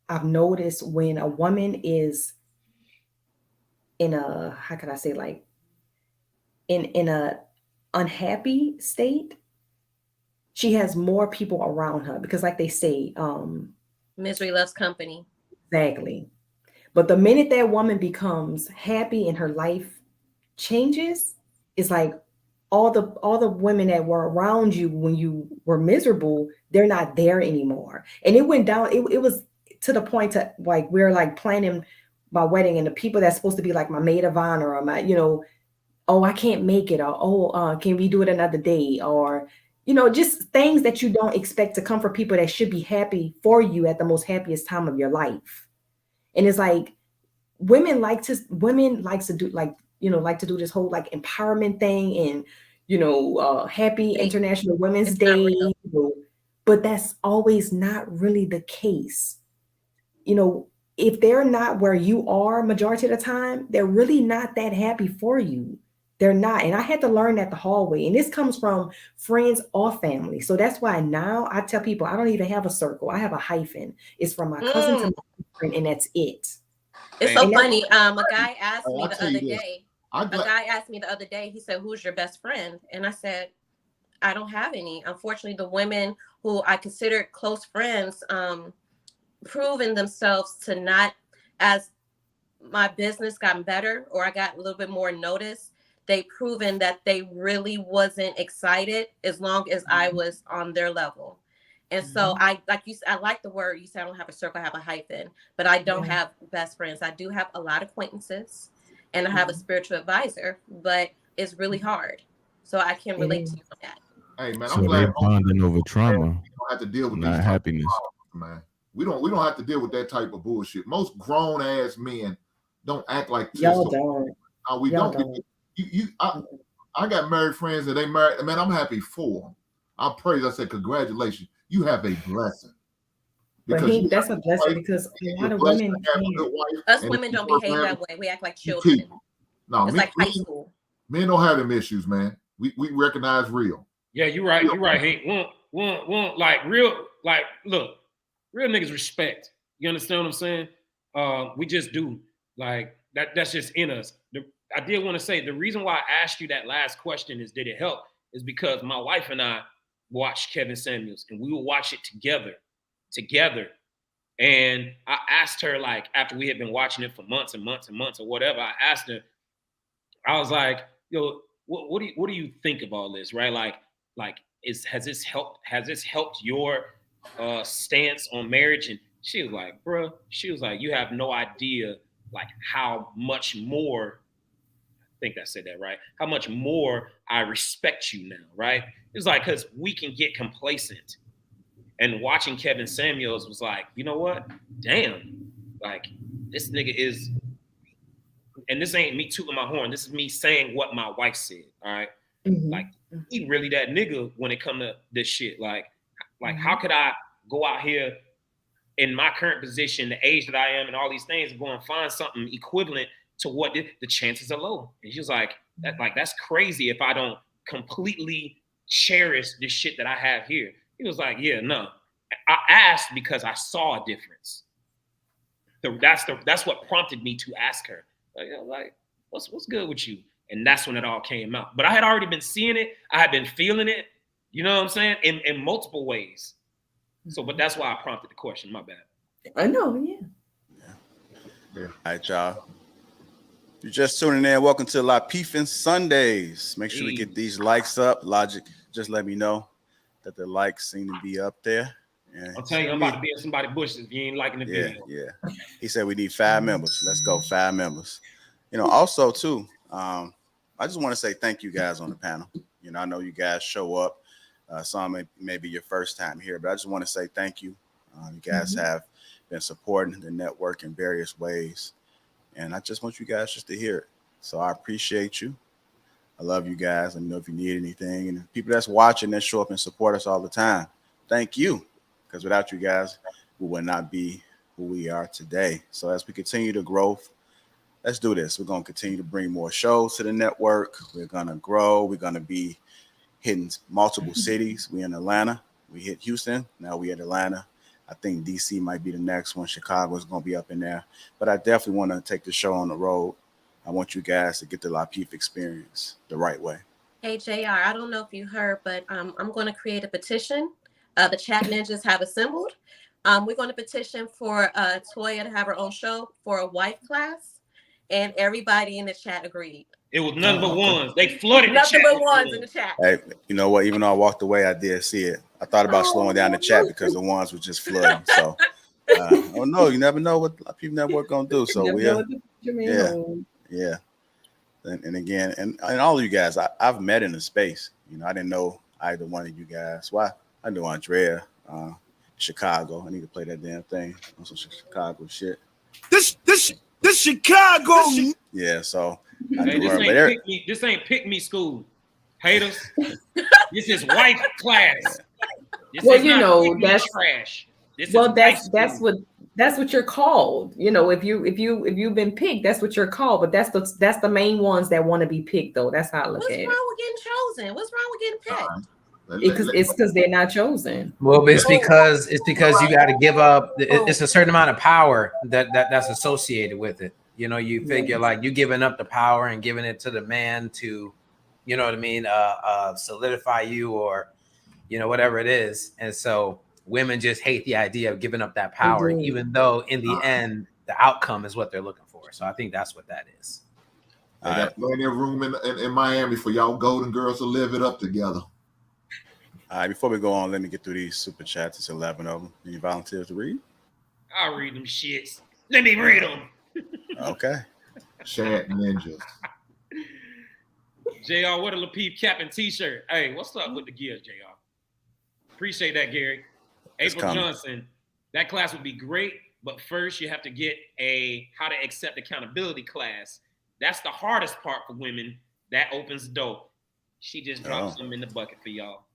Speaker 11: I've noticed when a woman is in a, how can I say, like in a unhappy state, she has more people around her, because like they say,
Speaker 12: misery loves company.
Speaker 11: Exactly. But the minute that woman becomes happy and her life changes, it's like all the women that were around you when you were miserable, they're not there anymore. And it went down, it was to the point to like, we're like planning my wedding, and the people that's supposed to be like my maid of honor or my, you know, oh, I can't make it, or can we do it another day, or just things that you don't expect to come from people that should be happy for you at the most happiest time of your life. And it's like women like to do like to do this whole like empowerment thing and happy International Women's Day, but that's always not really the case. If they're not where you are majority of the time, they're really not that happy for you. They're not. And I had to learn that the hard way. And this comes from friends or family. So that's why now I tell people I don't even have a circle. I have a hyphen. It's from my cousin to my friend, and that's it.
Speaker 12: It's so funny. A guy asked me the other day. He said, "Who's your best friend?" And I said, "I don't have any. Unfortunately, the women who I considered close friends, proven themselves to not, as my business gotten better or I got a little bit more notice, they proven that they really wasn't excited as long as I was on their level." And so I like the word you said, I don't have a circle, I have a hyphen, but I don't have best friends. I do have a lot of acquaintances and I have a spiritual advisor, but it's really hard. So I can relate to you on that.
Speaker 5: Hey man,
Speaker 4: so they're bonding over trauma.
Speaker 5: We don't have to deal with
Speaker 4: not
Speaker 5: these
Speaker 4: happiness.
Speaker 5: Man. We don't have to deal with that type of bullshit. Most grown ass men don't act like this.
Speaker 11: Y'all don't.
Speaker 5: We don't. I got married friends that they married. Man, I'm happy for them. I praise. I said, congratulations. You have a blessing.
Speaker 11: But that's a blessing because a lot of women
Speaker 12: us women don't behave that way. We act like children.
Speaker 5: No,
Speaker 12: it's like high school.
Speaker 5: Men don't have them issues, man. We recognize real.
Speaker 7: Yeah, you're right. You're right. Hey, look, real niggas respect. You understand what I'm saying? We just do. Like that's just in us. I did want to say the reason why I asked you that last question is did it help? Is because my wife and I watched Kevin Samuels and we would watch it together. And I asked her, like, after we had been watching it for months and months and months or whatever, I asked her, I was like, yo, what do you think of all this? Right? Has this helped your stance on marriage? And she was like, bruh, you have no idea like how much more, I think I said that right, how much more I respect you now, right? It was like, because we can get complacent. And watching Kevin Samuels was like, you know what? Damn, like this nigga is, and this ain't me tooting my horn. This is me saying what my wife said. All right. Like he really that nigga when it come to this shit. Like how could I go out here in my current position, the age that I am and all these things and go and find something equivalent to what the chances are low. And she was like, that's crazy if I don't completely cherish this shit that I have here. He was like, yeah, no. I asked because I saw a difference. That's what prompted me to ask her. Like, what's good with you? And that's when it all came out. But I had already been seeing it. I had been feeling it. You know what I'm saying? In multiple ways. So, but that's why I prompted the question. My bad.
Speaker 11: I know, yeah.
Speaker 1: All right, y'all. You're just tuning in. Welcome to Lapeef-ING Sundays. Make sure we get these likes up. Logic, just let me know that the likes seem to be up there.
Speaker 7: I'll tell you, I'm about to be in somebody's bushes if you ain't liking the video.
Speaker 1: Yeah. He said we need 5 members. Let's go, 5 members. Also too, I just want to say thank you guys on the panel. I know you guys show up. Some may be your first time here, but I just want to say thank you. You guys have been supporting the network in various ways. And I just want you guys just to hear it. So I appreciate you. I love you guys. Let me know if you need anything. And people that's watching that show up and support us all the time, thank you. Because without you guys, we would not be who we are today. So as we continue to grow, let's do this. We're going to continue to bring more shows to the network. We're going to grow. We're going to be hitting multiple cities. We in Atlanta. We hit Houston. Now we at Atlanta. I think DC might be the next one. Chicago is going to be up in there. But I definitely want to take the show on the road. I want you guys to get the Lapeef experience the right way.
Speaker 12: Hey, JR, I don't know if you heard, but I'm going to create a petition. The chat ninjas have assembled. We're going to petition for Toya to have her own show for a wife class. And everybody in the chat agreed.
Speaker 7: It was nothing but ones. They flooded the
Speaker 12: nothing
Speaker 7: chat.
Speaker 12: but ones in the chat.
Speaker 1: Hey, you know what? Even though I walked away, I did see it. I thought about slowing down the chat because the ones were just flooding. So, oh no, you never know what Lapeef Network gonna do. So yeah. And again, and all of you guys, I've met in the space. I didn't know either one of you guys. Why? I know Andrea, Chicago. I need to play that damn thing on some Chicago shit. This Chicago. Yeah, so I
Speaker 7: Hey,
Speaker 1: knew her.
Speaker 7: this ain't pick me school. Haters. This is wife class. This
Speaker 11: Well,
Speaker 7: is
Speaker 11: you
Speaker 7: not
Speaker 11: know,
Speaker 7: pick me
Speaker 11: that's
Speaker 7: trash. This
Speaker 11: well,
Speaker 7: is
Speaker 11: that's what you're called. You know, if you've been picked, that's what you're called. But that's the main ones that want to be picked, though. That's how I look
Speaker 12: What's
Speaker 11: at it.
Speaker 12: wrong with getting chosen? What's wrong with getting picked?
Speaker 11: It's because they're not chosen.
Speaker 3: Well, it's because you got to give up. It's a certain amount of power that's associated with it. You know, you figure like you giving up the power and giving it to the man to, you know what I mean, solidify you or, you know, whatever it is. And so women just hate the idea of giving up that power, even though in the end the outcome is what they're looking for. So I think that's what that is.
Speaker 5: I got plenty of room in Miami for y'all golden girls to live it up together.
Speaker 1: All right, before we go on, let me get through these super chats. It's 11 of them. Any volunteers to read?
Speaker 7: I'll read them shits. Let me read them.
Speaker 1: Okay.
Speaker 5: Chat ninjas.
Speaker 7: JR, what a Lapeef cap and t-shirt. Hey, what's up with the gear, JR? Appreciate that, Gary. April Johnson, that class would be great, but first you have to get a how to accept accountability class. That's the hardest part for women. That opens the door. She just dropped some in the bucket for y'all.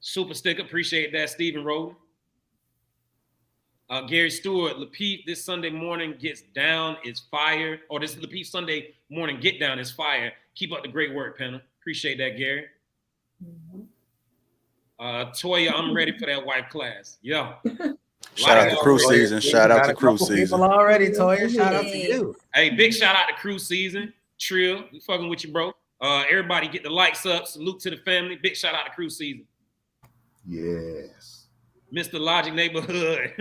Speaker 7: Super sticker, appreciate that, Stephen Rowe. Gary Stewart, Lapeef, this Sunday morning gets down is fire. Or this Lapeef Sunday morning get down is fire. Keep up the great work, panel. Appreciate that, Gary. Toya, I'm ready for that wife class. Yeah.
Speaker 1: Shout out to crew season. Shout out to crew season.
Speaker 3: Already, Toya. Shout out to you.
Speaker 7: Hey, big shout out to crew season. Trill, we fucking with you, bro. Everybody get the likes up. Salute to the family. Big shout out to crew season.
Speaker 5: Yes.
Speaker 7: Mr. Logic Neighborhood.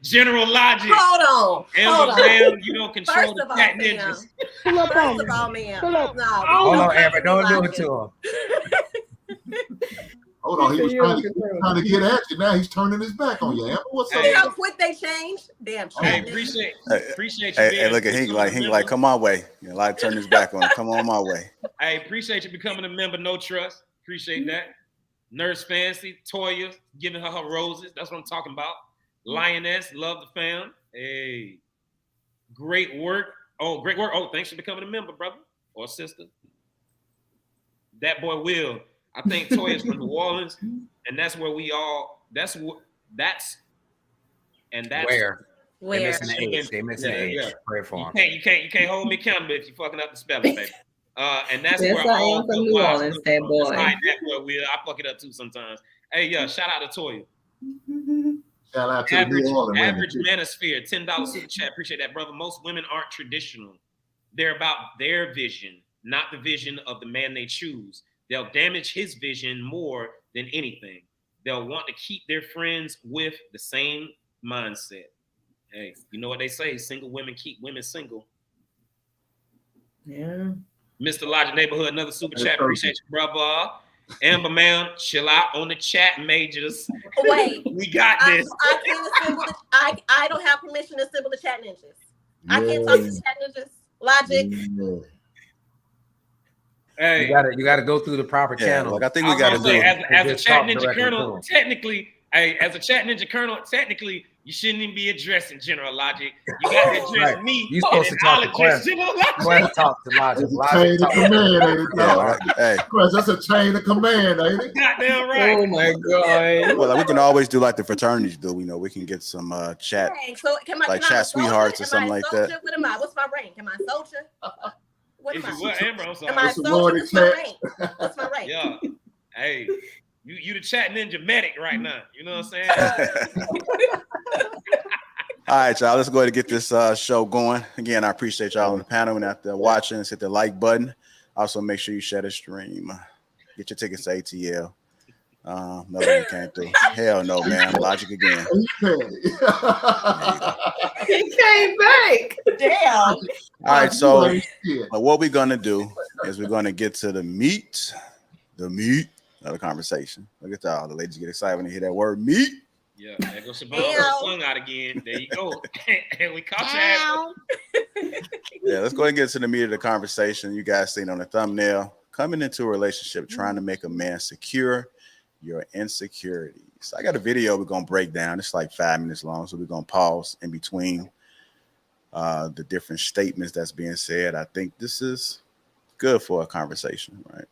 Speaker 7: General Logic.
Speaker 12: Hold on.
Speaker 7: Amber, you don't control the cat ninjas.
Speaker 12: First of all, man.
Speaker 3: Hold on, Amber. Don't do it to him.
Speaker 5: Hold on. He was trying to get at you. Now he's turning his back on you, Amber. What's up?
Speaker 12: See how quick they changed? Damn.
Speaker 7: Hey, appreciate you.
Speaker 1: Hey, look at Hink like, come my way. You know, like turn his back on him. Come on my way.
Speaker 7: Hey, appreciate you becoming a member. No trust. Appreciate that. Nurse Fancy, Toya, giving her roses. That's what I'm talking about. Lioness, love the fam. Hey, great work. Oh, great work. Oh, thanks for becoming a member, brother or sister. That boy Will. I think Toya's from New Orleans, and that's where we all. That's where.
Speaker 3: They missing the age. They missing the age.
Speaker 7: Yeah.
Speaker 3: Pray for him.
Speaker 7: You can't hold me accountable if you're fucking up the spelling, baby. And that's
Speaker 11: Yes,
Speaker 7: where
Speaker 11: I am from New Orleans, that boy.
Speaker 7: I fuck it up too sometimes. Hey, yeah, shout out to Toya.
Speaker 5: Shout out to New Orleans.
Speaker 7: Average Manosphere, $10 super chat. Appreciate that, brother. Most women aren't traditional. They're about their vision, not the vision of the man they choose. They'll damage his vision more than anything. They'll want to keep their friends with the same mindset. Hey, you know what they say? Single women keep women single.
Speaker 11: Yeah.
Speaker 7: Mr. Logic Neighborhood, another super chat. Appreciate you, brother. Amber, man, chill out on the chat majors.
Speaker 12: Wait.
Speaker 7: We got this.
Speaker 12: I can't assemble I don't have permission to assemble the chat ninjas. Yeah. I can't talk to the chat ninjas. Logic.
Speaker 5: Yeah.
Speaker 7: Hey,
Speaker 3: you gotta go through the proper channel.
Speaker 1: Like I think we gotta do
Speaker 7: as a chat ninja colonel, technically, as a chat ninja colonel, technically, you shouldn't even be addressing General Logic. You got to address me.
Speaker 3: You're supposed to talk to Quest. Quest talk to Logic.
Speaker 5: Chain of command, ain't it? Hey, Quest, that's a chain of command, ain't it?
Speaker 7: Goddamn right.
Speaker 11: Oh my god.
Speaker 1: Well, we can always do like the fraternities do. You know, we can get some chat, like chat sweethearts or something like that.
Speaker 12: What am I? What's my rank? Am I soldier? What am I?
Speaker 7: What, Amber? I'm sorry.
Speaker 12: Am I soldier? What's my rank? What's my rank?
Speaker 7: Yeah. Hey. You the chat ninja medic right now. You know what I'm saying?
Speaker 1: All right, y'all. Let's go ahead and get this show going. Again, I appreciate y'all on the panel and after watching. Hit the like button. Also, make sure you share the stream. Get your tickets to ATL. Nothing came through. Hell no, man. Logic again.
Speaker 11: He came back.
Speaker 12: Damn.
Speaker 1: All right, so what we're gonna do is we're gonna get to the meat of the conversation. Look at y'all. The ladies get excited when they hear that word meat.
Speaker 7: Yeah, there goes Siobhan sung out again. There you go. And we caught your ass.
Speaker 1: Yeah, let's go ahead and get to the meat of the conversation. You guys seen on the thumbnail. coming into a relationship, trying to make a man secure your insecurities. I got a video we're going to break down. It's like 5 minutes long, so we're going to pause in between the different statements that's being said. I think this is good for a conversation, right?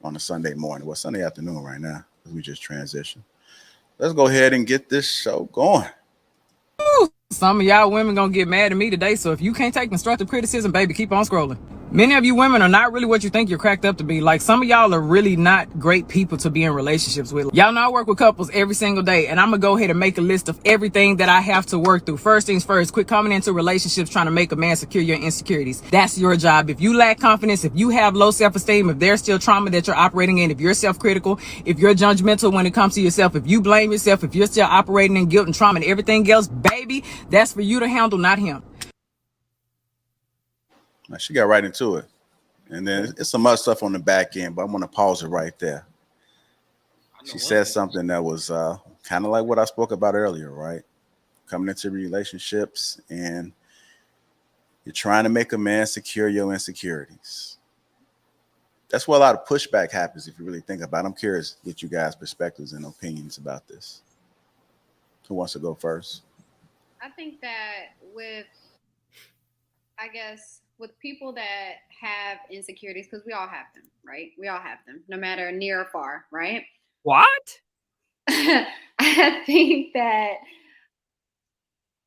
Speaker 1: On a Sunday morning. Well, Sunday afternoon right now, because we just transitioned. Let's go ahead and get this show going.
Speaker 15: Some of y'all women gonna get mad at me today, so if you can't take constructive criticism, baby, keep on scrolling. Many of you women are not really what you think you're cracked up to be. Like, some of y'all are really not great people to be in relationships with. Y'all know I work with couples every single day, and I'm gonna go ahead and make a list of everything that I have to work through. First things first, quit coming into relationships trying to make a man secure your insecurities. That's your job. If you lack confidence, if you have low self-esteem, if there's still trauma that you're operating in, if you're self-critical, if you're judgmental when it comes to yourself, if you blame yourself, if you're still operating in guilt and trauma and everything else, baby, that's for you to handle, not him.
Speaker 1: Now, she got right into it. And then it's some other stuff on the back end, but I'm going to pause it right there. She said something that was kind of like what I spoke about earlier, right? Coming into relationships and you're trying to make a man secure your insecurities. That's where a lot of pushback happens if you really think about it. I'm curious to get you guys' perspectives and opinions about this. Who wants to go first?
Speaker 9: I think that with people that have insecurities, because we all have them, right? We all have them, no matter near or far, right?
Speaker 15: What?
Speaker 9: I think that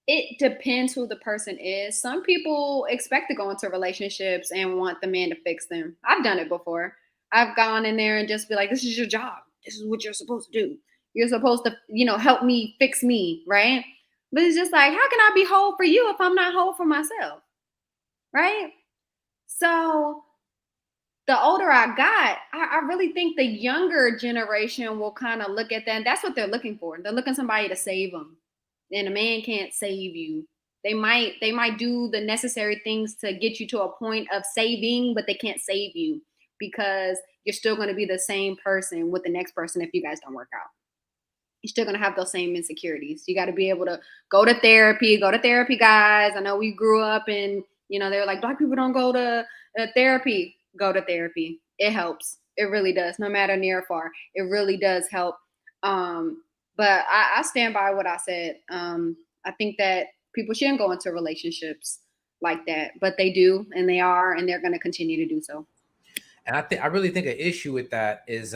Speaker 9: it depends who the person is. Some people expect to go into relationships and want the man to fix them. I've done it before. I've gone in there and just be like, this is your job. This is what you're supposed to do. You're supposed to, help me fix me, right? But it's just like, how can I be whole for you if I'm not whole for myself? Right? So the older I got, I really think the younger generation will kind of look at that. And that's what they're looking for. They're looking for somebody to save them. And a man can't save you. They might do the necessary things to get you to a point of saving, but they can't save you because you're still going to be the same person with the next person if you guys don't work out. You're still going to have those same insecurities. You got to be able to go to therapy, guys. I know we grew up and, they were like, Black people don't go to therapy. Go to therapy. It helps. It really does. No matter near or far, it really does help. But I stand by what I said. I think that people shouldn't go into relationships like that, but they do, and they are, and they're going to continue to do so.
Speaker 3: And I really think an issue with that is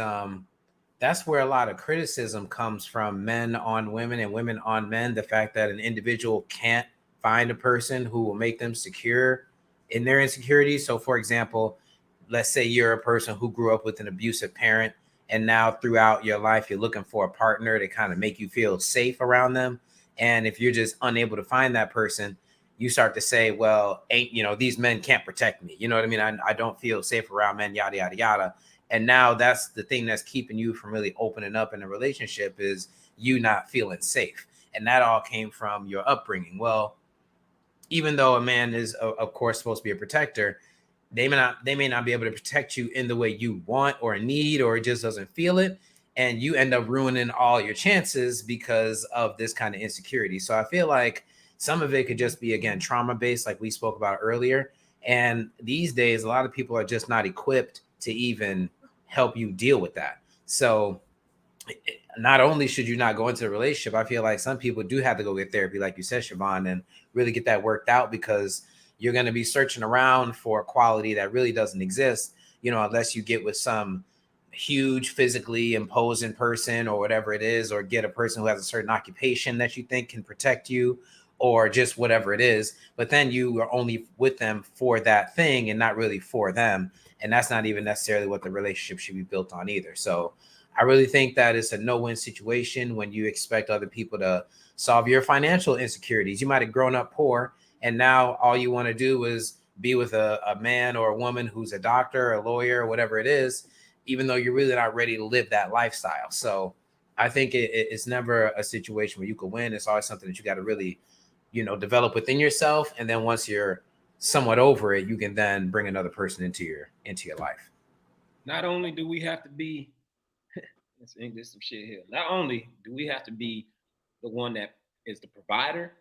Speaker 3: that's where a lot of criticism comes from, men on women and women on men. The fact that an individual can't find a person who will make them secure in their insecurities. So, for example, let's say you're a person who grew up with an abusive parent, and now throughout your life, you're looking for a partner to kind of make you feel safe around them. And if you're just unable to find that person, you start to say, well, these men can't protect me. You know what I mean? I don't feel safe around men, yada, yada, yada. And now that's the thing that's keeping you from really opening up in a relationship, is you not feeling safe. And that all came from your upbringing. Well, even though a man is, of course, supposed to be a protector, they may not be able to protect you in the way you want or need, or it just doesn't feel it. And you end up ruining all your chances because of this kind of insecurity. So I feel like some of it could just be, again, trauma-based, like we spoke about earlier. And these days, a lot of people are just not equipped to even help you deal with that. So not only should you not go into a relationship, I feel like some people do have to go get therapy, like you said, Siobhan, and really get that worked out, because you're going to be searching around for a quality that really doesn't exist, unless you get with some huge physically imposing person or whatever it is, or get a person who has a certain occupation that you think can protect you, or just whatever it is. But then you are only with them for that thing and not really for them. And that's not even necessarily what the relationship should be built on either. So I really think that it's a no-win situation when you expect other people to solve your financial insecurities. You might have grown up poor, and now all you want to do is be with a man or a woman who's a doctor, a lawyer, or whatever it is, even though you're really not ready to live that lifestyle. So I think it's never a situation where you can win. It's always something that you got to really, develop within yourself. And then once you're somewhat over it, you can then bring another person into your life.
Speaker 7: Not only do we have to be, there's some shit here. Not only do we have to be the one that is the provider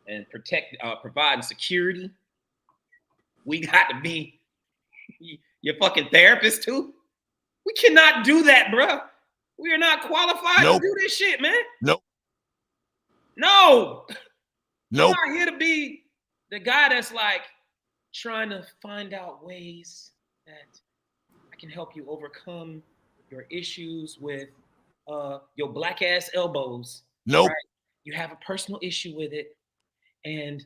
Speaker 7: and providing security, we got to be, Your fucking therapist too? We cannot do that, bro. We are not qualified to do this shit, man.
Speaker 1: Nope.
Speaker 7: No.
Speaker 1: Nope.
Speaker 7: I'm not here to be the guy that's like trying to find out ways that I can help you overcome your issues with your black ass elbows.
Speaker 1: Nope.
Speaker 7: Right? You have a personal issue with it. And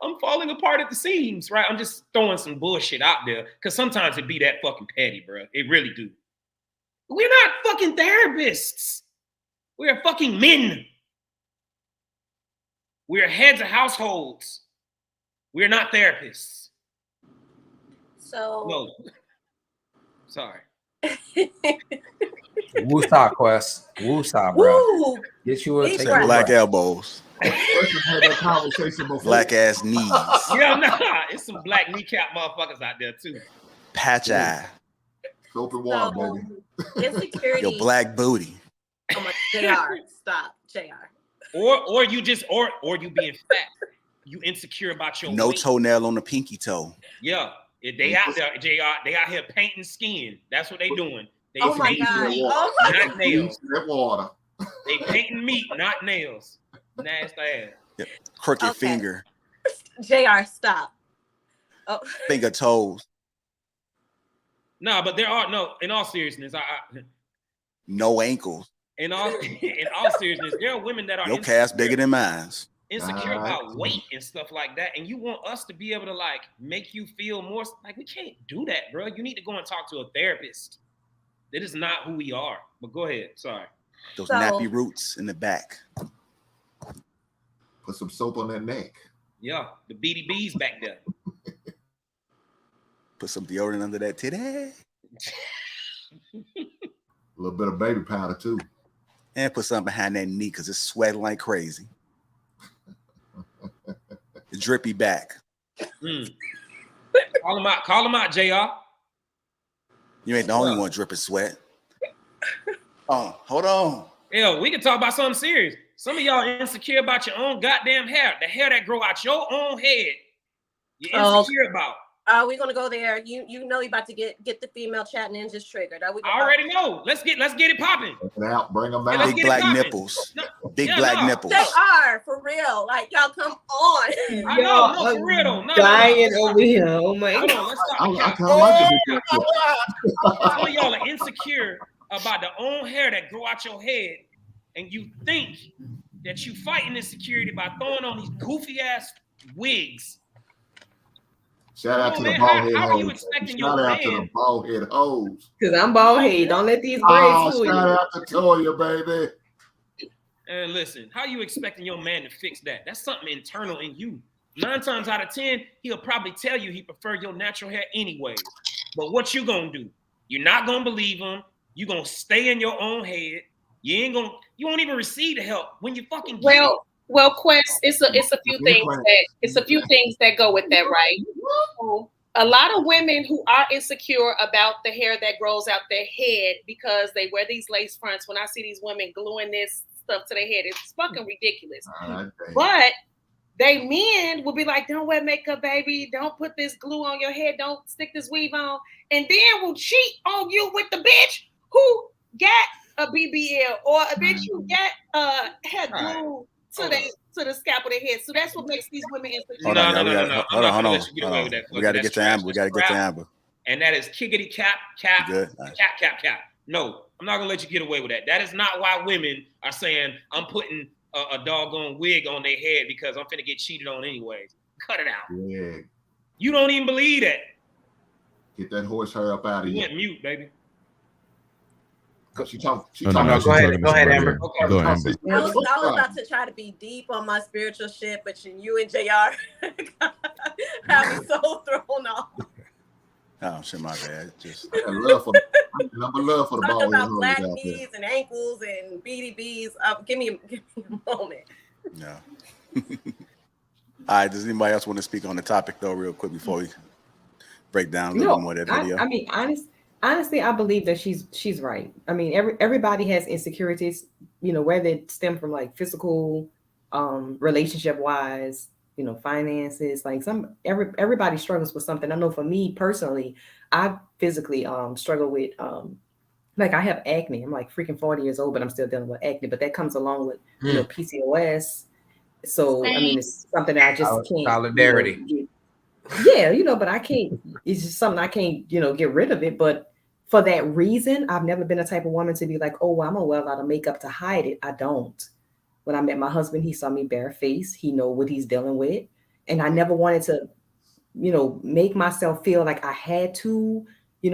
Speaker 7: I'm falling apart at the seams, right? I'm just throwing some bullshit out there because sometimes it be that fucking petty, bro. It really do. We're not fucking therapists. We're fucking men. We're heads of households. We're not therapists.
Speaker 12: So
Speaker 7: no. Sorry.
Speaker 3: Woosah, Quest. Woosah, bro.
Speaker 12: Woo!
Speaker 3: Get you a
Speaker 1: black elbows.
Speaker 5: Had that conversation before.
Speaker 1: Black ass knees.
Speaker 7: Yeah, nah. It's some black kneecap motherfuckers out there too.
Speaker 1: Patch eye.
Speaker 5: Soap and water, baby.
Speaker 12: Insecurity.
Speaker 1: Your black booty.
Speaker 12: Oh my JR. Stop. JR.
Speaker 7: Or you just or you being fat. You insecure about your
Speaker 1: no
Speaker 7: weight.
Speaker 1: toenail on the pinky toe.
Speaker 7: Yeah. If they out there, JR, they out here painting skin. That's what they doing. They
Speaker 12: Oh my
Speaker 7: painting
Speaker 12: God.
Speaker 7: meat,
Speaker 12: Oh my
Speaker 7: not nails.
Speaker 5: That water.
Speaker 7: They painting meat, not nails. Nasty ass.
Speaker 1: Yep. Crooked finger.
Speaker 12: JR, stop. Oh.
Speaker 1: Finger toes.
Speaker 7: No, but there are no. In all seriousness,
Speaker 1: No ankles.
Speaker 7: in all seriousness, there are women that are
Speaker 1: Your calf's bigger than mine.
Speaker 7: insecure about weight and stuff like that, and you want us to be able to like make you feel more like we can't do that, bro. You need to go and talk to a therapist. That is not who we are. But go ahead. Sorry.
Speaker 1: Those nappy roots in the back.
Speaker 5: Put some soap on that neck.
Speaker 7: Yeah, the BDBs back there.
Speaker 1: Put some deodorant under that titty.
Speaker 5: A little bit of baby powder too.
Speaker 1: And put something behind that knee because it's sweating like crazy. The drippy back.
Speaker 7: Call him out, JR.
Speaker 1: You ain't the only one dripping sweat. Oh, hold on.
Speaker 7: Yeah, we can talk about something serious. Some of y'all insecure about your own goddamn hair. The hair that grow out your own head. You're insecure about.
Speaker 12: We're gonna go there. You know you about to get the female chat ninjas triggered.
Speaker 7: I already know. Let's get it popping.
Speaker 5: Bring them out.
Speaker 1: Big black nipples. Big black nipples.
Speaker 12: They are for real. Like y'all come on.
Speaker 7: I know, no, for real though.
Speaker 11: Dying over here. Oh my
Speaker 7: God.
Speaker 11: God.
Speaker 7: Let's stop.
Speaker 5: I kind of like it.
Speaker 7: Some of y'all are insecure about the own hair that grow out your head, and you think that you fighting insecurity by throwing on these goofy ass wigs.
Speaker 5: Shout out to the bald head
Speaker 7: How are you
Speaker 5: hoes.
Speaker 7: expecting
Speaker 5: Shout
Speaker 7: your
Speaker 5: out to the bald head hoes.
Speaker 11: Because I'm bald head. Don't let these braids fool you.
Speaker 5: Shout out to Toya, baby.
Speaker 7: And listen, how you expecting your man to fix that? That's something internal in you. 9 times out of 10, he'll probably tell you he prefer your natural hair anyways. But what you gonna do? You're not gonna believe him. You're gonna stay in your own head. You won't even receive the help when you fucking get it.
Speaker 2: Well, Quest, it's a few things that go with that, right? A lot of women who are insecure about the hair that grows out their head because they wear these lace fronts. When I see these women gluing this stuff to their head, it's fucking ridiculous. But they men will be like, "Don't wear makeup, baby. Don't put this glue on your head. Don't stick this weave on," and then will cheat on you with the bitch who got a BBL or a bitch who got hair glue to the scalp of their head. So that's what makes these women insecure.
Speaker 7: No.
Speaker 1: Hold on. We got to get to Amber.
Speaker 7: And that is kickity cap.
Speaker 1: Good.
Speaker 7: Cap. No, I'm not gonna let you get away with that. That is not why women are saying I'm putting a doggone wig on their head because I'm finna get cheated on anyways. Cut it out.
Speaker 5: Yeah.
Speaker 7: You don't even believe that.
Speaker 5: Get that horse hair up out of
Speaker 7: You
Speaker 5: here.
Speaker 7: went mute, baby.
Speaker 5: Go
Speaker 7: ahead, Amber.
Speaker 5: Okay.
Speaker 4: Go ahead, Amber.
Speaker 12: I was about to try to be deep on my spiritual shit, but you and JR have me so thrown off.
Speaker 1: Oh shit, my bad. Just
Speaker 5: love for the ball.
Speaker 12: Talking about black knees and ankles and BDBs. Give me a moment.
Speaker 1: No. All right. Does anybody else want to speak on the topic though, real quick before we break down a little more of that video?
Speaker 11: I mean, honestly, I believe that she's right. I mean, everybody has insecurities, whether it stem from like physical, relationship wise, finances. Like everybody struggles with something. I know for me personally, I physically struggle with like I have acne. I'm like freaking 40 years old, but I'm still dealing with acne. But that comes along with PCOS. So I mean, it's something that I just can't.
Speaker 3: Solidarity.
Speaker 11: But I can't. It's just something I can't. Get rid of it. But for that reason, I've never been a type of woman to be like, oh, I'm gonna wear a lot of makeup to hide it. I don't. When I met my husband, he saw me barefaced. He know what he's dealing with, and I never wanted to, make myself feel like I had to,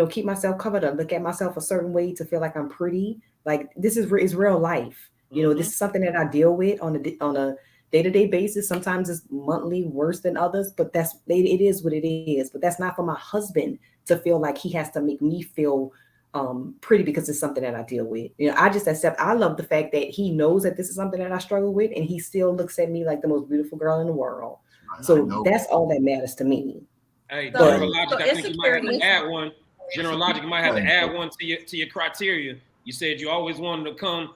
Speaker 11: keep myself covered or look at myself a certain way to feel like I'm pretty. Like this is real life. This is something that I deal with on a day-to-day basis. Sometimes it's monthly, worse than others, but it is what it is. But that's not for my husband to feel like he has to make me feel pretty because it's something that I deal with. I just accept. I love the fact that he knows that this is something that I struggle with, and he still looks at me like the most beautiful girl in the world. So that's all that matters to me.
Speaker 7: Hey, General Logic, I think you might have to add one. General Logic, you might have to add one to your criteria. You said you always wanted to come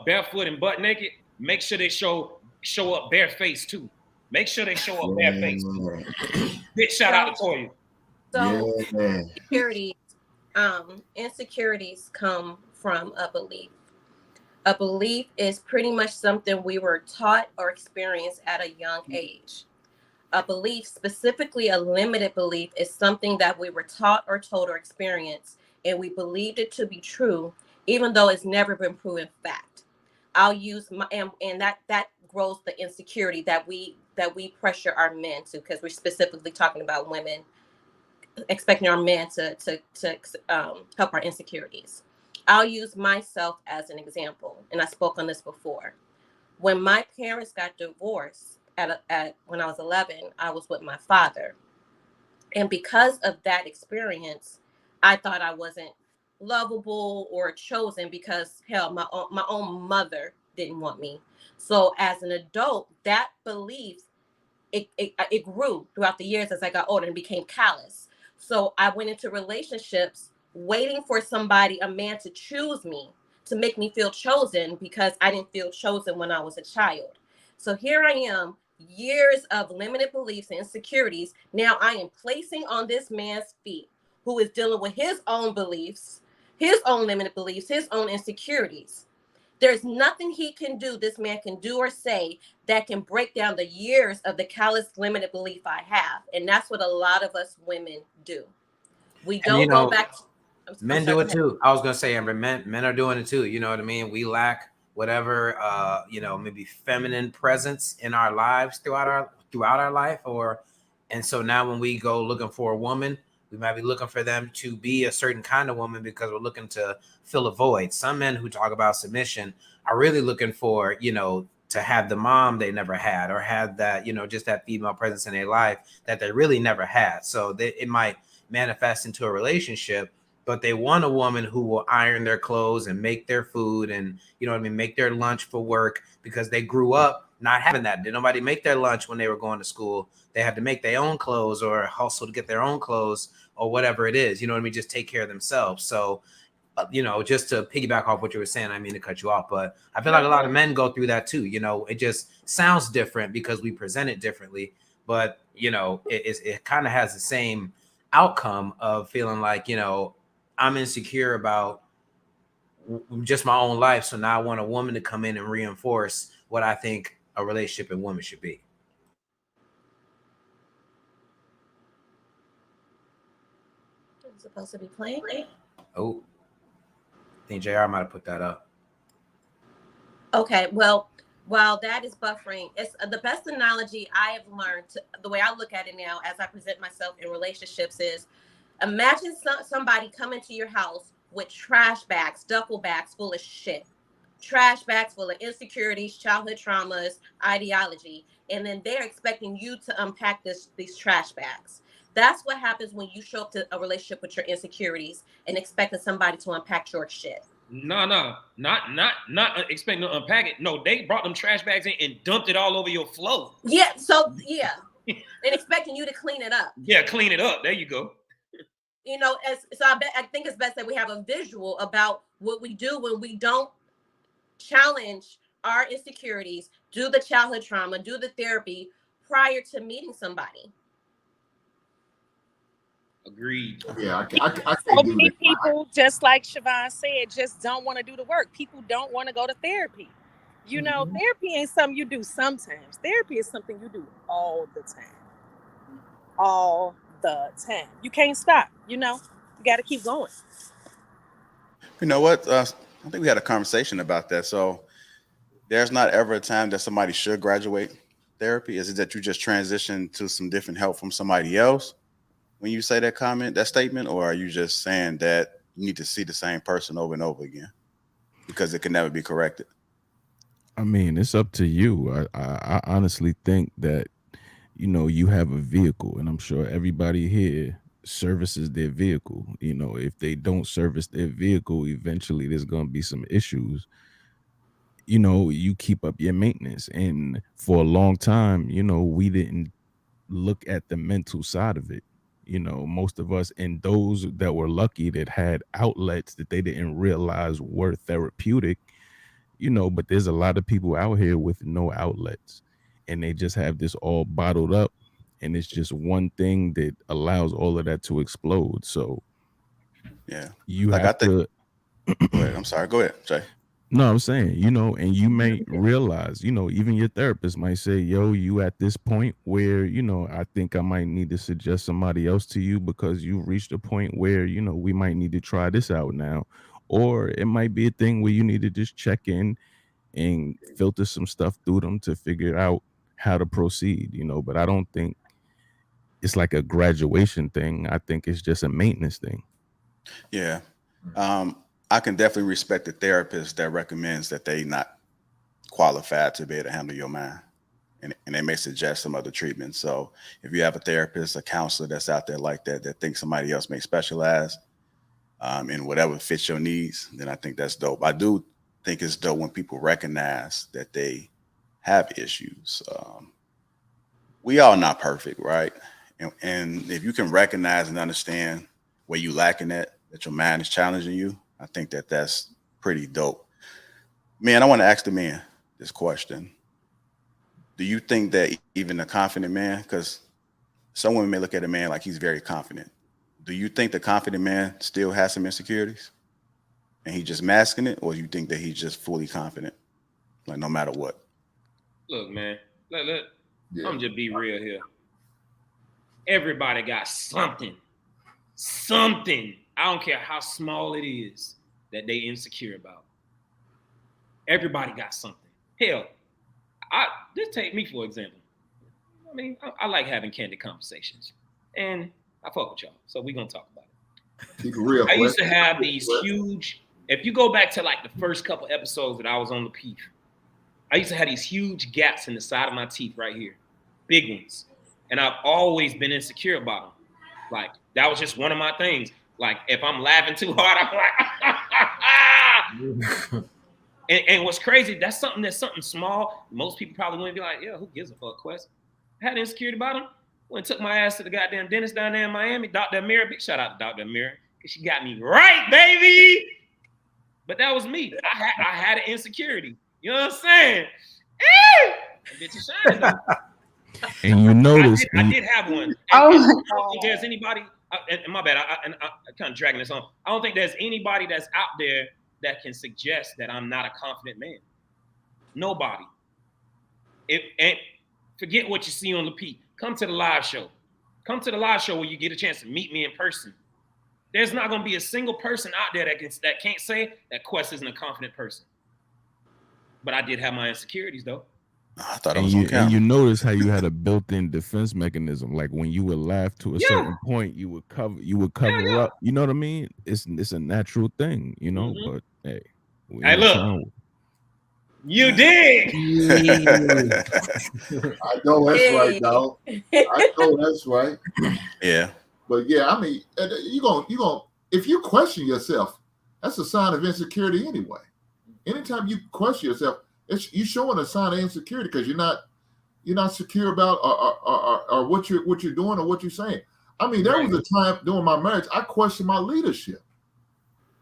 Speaker 7: barefoot and butt naked. Make sure they show up barefaced too. Make sure they show up barefaced. Big shout out to you.
Speaker 12: So insecurities come from a belief. A belief is pretty much something we were taught or experienced at a young age. A belief, specifically a limited belief, is something that we were taught or told or experienced, and we believed it to be true, even though it's never been proven fact. I'll use and that grows the insecurity that we pressure our men to, because we're specifically talking about women expecting our men to help our insecurities. I'll use myself as an example, and I spoke on this before. When my parents got divorced when I was 11, I was with my father, and because of that experience, I thought I wasn't lovable or chosen because hell, my own mother didn't want me. So as an adult, that belief it grew throughout the years as I got older and became callous. So I went into relationships waiting for a man to choose me, to make me feel chosen, because I didn't feel chosen when I was a child. So here I am, years of limited beliefs and insecurities. Now I am placing on this man's feet, who is dealing with his own beliefs, his own limited beliefs, his own insecurities. There's nothing this man can do or say that can break down the years of the callous, limited belief I have. And that's what a lot of us women do. We don't go back to...
Speaker 3: Men do it too. I was gonna say, Amber, men are doing it too. You know what I mean? We lack whatever maybe feminine presence in our lives throughout our life, and so now when we go looking for a woman, we might be looking for them to be a certain kind of woman because we're looking to fill a void. Some men who talk about submission are really looking for, to have the mom they never had, or have that, just that female presence in their life that they really never had. So it might manifest into a relationship, but they want a woman who will iron their clothes and make their food and, make their lunch for work, because they grew up not having that. Did nobody make their lunch when they were going to school? They had to make their own clothes or hustle to get their own clothes or whatever it is, just take care of themselves. So, just to piggyback off what you were saying, I mean to cut you off, but I feel like a lot of men go through that too. It just sounds different because we present it differently, but, it kind of has the same outcome of feeling like, I'm insecure about just my own life. So now I want a woman to come in and reinforce what I think a relationship and woman should be.
Speaker 12: It's supposed to be playing.
Speaker 3: Oh, I think JR might have put that up.
Speaker 12: Okay, well, while that is buffering, it's the best analogy I have learned. The way I look at it now, as I present myself in relationships, is imagine somebody coming to your house with trash bags, duffel bags full of shit, trash bags full of insecurities, childhood traumas, ideology, and then they're expecting you to unpack these trash bags. That's what happens when you show up to a relationship with your insecurities and expecting somebody to unpack your shit.
Speaker 7: No, not expecting to unpack it. No, they brought them trash bags in and dumped it all over your floor.
Speaker 12: Yeah, so yeah, and expecting you to clean it up.
Speaker 7: Yeah, clean it up. There you go.
Speaker 12: I think it's best that we have a visual about what we do when we don't challenge our insecurities, do the childhood trauma, do the therapy, prior to meeting somebody.
Speaker 7: Agreed.
Speaker 5: Yeah, I
Speaker 16: So
Speaker 5: can't do
Speaker 16: many
Speaker 5: that.
Speaker 16: people, just like Siobhan said, just don't want to do the work. People don't want to go to therapy. You know, therapy ain't something you do sometimes. Therapy is something you do all the time. All the time. You can't stop, you know. You got to keep going.
Speaker 1: You know what? I think we had a conversation about that. So there's not ever a time that somebody should graduate therapy. Is it that you just transition to some different help from somebody else when you say that comment, that statement, or are you just saying that you need to see the same person over and over again because it can never be corrected?
Speaker 4: I mean, it's up to you. I honestly think that, you know, you have a vehicle, and I'm sure everybody here services their vehicle. You know, if they don't service their vehicle, eventually there's going to be some issues. You know, you keep up your maintenance. And for a long time, you know, we didn't look at the mental side of it. You know, most of us, and those that were lucky that had outlets that they didn't realize were therapeutic, you know, but there's a lot of people out here with no outlets, and they just have this all bottled up, and it's just one thing that allows all of that to explode. So
Speaker 1: yeah,
Speaker 4: you
Speaker 1: like
Speaker 4: have to
Speaker 1: go ahead. I'm sorry, go ahead, Jay.
Speaker 4: No, I'm saying, you know, and you may realize, you know, even your therapist might say, yo, you at this point where, you know, I think I might need to suggest somebody else to you because you've reached a point where, you know, we might need to try this out now. Or it might be a thing where you need to just check in and filter some stuff through them to figure out how to proceed, you know. But I don't think it's like a graduation thing. I think it's just a maintenance thing.
Speaker 1: Yeah. I can definitely respect the therapist that recommends that they not qualified to be able to handle your mind. And they may suggest some other treatment. So if you have a therapist, a counselor that's out there like that, that thinks somebody else may specialize in whatever fits your needs, then I think that's dope. I do think it's dope when people recognize that they have issues. We all not perfect, right? And if you can recognize and understand where you lacking at, that your mind is challenging you, I think that that's pretty dope. Man, I want to ask the man this question. Do you think that even a confident man, because some women may look at a man like he's very confident. Do you think the confident man still has some insecurities and he's just masking it? Or do you think that he's just fully confident, like no matter what?
Speaker 7: Look, man, I'm just be real here. Everybody got something. I don't care how small it is that they insecure about. Everybody got something. Hell, just take me for example. I mean, I like having candid conversations, and I fuck with y'all, so we're gonna talk about it.
Speaker 5: Keep it real.
Speaker 7: I used to have these huge. If you go back to like the first couple episodes that I was on Lapeef, I used to have these huge gaps in the side of my teeth right here, big ones, and I've always been insecure about them. Like that was just one of my things. Like if I'm laughing too hard, I'm like, and what's crazy? That's something small. Most people probably wouldn't be like, yeah, who gives a fuck, Quest? I had insecurity about him. Went and took my ass to the goddamn dentist down there in Miami, Dr. Amira. Big shout out to Dr. Amira, because she got me right, baby. But that was me. I had an insecurity. You know what I'm saying? Bitch is shining though.
Speaker 4: And you notice
Speaker 7: I did have one. And I don't think there's anybody. And my bad. I'm kind of dragging this on. I don't think there's anybody that's out there that can suggest that I'm not a confident man. Nobody. And forget what you see on Lapeef. Come to the live show. Come to the live show where you get a chance to meet me in person. There's not going to be a single person out there that can't say that Quest isn't a confident person. But I did have my insecurities though.
Speaker 1: I thought it was on camera.
Speaker 4: And you notice how you had a built-in defense mechanism. Like when you would laugh to a certain point, you would cover up. You know what I mean? It's a natural thing, you know. Mm-hmm. But hey,
Speaker 7: look, you did.
Speaker 5: I know that's right, dog. I know that's right.
Speaker 1: Yeah.
Speaker 5: But yeah, I mean, you gonna if you question yourself, that's a sign of insecurity anyway. Anytime you question yourself, you're showing a sign of insecurity because you're not secure about or what you're doing or what you're saying. I mean, there was a time during my marriage I questioned my leadership.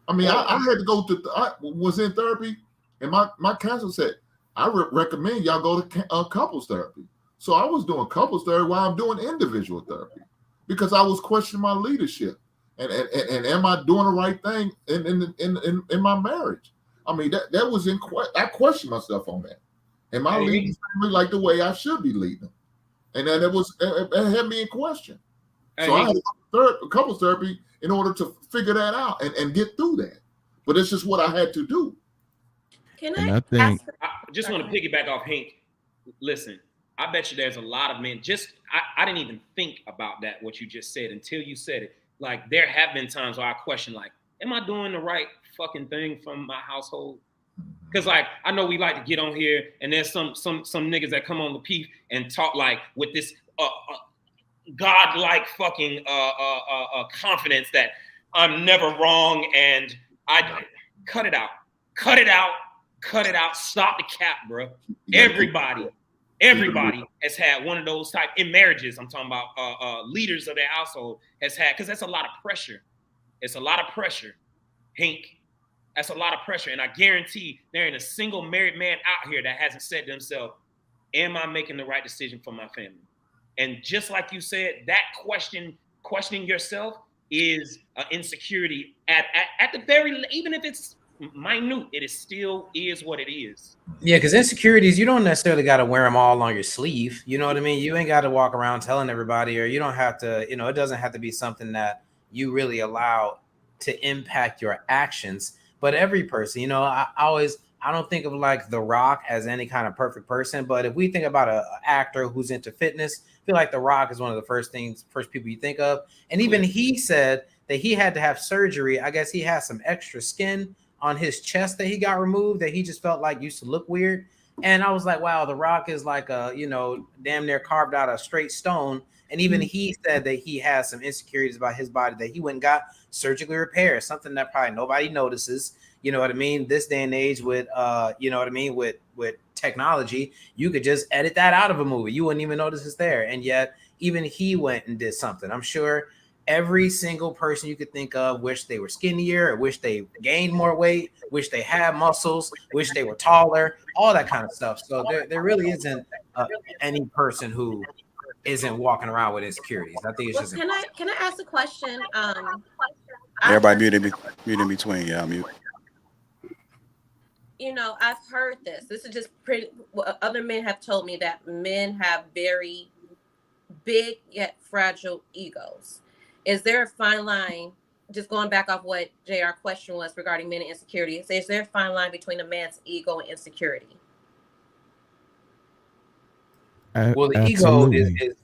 Speaker 5: I mean, I had to go to. I was in therapy, and my counselor said, "I recommend y'all go to couples therapy." So I was doing couples therapy while I'm doing individual therapy because I was questioning my leadership and am I doing the right thing in my marriage? I mean, that was in question. I questioned myself on that. Am I leading the family like the way I should be leading? And then it had me in question. So I had couples therapy in order to figure that out and get through that. But it's just what I had to do.
Speaker 12: I
Speaker 7: just want to piggyback off Hank. Listen, I bet you there's a lot of men. I didn't even think about that, what you just said, until you said it. Like, there have been times where I question, like, am I doing the right fucking thing from my household? Because, like, I know we like to get on here, and there's some niggas that come on LAPEEF and talk like with this godlike fucking confidence that I'm never wrong, and I cut it out. Stop the cap, bro. Everybody has had one of those type in marriages. I'm talking about leaders of their household has had, because that's a lot of pressure. It's a lot of pressure, Hank. That's a lot of pressure. And I guarantee there ain't a single married man out here that hasn't said to himself, am I making the right decision for my family? And just like you said, that questioning yourself is an insecurity at the very, even if it's minute, it is still is what it is.
Speaker 3: Yeah, because insecurities, you don't necessarily got to wear them all on your sleeve. You know what I mean? You ain't got to walk around telling everybody, or you don't have to, it doesn't have to be something that you really allow to impact your actions. But every person, I don't think of like The Rock as any kind of perfect person. But if we think about an actor who's into fitness, I feel like The Rock is one of the first people you think of. And even he said that he had to have surgery. I guess he has some extra skin on his chest that he got removed that he just felt like used to look weird. And I was like, wow, The Rock is like damn near carved out of straight stone. And even he said that he has some insecurities about his body that he went and got surgically repaired, something that probably nobody notices. You know what I mean? This day and age with, with technology, you could just edit that out of a movie. You wouldn't even notice it's there. And yet even he went and did something. I'm sure every single person you could think of wish they were skinnier, or wish they gained more weight, wish they had muscles, wish they were taller, all that kind of stuff. So there really isn't any person who isn't walking around with insecurities. I think it's just.
Speaker 12: Can I ask a question?
Speaker 1: Everybody mute in between. Yeah, mute.
Speaker 12: I've heard this. This is just pretty. Other men have told me that men have very big yet fragile egos. Is there a fine line? Just going back off what JR question was regarding men and insecurity. Is there a fine line between a man's ego and insecurity?
Speaker 3: Well, the ego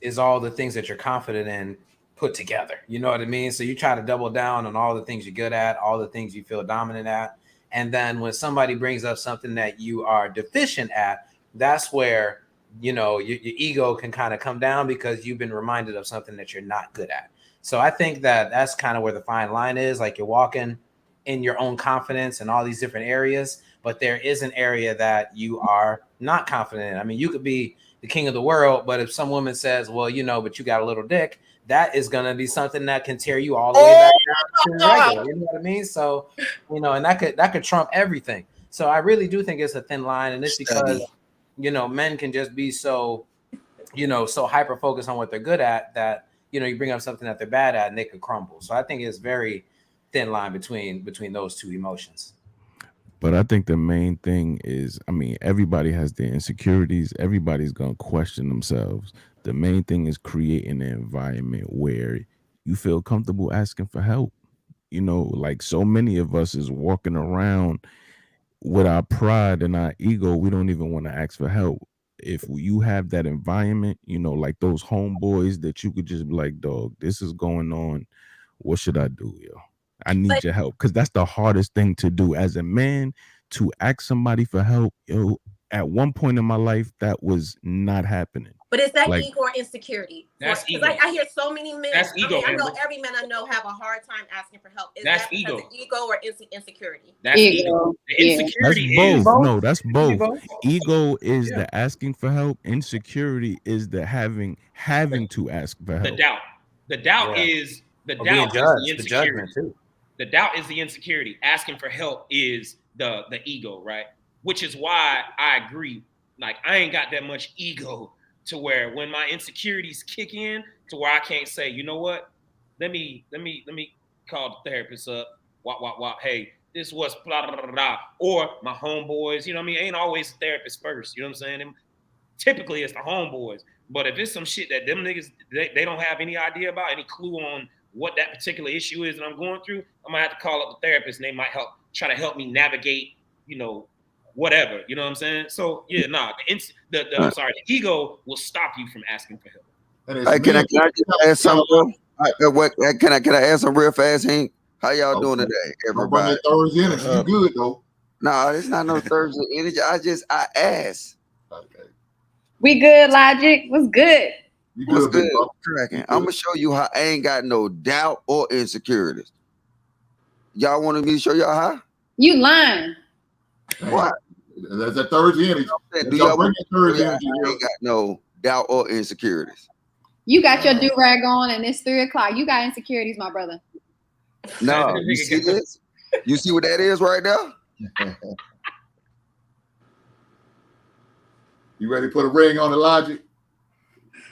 Speaker 3: is all the things that you're confident in put together. You know what I mean? So you try to double down on all the things you're good at, all the things you feel dominant at. And then when somebody brings up something that you are deficient at, that's where, your ego can kind of come down because you've been reminded of something that you're not good at. So I think that that's kind of where the fine line is. Like, you're walking in your own confidence in all these different areas, but there is an area that you are not confident in. I mean, you could be the king of the world, but if some woman says, well, but you got a little dick, that is going to be something that can tear you all the way back down to regular. You know what I mean? So, and that could trump everything. So I really do think it's a thin line. And it's because, men can just be so, so hyper focused on what they're good at that, you bring up something that they're bad at and they could crumble. So I think it's very thin line between those two emotions.
Speaker 4: But I think the main thing is, everybody has their insecurities. Everybody's going to question themselves. The main thing is creating an environment where you feel comfortable asking for help. Like so many of us is walking around with our pride and our ego. We don't even want to ask for help. If you have that environment, like those homeboys that you could just be like, dog, this is going on. What should I do, yo? I need your help. Because that's the hardest thing to do as a man, to ask somebody for help. Yo, at one point in my life, that was not happening.
Speaker 12: But is that ego or insecurity?
Speaker 7: That's ego.
Speaker 12: Like, I hear so many men.
Speaker 7: That's ego.
Speaker 12: I know every man I know have a hard time asking for help. Is
Speaker 7: that's
Speaker 12: that because
Speaker 7: ego.
Speaker 12: Of ego or insecurity?
Speaker 7: That's ego. The insecurity
Speaker 4: that's both.
Speaker 7: is
Speaker 4: No, that's both. Ego is the asking for help. Insecurity is the having to ask for help.
Speaker 7: The doubt is the insecurity. Too. The doubt is the insecurity. Asking for help is the ego, right? Which is why I agree. Like, I ain't got that much ego to where when my insecurities kick in, to where I can't say, you know what? Let me call the therapist up. Wop. Hey, this was blah blah blah blah. Or my homeboys. You know what I mean? Ain't always the therapist first. You know what I'm saying? And typically it's the homeboys. But if it's some shit that them niggas they don't have any idea about, any clue on what that particular issue is that I'm going through, I'm gonna have to call up the therapist and they might try to help me navigate, whatever. You know what I'm saying? So yeah, the ego will stop you from asking for help.
Speaker 17: Hey, can I just ask something? Can I ask some real fast, Hank? How y'all doing today, everybody?
Speaker 5: Thursday energy, you good though?
Speaker 17: No, it's not no Thursday energy. I asked.
Speaker 5: Okay.
Speaker 9: We good, Logic. What's good?
Speaker 17: What's good? I'm gonna show you how I ain't got no doubt or insecurities. Y'all wanted me to show y'all how?
Speaker 9: You lying.
Speaker 17: What?
Speaker 5: That's a Thursday energy.
Speaker 17: Do y'all bring Thursday energy? I ain't got no doubt or insecurities.
Speaker 9: You got your do-rag on and it's 3:00. You got insecurities, my brother.
Speaker 17: No, you see this? You see what that is right there?
Speaker 5: You ready to put a ring on the Logic?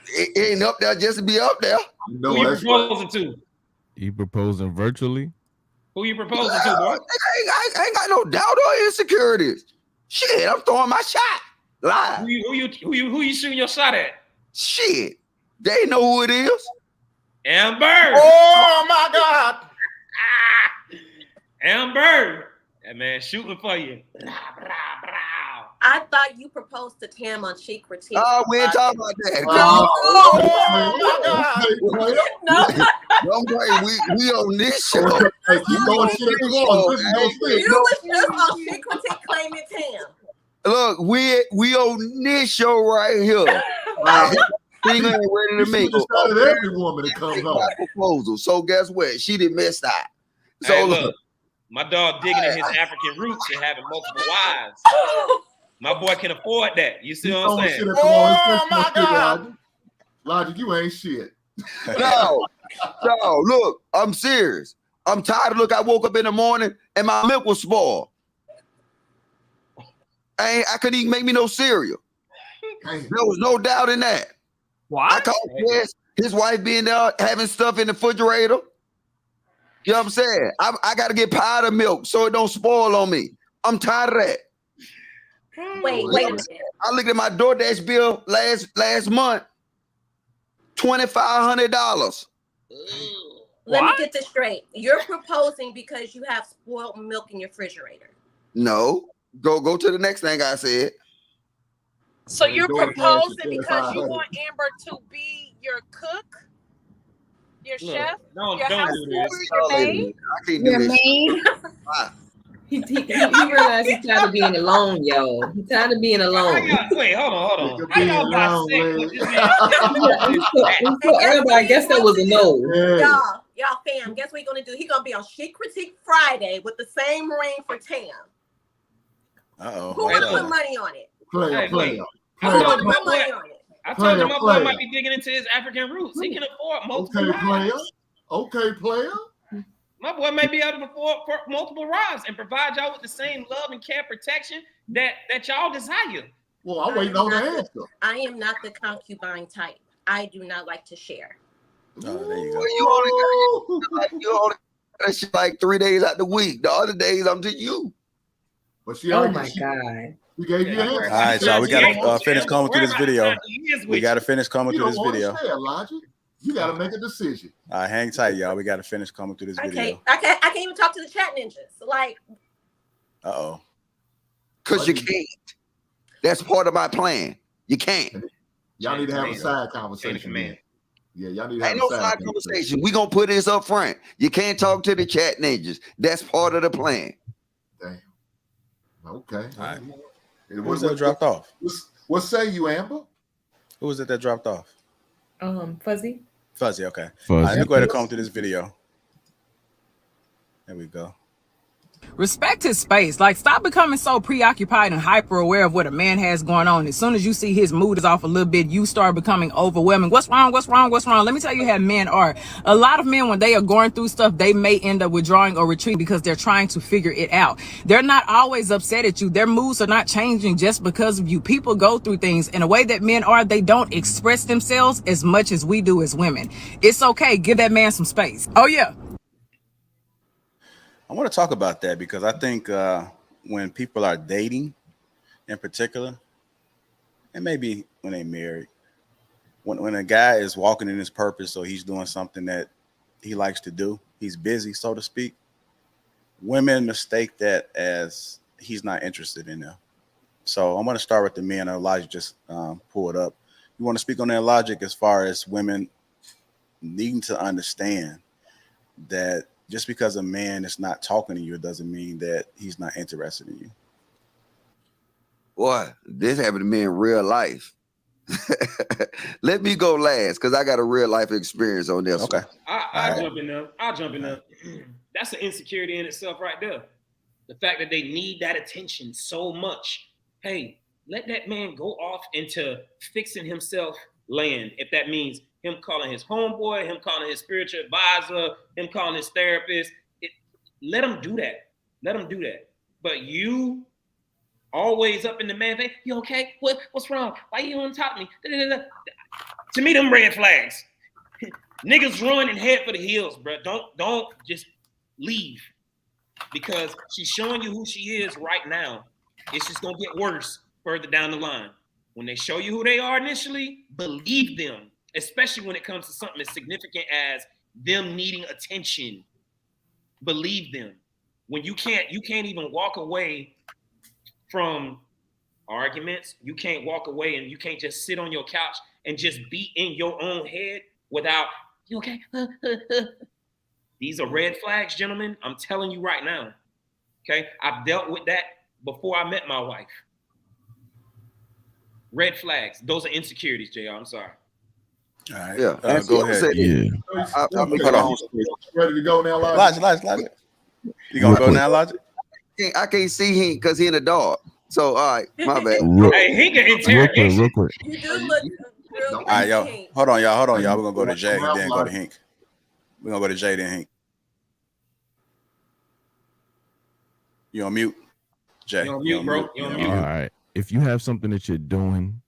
Speaker 17: It ain't up there just to be up there.
Speaker 7: Who you proposing to?
Speaker 4: You proposing virtually?
Speaker 7: Who you proposing to, boy?
Speaker 17: I ain't got no doubt or insecurities. Shit, I'm throwing my shot live.
Speaker 7: Who you shooting your shot at?
Speaker 17: Shit, they know who it is.
Speaker 7: Amber.
Speaker 5: Oh my God.
Speaker 7: Amber. That man shooting for you.
Speaker 12: I thought you proposed to Tam on Chic Critique.
Speaker 17: Oh, we ain't talking about that. Don't worry, we on this show.
Speaker 12: You was just on Chic Critique claiming Tam.
Speaker 17: Look, we on this show right here. Thing ain't ready to make
Speaker 5: every woman that comes on.
Speaker 17: Proposal. So guess what? She didn't miss that. So
Speaker 7: hey, look, my dog digging in his African roots and having multiple wives. My boy can afford that. You see what I'm saying?
Speaker 5: Oh my God. Logic, you ain't shit.
Speaker 17: No, look, I'm serious. I'm tired. Look, I woke up in the morning and my milk was spoiled. I couldn't even make me no cereal. There was no doubt in that.
Speaker 15: What?
Speaker 17: I called his wife being there having stuff in the refrigerator. You know what I'm saying? I got to get powdered milk so it don't spoil on me. I'm tired of that.
Speaker 12: Wait.
Speaker 17: I looked at my DoorDash bill last month. $2,500.
Speaker 12: Let me get this straight. You're proposing because you have spoiled milk in your refrigerator.
Speaker 17: No. Go to the next thing I said.
Speaker 16: So you're proposing because you want Amber to be your cook, your chef, your housekeeper, your maid?
Speaker 17: I can't do this.
Speaker 11: He realized he's tired of being alone, yo. He's tired of being alone.
Speaker 7: Wait, hold on. How y'all got
Speaker 11: Everybody, I guess that was a no.
Speaker 12: Y'all, fam, guess what he's gonna do? He's gonna be on Chic Critique Friday with the same ring for Tam. Who wants to put money on it?
Speaker 5: Player.
Speaker 7: I told you my boy might be digging into his African roots. He can afford multiple rides.
Speaker 5: Okay, player.
Speaker 7: My boy may be able to afford multiple rides and provide y'all with the same love and care protection that y'all desire.
Speaker 5: Well, I'm waiting on the answer.
Speaker 12: I am not the concubine type. I do not like to share.
Speaker 17: Oh, there you go. You only got shit like 3 days out the week. The other days I'm to you.
Speaker 5: But she
Speaker 11: oh my God.
Speaker 5: We gave you an answer.
Speaker 1: All right, y'all. We gotta finish coming through this video. We gotta finish coming through this video.
Speaker 5: Logic. You gotta make a decision.
Speaker 1: All right, hang tight, y'all. We gotta finish coming through this video.
Speaker 12: I can't even talk to the chat ninjas. Like,
Speaker 17: because you can't. That's part of my plan. You can't.
Speaker 5: Y'all need to have a side conversation, man. Yeah, y'all need to have
Speaker 17: Ain't no side conversation. We gonna put this up front. You can't talk to the chat ninjas. That's part of the plan.
Speaker 5: Damn. Okay.
Speaker 1: All right. Who was that dropped off?
Speaker 5: What say you, Amber?
Speaker 1: Who was it that dropped off?
Speaker 11: Fuzzy.
Speaker 1: Fuzzy, okay. All right, let me go ahead and come through this video. There we go.
Speaker 15: Respect his space. Like, stop becoming so preoccupied and hyper aware of what a man has going on. As soon as you see his mood is off a little bit, you start becoming overwhelming. What's wrong? What's wrong? What's wrong? Let me tell you how men are. A lot of men, when they are going through stuff, they may end up withdrawing or retreating because they're trying to figure it out. They're not always upset at you. Their moods are not changing just because of you. People go through things in a way that men are. They don't express themselves as much as we do as women. It's okay. Give that man some space. Oh, yeah.
Speaker 1: I want to talk about that because I think when people are dating in particular, and maybe when they're married, when a guy is walking in his purpose or he's doing something that he likes to do, he's busy, so to speak, women mistake that as he's not interested in them. So I'm going to start with the men. Elijah just pulled up. You want to speak on that logic as far as women needing to understand that just because a man is not talking to you, it doesn't mean that he's not interested in you.
Speaker 17: Boy, this happened to me in real life. Let me go last because I got a real life experience on this.
Speaker 1: Okay.
Speaker 7: I'll jump in there. I'll jump in there. That's an insecurity in itself right there. The fact that they need that attention so much. Hey, let that man go off into fixing himself land. If that means him calling his homeboy, him calling his spiritual advisor, him calling his therapist. Let him do that. Let him do that. But you always up in the man face. You okay? What's wrong? Why you on top of me? Da-da-da-da. To me, them red flags. Niggas run and head for the hills, bro. Don't just leave because she's showing you who she is right now. It's just gonna get worse further down the line. When they show you who they are initially, believe them. Especially when it comes to something as significant as them needing attention. Believe them. When you can't even walk away from arguments. You can't walk away and you can't just sit on your couch and just be in your own head without, you okay? These are red flags, gentlemen. I'm telling you right now. Okay? I've dealt with that before I met my wife. Red flags. Those are insecurities, JR. I'm sorry.
Speaker 1: All right.
Speaker 17: Yeah.
Speaker 1: Go ahead.
Speaker 4: Yeah.
Speaker 1: Hold on.
Speaker 5: Ready to go now, Logic?
Speaker 1: Logic. You gonna go now, Logic?
Speaker 17: I can't see him because he in the dark. So, all right, my bad.
Speaker 7: Hey, he can interrogation.
Speaker 4: Real quick.
Speaker 12: You do look real
Speaker 1: All right, yo. Hold on, y'all. We're gonna go to Jay and then go to
Speaker 5: Logic.
Speaker 1: Hink. We're gonna go to Jay then Hink. You on mute? Jay.
Speaker 7: You on mute, bro. You on
Speaker 4: All
Speaker 7: mute.
Speaker 4: right. If you have something that you're doing,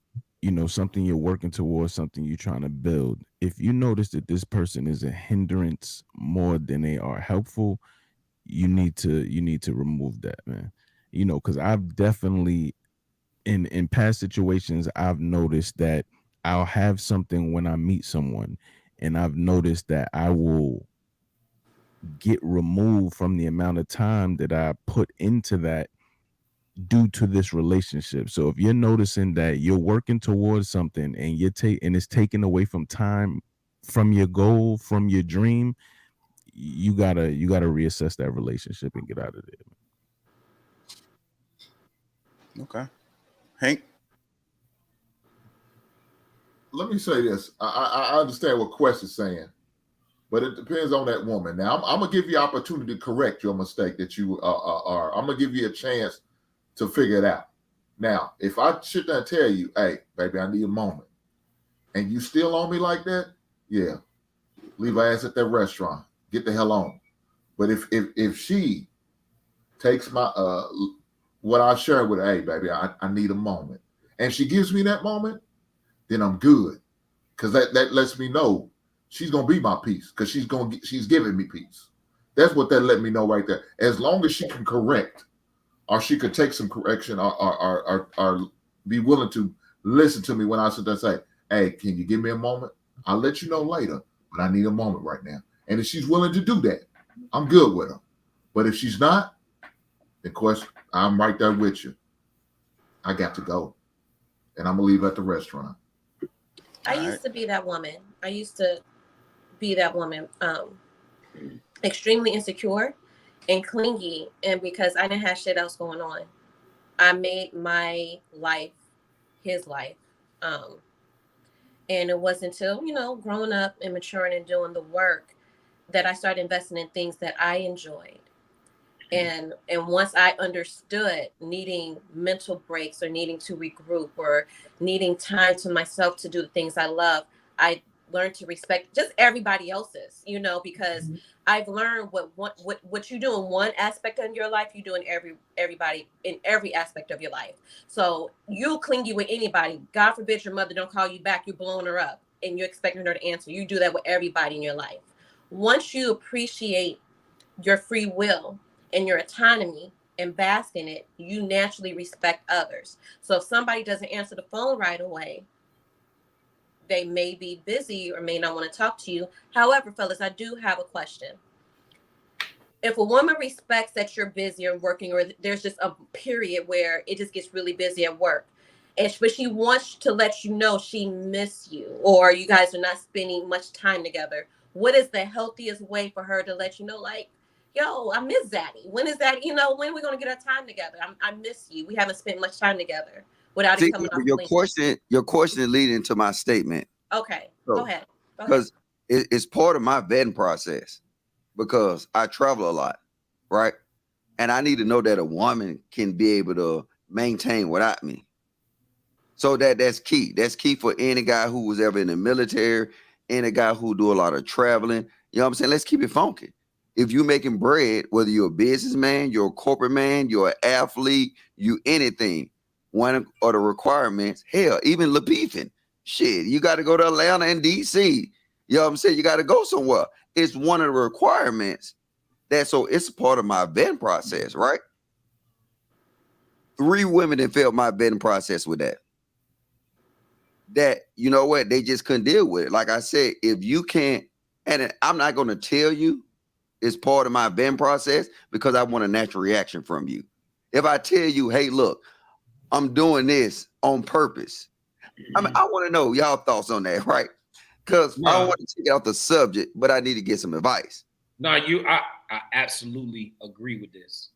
Speaker 4: something you're working towards, something you're trying to build, if you notice that this person is a hindrance more than they are helpful, you need to remove that, man. Because I've definitely in past situations, I've noticed that I'll have something when I meet someone, and I've noticed that I will get removed from the amount of time that I put into that due to this relationship. So if you're noticing that you're working towards something and and it's taken away from time, from your goal, from your dream, you gotta reassess that relationship and get out of there.
Speaker 1: Okay. Hank?
Speaker 5: Let me say this. I understand what Quest is saying, but it depends on that woman. Now, I'm going to give you opportunity to correct your mistake that you are. I'm going to give you a chance to figure it out. Now, if I sit there and tell you, hey, baby, I need a moment, and you still on me like that, yeah, leave her ass at that restaurant. Get the hell on. But if she takes my what I share with her, hey, baby, I need a moment, and she gives me that moment, then I'm good, because that lets me know she's gonna be my peace, because she's giving me peace. That's what that let me know right there. As long as she can correct, or she could take some correction, or be willing to listen to me when I sit there and say, hey, can you give me a moment? I'll let you know later, but I need a moment right now. And if she's willing to do that, I'm good with her. But if she's not, then of course, I'm right there with you. I got to go, and I'm gonna leave at the restaurant.
Speaker 12: I used to be that woman. Extremely insecure and clingy. And because I didn't have shit else going on, I made my life his life. And it wasn't until, growing up and maturing and doing the work that I started investing in things that I enjoyed. And once I understood needing mental breaks or needing to regroup or needing time to myself to do the things I love, I learned to respect just everybody else's, you know, because I've learned what you do in one aspect of your life, you do in everybody in every aspect of your life. So you'll clingy with anybody. God forbid your mother don't call you back, you're blowing her up and you're expecting her to answer. You do that with everybody in your life. Once you appreciate your free will and your autonomy and bask in it, you naturally respect others. So if somebody doesn't answer the phone right away, they may be busy or may not want to talk to you. However, fellas, I do have a question. If a woman respects that you're busy or working, or there's just a period where it just gets really busy at work, but she wants to let you know she miss you, or you guys are not spending much time together, what is the healthiest way for her to let you know, like, yo, I miss Zaddy? When is that? You know, when are we going to get our time together? I miss you. We haven't spent much time together without it coming off.
Speaker 17: Your question is leading to my statement.
Speaker 12: Okay,
Speaker 17: So,
Speaker 12: go ahead.
Speaker 17: Because it's part of my vetting process, because I travel a lot, right? And I need to know that a woman can be able to maintain without me. So that's key. That's key for any guy who was ever in the military, any guy who do a lot of traveling. You know what I'm saying? Let's keep it funky. If you're making bread, whether you're a businessman, you're a corporate man, you're an athlete, you anything, one of the requirements, hell, even Lapeef-ING, shit, you got to go to Atlanta and DC. You know what I'm saying? You got to go somewhere. It's one of the requirements so it's a part of my vetting process, right? 3 women that failed my vetting process with that. That, you know what, they just couldn't deal with it. Like I said, if you can't, and I'm not going to tell you it's part of my vetting process, because I want a natural reaction from you. If I tell you, hey, look, I'm doing this on purpose, I mean, I want to know y'all thoughts on that, right? Because I don't want to take out the subject, but I need to get some advice.
Speaker 7: No, I absolutely agree with this.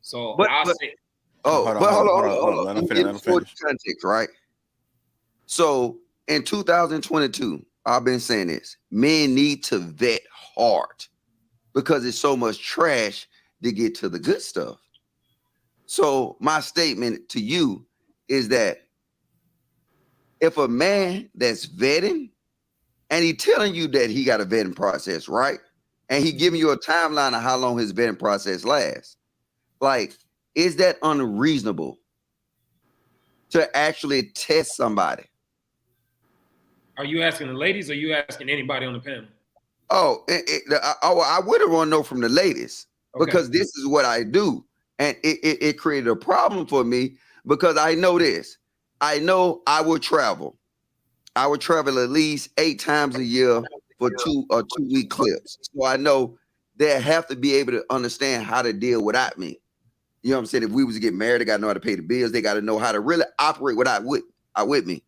Speaker 7: So I'll say,
Speaker 17: hold on. Let him finish. Context, right? So in 2022, I've been saying this: men need to vet hard, because it's so much trash to get to the good stuff. So my statement to you is that if a man that's vetting and he telling you that he got a vetting process, right? And he giving you a timeline of how long his vetting process lasts, like, is that unreasonable to actually test somebody?
Speaker 7: Are you asking the ladies, or are you asking anybody on the panel?
Speaker 17: Oh, I would have want to know from the ladies, because this is what I do. And it created a problem for me, because I know this. I know I would travel. I would travel at least 8 times a year for 2 or 2 week clips. So I know they have to be able to understand how to deal without me. You know what I'm saying? If we was to get married, they got to know how to pay the bills. They got to know how to really operate without with me.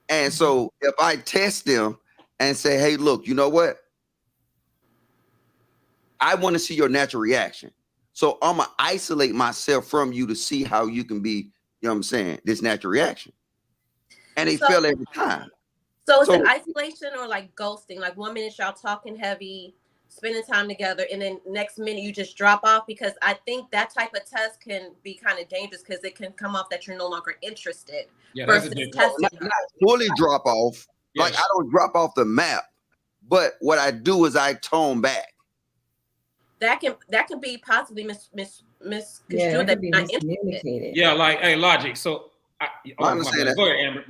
Speaker 17: And so if I test them and say, hey, look, you know what? I want to see your natural reaction. So I'm going to isolate myself from you to see how you can be, you know what I'm saying, this natural reaction. And they fail every time.
Speaker 12: So is it isolation or like ghosting? Like 1 minute y'all talking heavy, spending time together, and then next minute you just drop off? Because I think that type of test can be kind of dangerous, because it can come off that you're no longer interested.
Speaker 7: Yeah,
Speaker 12: versus testing
Speaker 17: not fully drop off. Yes. Like, I don't drop off the map, but what I do is I tone back.
Speaker 12: That can be possibly
Speaker 11: misconstrued, that be miscommunicated.
Speaker 7: Yeah, like, hey, Logic. So I understand that. Go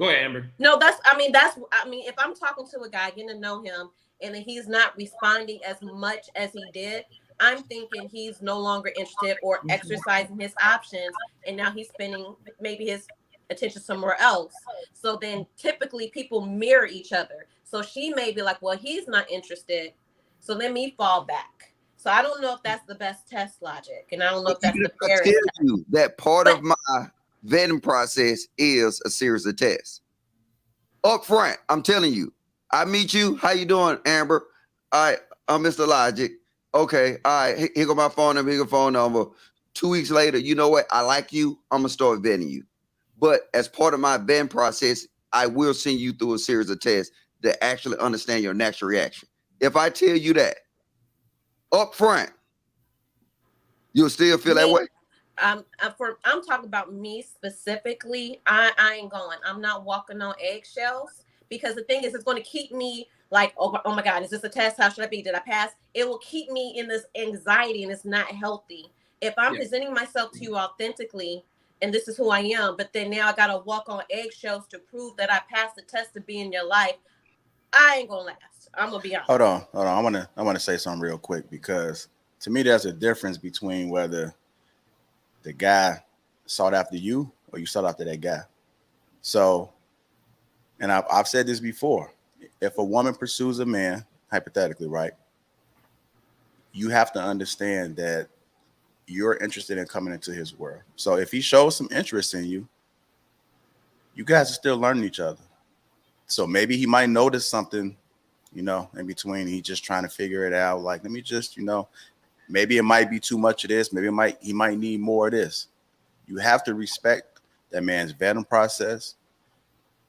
Speaker 7: ahead, Amber.
Speaker 12: No, if I'm talking to a guy, getting to know him, and he's not responding as much as he did, I'm thinking he's no longer interested or exercising his options, and now he's spending maybe his attention somewhere else. So then typically people mirror each other. So she may be like, well, he's not interested, so let me fall back. So I don't know if that's the best test, Logic, and I don't know if that's the fairest test.
Speaker 17: I tell you that part of my vetting process is a series of tests. Up front, I'm telling you, I meet you. How you doing, Amber? All right, I'm Mr. Logic. Okay, all right, here go my phone number, here go phone number. 2 weeks later, you know what? I like you. I'm going to start vetting you. But as part of my vetting process, I will send you through a series of tests to actually understand your natural reaction. If I tell you that up front, You'll still feel that way?
Speaker 12: I'm talking about me specifically. I ain't going. I'm not walking on eggshells, because the thing is, it's going to keep me like, oh my God, is this a test? How should I be? Did I pass? It will keep me in this anxiety, and it's not healthy. If I'm presenting myself to you authentically, and this is who I am, but then now I got to walk on eggshells to prove that I passed the test to be in your life, I ain't gonna last. I'm gonna be honest.
Speaker 1: Hold on. I want to say something real quick, because to me, there's a difference between whether the guy sought after you or you sought after that guy. So, and I've said this before, if a woman pursues a man, hypothetically, right, you have to understand that you're interested in coming into his world. So if he shows some interest in you, you guys are still learning each other. So maybe he might notice something, you know, in between. He's just trying to figure it out. Like, let me just, you know, maybe it might be too much of this. Maybe he might need more of this. You have to respect that man's vetting process,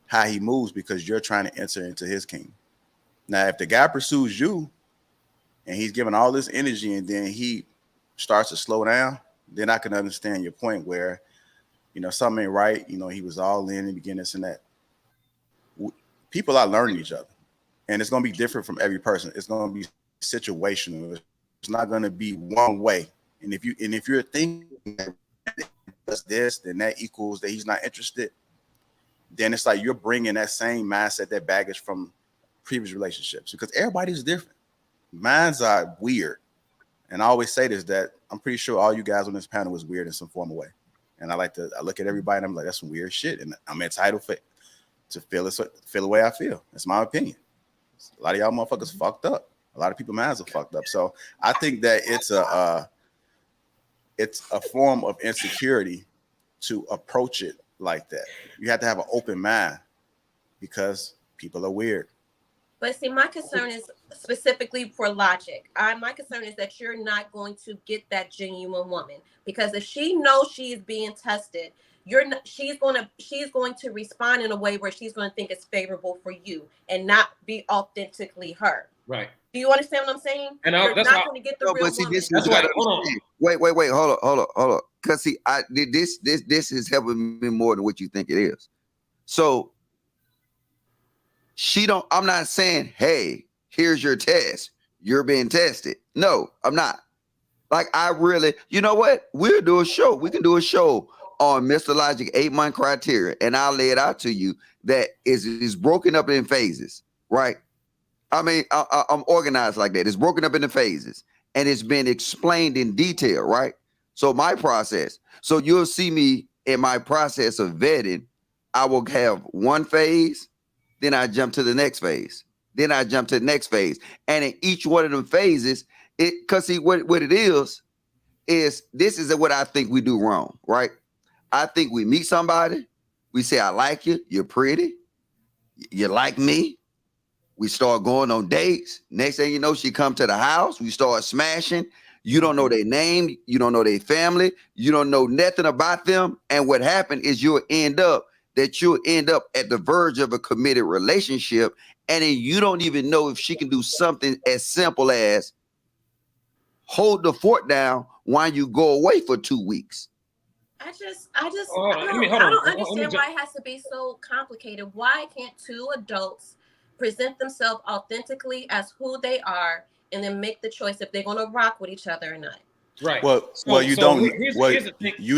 Speaker 1: how he moves, because you're trying to enter into his kingdom. Now, if the guy pursues you and he's giving all this energy and then he starts to slow down, then I can understand your point where, you know, something ain't right. You know, he was all in the beginning, this and that. People are learning each other, and it's going to be different from every person. It's going to be situational. It's not going to be one way. And if you're thinking that does this, then that equals that he's not interested, then it's like you're bringing that same mindset, that baggage from previous relationships, because everybody's different. Minds are weird. And I always say this, that I'm pretty sure all you guys on this panel is weird in some form of way. And I look at everybody and I'm like, that's some weird shit. And I'm entitled to feel the way I feel. That's my opinion. A lot of y'all motherfuckers fucked up. A lot of people's minds are fucked up. So I think that it's a form of insecurity to approach it like that. You have to have an open mind, because people are weird.
Speaker 12: But see, my concern is specifically for logic. My concern is that you're not going to get that genuine woman, because if she knows she is being tested, she's going to respond in a way where she's going to think it's favorable for you and not be authentically her.
Speaker 7: Right.
Speaker 12: Do you understand what I'm saying?
Speaker 7: And
Speaker 12: you're not going to get the real
Speaker 17: but see,
Speaker 12: woman.
Speaker 17: this is wait, hold on. Because see, this is helping me more than what you think it is. So I'm not saying, hey, here's your test, you're being tested. No, I'm not. Like, I really, you know what? We'll do a show. We can do a show on Mr. Logic 8-month criteria, and I'll lay it out to you that is broken up in phases, right? I mean, I'm organized like that. It's broken up into phases, and it's been explained in detail, right? So my process. So you'll see me in my process of vetting. I will have one phase, then I jump to the next phase, then I jump to the next phase, and in each one of them phases, because see what it is this is what I think we do wrong, right? I think we meet somebody, we say, I like you, you're pretty, you like me. We start going on dates. Next thing you know, she come to the house. We start smashing. You don't know their name. You don't know their family. You don't know nothing about them. And what happened is you'll end up at the verge of a committed relationship. And then you don't even know if she can do something as simple as hold the fort down while you go away for 2 weeks.
Speaker 12: I don't understand why it has to be so complicated. Why can't two adults present themselves authentically as who they are, and then make the choice if they're going to rock with each other or not?
Speaker 7: Right.
Speaker 1: You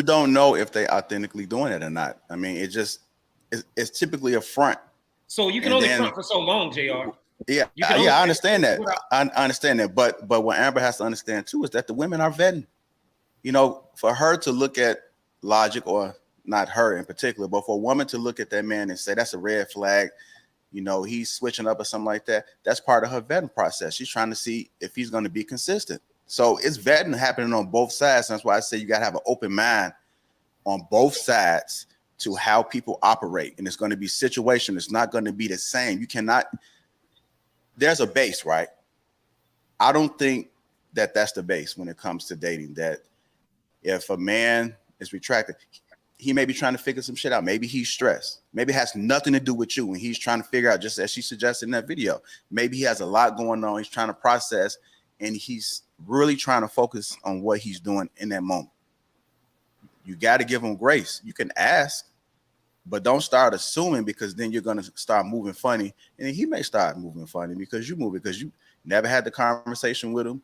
Speaker 1: don't know if they authentically doing it or not. I mean, it's typically a front.
Speaker 7: So you can only front for so long, JR.
Speaker 1: Yeah, I understand that. I understand that. But what Amber has to understand too is that the women are vetting. You know, for her to look at Logic, or not her in particular, but for a woman to look at that man and say that's a red flag, you know, he's switching up or something like that, that's part of her vetting process. She's trying to see if he's going to be consistent. So it's vetting happening on both sides. That's why I say you got to have an open mind on both sides to how people operate. And it's going to be situational. It's not going to be the same. You cannot, there's a base, right? I don't think that that's the base when it comes to dating, that if a man is retracted, he may be trying to figure some shit out. Maybe he's stressed. Maybe it has nothing to do with you, and he's trying to figure out, just as she suggested in that video. Maybe he has a lot going on. He's trying to process, and he's really trying to focus on what he's doing in that moment. You got to give him grace. You can ask, but don't start assuming, because then you're going to start moving funny, and then he may start moving funny because you never had the conversation with him.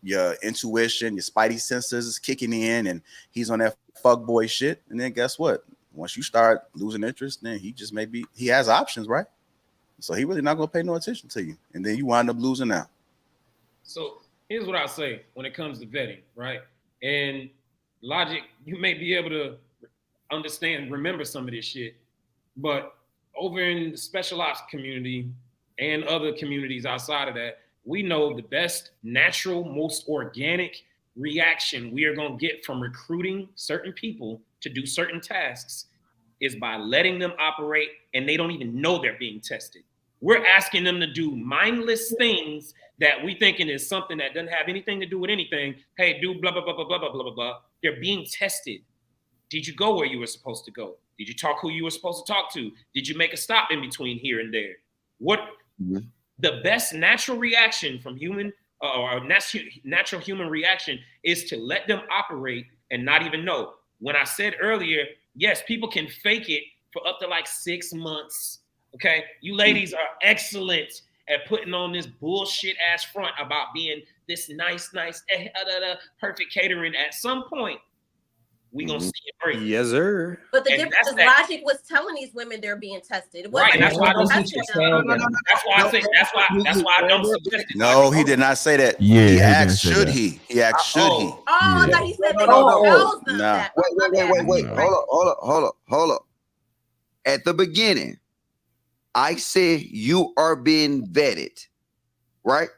Speaker 1: Your intuition, your spidey senses is kicking in, and he's on that fuck boy shit. And then guess what? Once you start losing interest, then he has options, right? So he really not going to pay no attention to you, and then you wind up losing out.
Speaker 7: So here's what I'll say when it comes to vetting, right? And Logic, you may be able to understand, remember some of this shit, but over in the special ops community and other communities outside of that, we know the best natural, most organic reaction we are going to get from recruiting certain people to do certain tasks is by letting them operate, and they don't even know they're being tested. We're asking them to do mindless things that we thinking is something that doesn't have anything to do with anything. Hey, do blah, blah, blah, blah, blah, blah, blah, blah, blah. They're being tested. Did you go where you were supposed to go? Did you talk who you were supposed to talk to? Did you make a stop in between here and there? What the best natural reaction from human or natural human reaction is to let them operate and not even know. When I said earlier, yes, people can fake it for up to like 6 months. Okay, you ladies are excellent at putting on this bullshit ass front about being this nice, perfect catering. At some point, we gonna see it break.
Speaker 18: Yes, sir.
Speaker 12: But the difference is Logic was telling these women they're being tested. It wasn't
Speaker 7: Right, that's why I don't suggest it. That's why I don't suggest it.
Speaker 1: No, he did not say that.
Speaker 4: Yeah,
Speaker 1: he
Speaker 4: he
Speaker 1: asked,
Speaker 4: didn't say
Speaker 1: should
Speaker 4: that.
Speaker 1: he? He asked, should he?
Speaker 12: Oh, I thought he said that
Speaker 17: No.
Speaker 12: he chose them.
Speaker 1: No.
Speaker 17: Wait. Hold up. At the beginning, I said you are being vetted, right?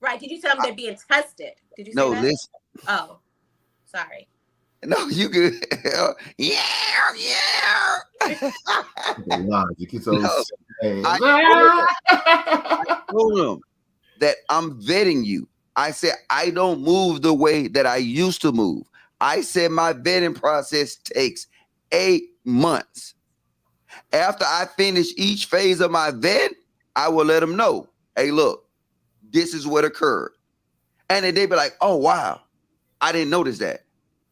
Speaker 12: Right. Did you tell them they're being tested? Did you say
Speaker 17: No,
Speaker 12: that?
Speaker 17: listen.
Speaker 12: Oh, sorry.
Speaker 17: No, you good. Yeah.
Speaker 5: Logic. It's so sad.
Speaker 17: I told him that I'm vetting you. I said I don't move the way that I used to move. I said my vetting process takes 8 months. After I finish each phase of my vet, I will let them know, hey, look, this is what occurred. And then they'd be like, oh, wow, I didn't notice that.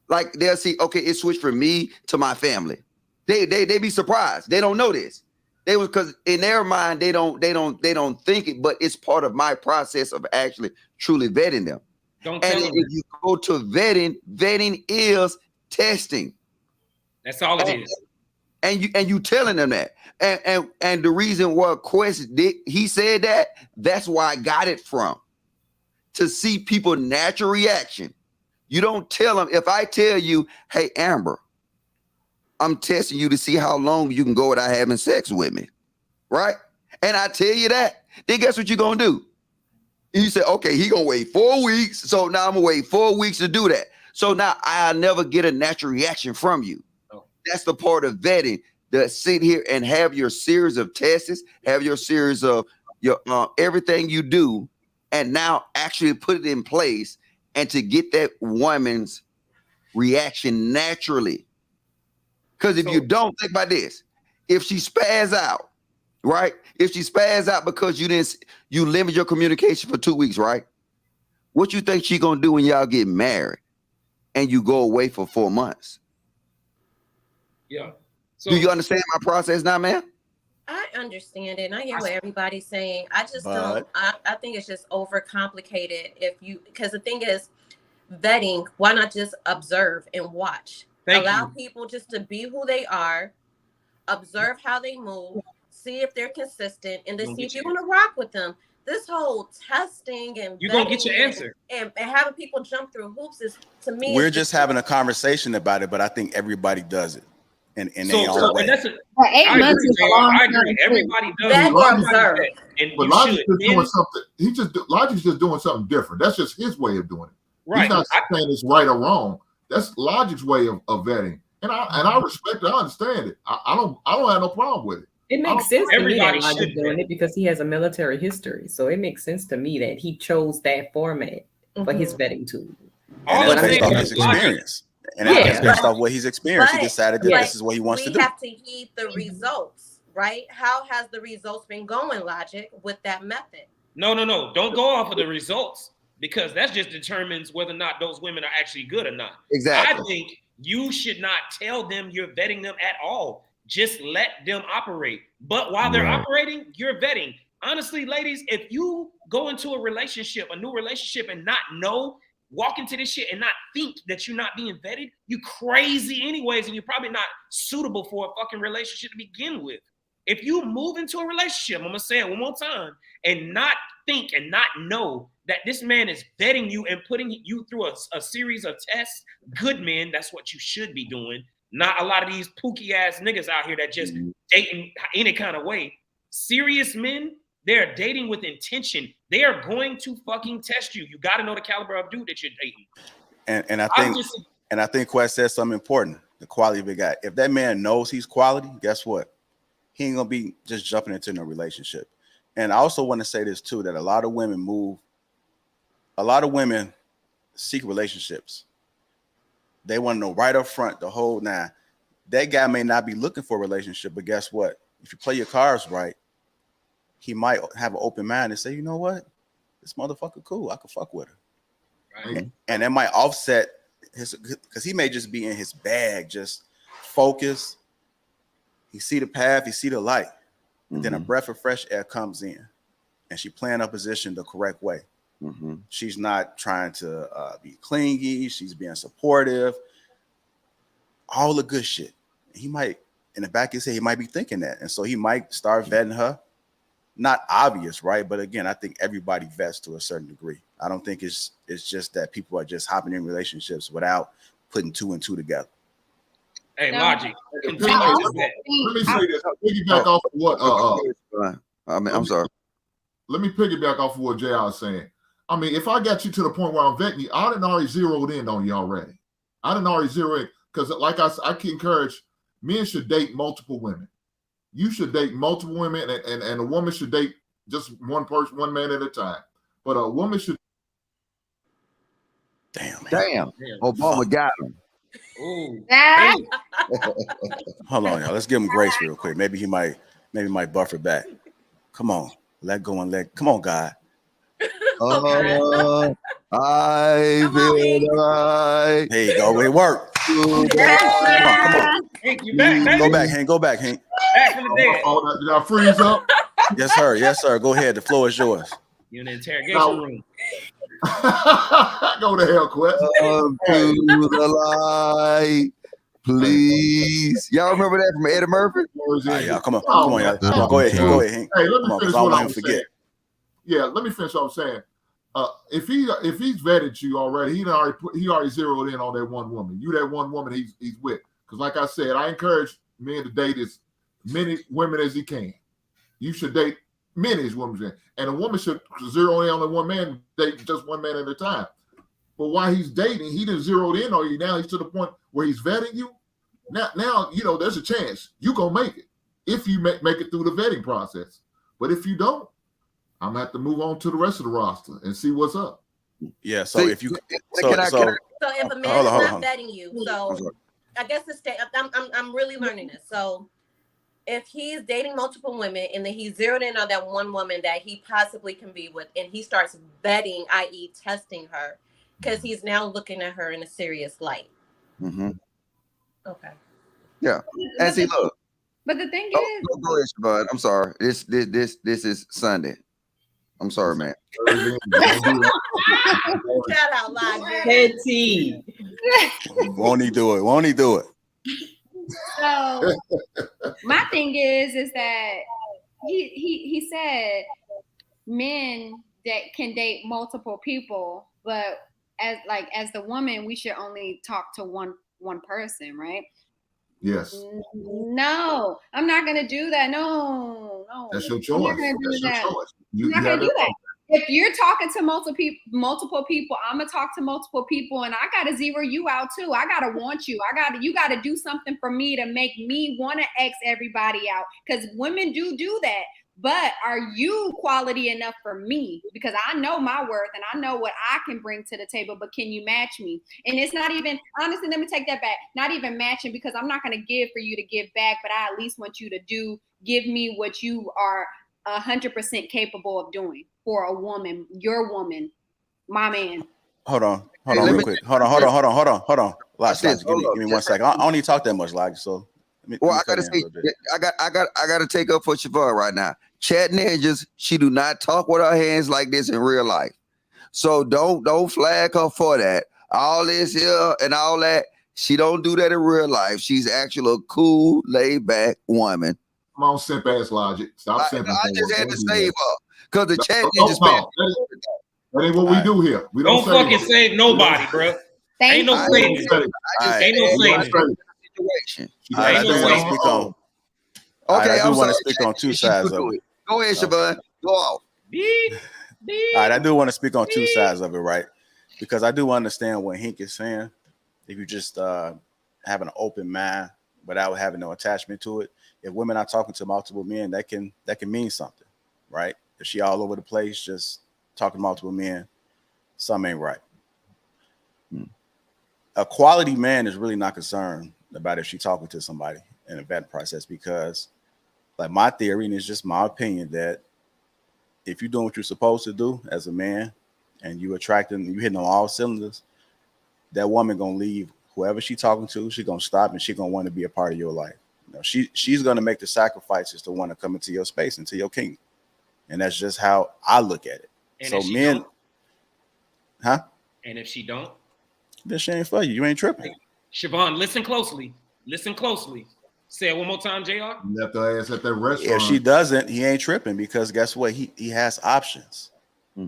Speaker 17: Like they'll see, okay, it switched from me to my family. They be surprised. They don't know this. They was, because in their mind, they don't think it, but it's part of my process of actually truly vetting them.
Speaker 7: Don't
Speaker 17: and
Speaker 7: tell them.
Speaker 17: if you go to vetting is testing.
Speaker 7: That's all it is.
Speaker 17: And you telling them that. And the reason why Quest did, he said that's where I got it from. To see people's natural reaction. You don't tell them. If I tell you, hey, Amber, I'm testing you to see how long you can go without having sex with me, right? And I tell you that, then guess what you're gonna do? You say, okay, he gonna wait 4 weeks, so now I'm gonna wait 4 weeks to do that. So now I'll never get a natural reaction from you. Oh. That's the part of vetting, to sit here and have your series of tests, have your series of your everything you do, and now actually put it in place, and to get that woman's reaction naturally. Because if you don't, think about this, if she spaz out, right? If she spaz out because you limit your communication for 2 weeks, right? What you think she gonna do when y'all get married and you go away for 4 months?
Speaker 7: Yeah. So,
Speaker 17: do you understand my process now, man?
Speaker 12: I understand it, and I hear what everybody's saying. I just don't. I think it's just overcomplicated. Because the thing is, vetting. Why not just observe and watch? Allow people just to be who they are, observe how they move, see if they're consistent, and then see if you're going to rock with them. This whole testing and
Speaker 7: you're going to get your answer.
Speaker 12: And having people jump through hoops is, to me,
Speaker 1: we're just having a conversation about it, but I think everybody does it. And their own way.
Speaker 9: Well, 8 months is a long time.
Speaker 7: Everybody does
Speaker 12: that or observe.
Speaker 5: But Logic's just doing something. Logic's just doing something different. That's just his way of doing it.
Speaker 7: Right.
Speaker 5: He's not saying it's right or wrong. That's Logic's way of vetting, and I respect it. I understand it. I don't have no problem with it.
Speaker 11: It makes sense to me that
Speaker 7: Everybody
Speaker 11: Logic
Speaker 7: should
Speaker 11: doing it because he has a military history. So it makes sense to me that he chose that format for his vetting tool.
Speaker 1: And that's based off his experience. And that's based off what he's experienced. He decided that this is what he wants to do.
Speaker 12: We have to heed the results, right? How has the results been going, Logic, with that method?
Speaker 7: No. Don't go off of the results. because that just determines whether or not those women are actually good or not.
Speaker 17: Exactly.
Speaker 7: I think you should not tell them you're vetting them at all. Just let them operate. But while they're operating, you're vetting. Honestly, ladies, if you go into a relationship, a new relationship, and not know, walk into this shit and not think that you're not being vetted, you crazy anyways, and you're probably not suitable for a fucking relationship to begin with. If you move into a relationship, I'm gonna say it one more time, and not think and not know that this man is vetting you and putting you through a series of tests, good men, that's what you should be doing. Not a lot of these pookie ass niggas out here that just dating any kind of way. Serious men, they're dating with intention. They are going to fucking test you. You got to know the caliber of dude that you're dating.
Speaker 1: And I think Quest said something important. The quality of a guy. If that man knows he's quality, guess what? He ain't gonna be just jumping into no relationship. And I also want to say this too, that a lot of women seek relationships. They want to know right up front the whole nine. That guy may not be looking for a relationship, but guess what? If you play your cards right, he might have an open mind and say, you know what? This motherfucker cool. I could fuck with her. Right. And that might offset his, because he may just be in his bag, just focused. He see the path, he see the light. And then a breath of fresh air comes in and she playing her position the correct way. She's not trying to be clingy. She's being supportive. All the good shit. He might, in the back of his head, he might be thinking that. And so he might start vetting her. Not obvious, right? But again, I think everybody vets to a certain degree. I don't think it's just that people are just hopping in relationships without putting two and two together.
Speaker 7: Hey, Logic.
Speaker 5: Let me say this. I'll piggyback off of what
Speaker 17: I'm sorry.
Speaker 5: Let me piggyback off of what JR is saying. I mean, if I got you to the point where I'm vetting you, I done already zeroed in on you already. I done already zeroed in. Because like I can encourage, men should date multiple women. You should date multiple women, and a woman should date just one person, one man at a time. But a woman should.
Speaker 17: Damn. Obama got him.
Speaker 7: Ooh.
Speaker 1: Hold on, y'all. Let's give him grace real quick. Maybe he might buffer back. Come on. Let go and come on, God.
Speaker 17: I feel right.
Speaker 1: There you go. It worked. Come on.
Speaker 7: Hank, you back, baby.
Speaker 1: Go back, Hank.
Speaker 7: Back from the dead.
Speaker 5: Did I freeze up?
Speaker 1: Yes, sir. Yes, sir. Go ahead. The floor is yours.
Speaker 7: You're in the interrogation room.
Speaker 5: Go to hell, Quest.
Speaker 17: To the light, please. Y'all remember that from Eddie Murphy?
Speaker 1: Y'all, come on, y'all. Go ahead, Hank.
Speaker 5: Hey, let me finish what I'm
Speaker 1: forget.
Speaker 5: saying. Yeah, let me finish what I'm saying. If he's vetted you already, he already zeroed in on that one woman. You that one woman he's with. Because like I said, I encourage men to date as many women as he can. You should date many as women, and a woman should zero in on the one man, date just one man at a time. But while he's dating, he didn't zero in on you. Now he's to the point where he's vetting you. Now you know there's a chance you gonna make it if you make it through the vetting process. But if you don't, I'm gonna have to move on to the rest of the roster and see what's up.
Speaker 1: Yeah. So if you
Speaker 12: So if a man is not vetting you, so I guess I'm really learning this. So if he's dating multiple women and then he's zeroed in on that one woman that he possibly can be with, and he starts vetting, i.e., testing her, because he's now looking at her in a serious light. Okay.
Speaker 17: Yeah. And see, look.
Speaker 9: But the thing is,
Speaker 17: go ahead, Shabbat. I'm sorry. This is Sunday. I'm sorry, man.
Speaker 12: Shout out live.
Speaker 2: Petty.
Speaker 1: Won't he do it?
Speaker 9: So my thing is that he said men that can date multiple people, but as the woman, we should only talk to one person, right?
Speaker 5: Yes.
Speaker 9: No, I'm not gonna do that. No.
Speaker 5: That's your choice.
Speaker 9: I'm not gonna do that.
Speaker 5: You
Speaker 9: I'm not gonna do that. If you're talking to multiple people, I'm gonna talk to multiple people, and I gotta zero you out too. I gotta want you. You gotta do something for me to make me want to X everybody out. Because women do that. But are you quality enough for me? Because I know my worth and I know what I can bring to the table, but can you match me? And it's not even, honestly, let me take that back. Not even matching, because I'm not going to give for you to give back, but I at least want you to give me what you are 100% capable of doing for a woman, your woman. my man.
Speaker 1: Hold on,
Speaker 17: Hey,
Speaker 1: real quick. Hold on.
Speaker 17: Watch this.
Speaker 1: Give me one second. I don't need to talk that much, Lodge. So let
Speaker 17: Well,
Speaker 1: me
Speaker 17: I
Speaker 1: cut
Speaker 17: gotta
Speaker 1: in a
Speaker 17: say,
Speaker 1: little bit.
Speaker 17: I gotta take up for Siobhan right now. Chat ninjas, she do not talk with her hands like this in real life. So don't flag her for that. All this here and all that, she don't do that in real life. She's actually a cool, laid back woman.
Speaker 5: Come on, simp ass Logic. Stop simping.
Speaker 17: I just had to save her because the chat
Speaker 5: Don't
Speaker 17: ninjas.
Speaker 5: talk. That ain't what we do here. We don't
Speaker 7: fucking save nobody, bro. Ain't no saving. Ain't no saving.
Speaker 17: Situation.
Speaker 1: I do want to speak on.
Speaker 17: Okay,
Speaker 1: I do
Speaker 17: I'm
Speaker 1: want to
Speaker 17: sorry,
Speaker 1: speak on two sides of it.
Speaker 17: Go ahead, Siobhan. Go off.
Speaker 1: All right, I do want to speak on two sides of it, right? Because I do understand what Hink is saying. If you just have an open mind without having no attachment to it, if women are talking to multiple men, that can mean something, right? If she all over the place, just talking to multiple men, something ain't right. A quality man is really not concerned about if she's talking to somebody in a vetting process, because, like, my theory, and it's just my opinion, that if you're doing what you're supposed to do as a man and you attracting, you hitting on all cylinders, that woman gonna leave whoever she's talking to. She's gonna stop and she's gonna want to be a part of your life. You know, she's gonna make the sacrifices to want to come into your space, into your kingdom, and that's just how I look at it.
Speaker 7: And
Speaker 1: so
Speaker 7: if she
Speaker 1: men,
Speaker 7: don't?
Speaker 1: huh?
Speaker 7: And if she don't,
Speaker 1: this shit ain't for you. You ain't tripping.
Speaker 7: Siobhan, listen closely. Listen closely. Say it one more time, JR.
Speaker 5: Left her ass at that restaurant.
Speaker 1: If she doesn't, he ain't tripping, because guess what? He has options.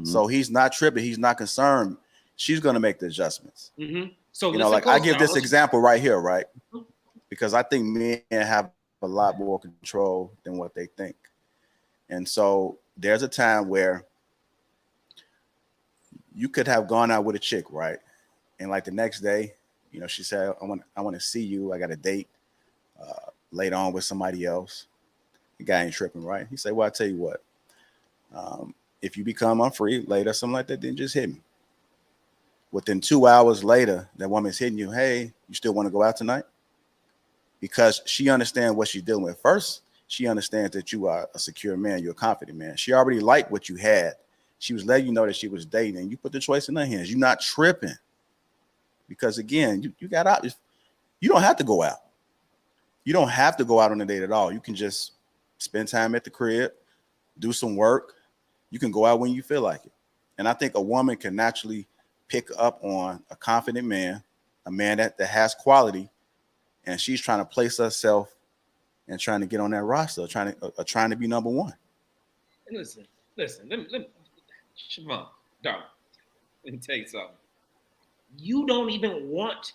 Speaker 1: So he's not tripping. He's not concerned. She's gonna make the adjustments.
Speaker 7: So
Speaker 1: you know, like I give this example right here, right? Because I think men have a lot more control than what they think. And so there's a time where you could have gone out with a chick, right? And like the next day, you know, she said, I want to see you. I got a date later on with somebody else. The guy ain't tripping, right? He said, well, I tell you what, if you become unfree later, something like that, then just hit me. Within 2 hours later, that woman's hitting you. Hey, you still want to go out tonight? Because she understands what she's dealing with. First, she understands that you are a secure man. You're a confident man. She already liked what you had. She was letting you know that she was dating, and you put the choice in her hands. You're not tripping. Because again, you got out. You don't have to go out. You don't have to go out on a date at all. You can just spend time at the crib, do some work. You can go out when you feel like it. And I think a woman can naturally pick up on a confident man, a man that has quality, and she's trying to place herself and trying to get on that roster, trying to be number one.
Speaker 7: Listen. Let me, Siobhan, darling, let me tell you something. You don't even want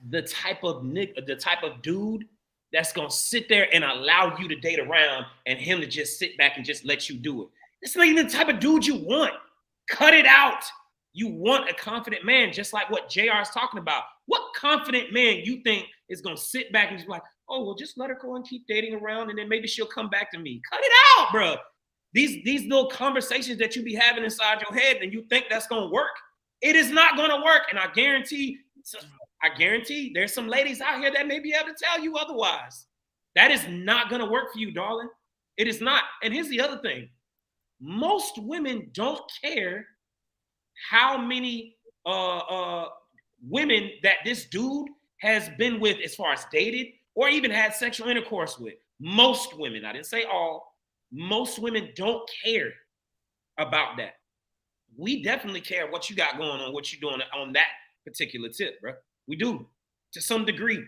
Speaker 7: the type of dude that's gonna sit there and allow you to date around and him to just sit back and just let you do it. It's not even the type of dude you want. Cut it out. You want a confident man, just like what JR is talking about. What confident man you think is gonna sit back and just be like, oh, well, just let her go and keep dating around, and then maybe she'll come back to me. Cut it out, bro. These little conversations that you be having inside your head, and you think that's gonna work. It is not gonna work, and I guarantee there's some ladies out here that may be able to tell you otherwise. That is not gonna work for you, darling. It is not. And here's the other thing. Most women don't care how many women that this dude has been with as far as dated or even had sexual intercourse with. Most women, I didn't say all, most women don't care about that. We definitely care what you got going on, what you're doing on that particular tip, bro. We do, to some degree.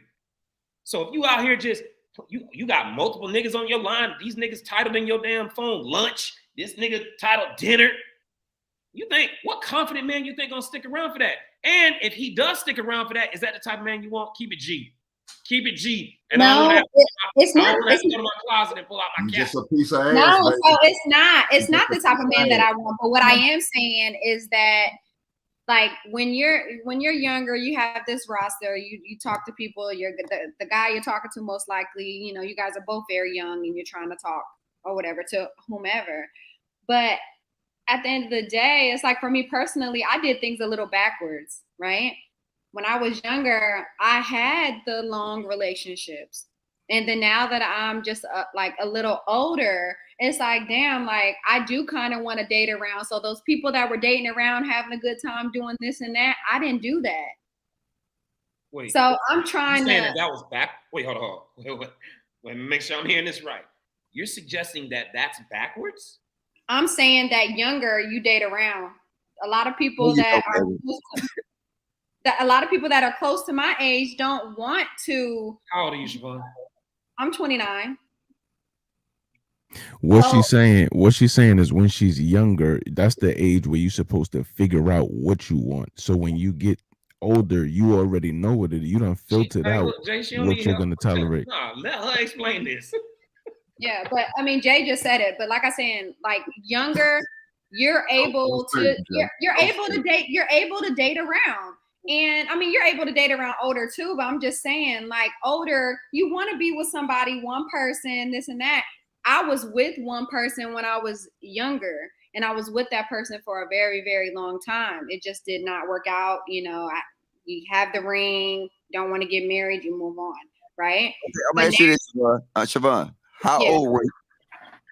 Speaker 7: So if you out here just, you got multiple niggas on your line, these niggas titled in your damn phone, lunch, this nigga titled dinner, you think, what confident man you think gonna stick around for that? And if he does stick around for that, is that the type of man you want? Keep it G. Keep it G. And
Speaker 9: no, it's not.
Speaker 7: I don't have to go to my closet and pull out my cap.
Speaker 5: Just a piece of ass.
Speaker 9: No,
Speaker 5: baby.
Speaker 9: so it's not. It's not the type of man that I want. But what I am saying is that, like, when you're younger, you have this roster. You talk to people. You're the guy you're talking to, most likely. You know, you guys are both very young, and you're trying to talk or whatever to whomever. But at the end of the day, it's like, for me personally, I did things a little backwards, right? When I was younger, I had the long relationships. And then now that I'm just like a little older, it's like, damn, like I do kind of want to date around. So those people that were dating around, having a good time doing this and that, I didn't do that.
Speaker 7: Wait.
Speaker 9: So I'm trying
Speaker 7: saying
Speaker 9: to.
Speaker 7: that was back. Wait, hold on. Wait, make sure I'm hearing this right. You're suggesting that that's backwards?
Speaker 9: I'm saying that younger, you date around. A lot of people that are a lot of people that are close to my age don't want to.
Speaker 7: How old are you, Siobhan?
Speaker 9: I'm 29.
Speaker 4: What she's saying is when she's younger, that's the age where you're supposed to figure out what you want. So when you get older, you already know what it is. You done filtered out what you're going to tolerate.
Speaker 7: Nah, let her explain this.
Speaker 9: Yeah, but I mean, Jay just said it. But like I said, like younger, you're able to you're able to date. You're able to date around. And I mean, you're able to date around older too, but I'm just saying, like older, you want to be with somebody, one person, this and that. I was with one person when I was younger, and I was with that person for a very, very long time. It just did not work out. You know, you have the ring, don't want to get married, you move on, right?
Speaker 17: Okay, I'm gonna ask you this, Siobhan. How old were you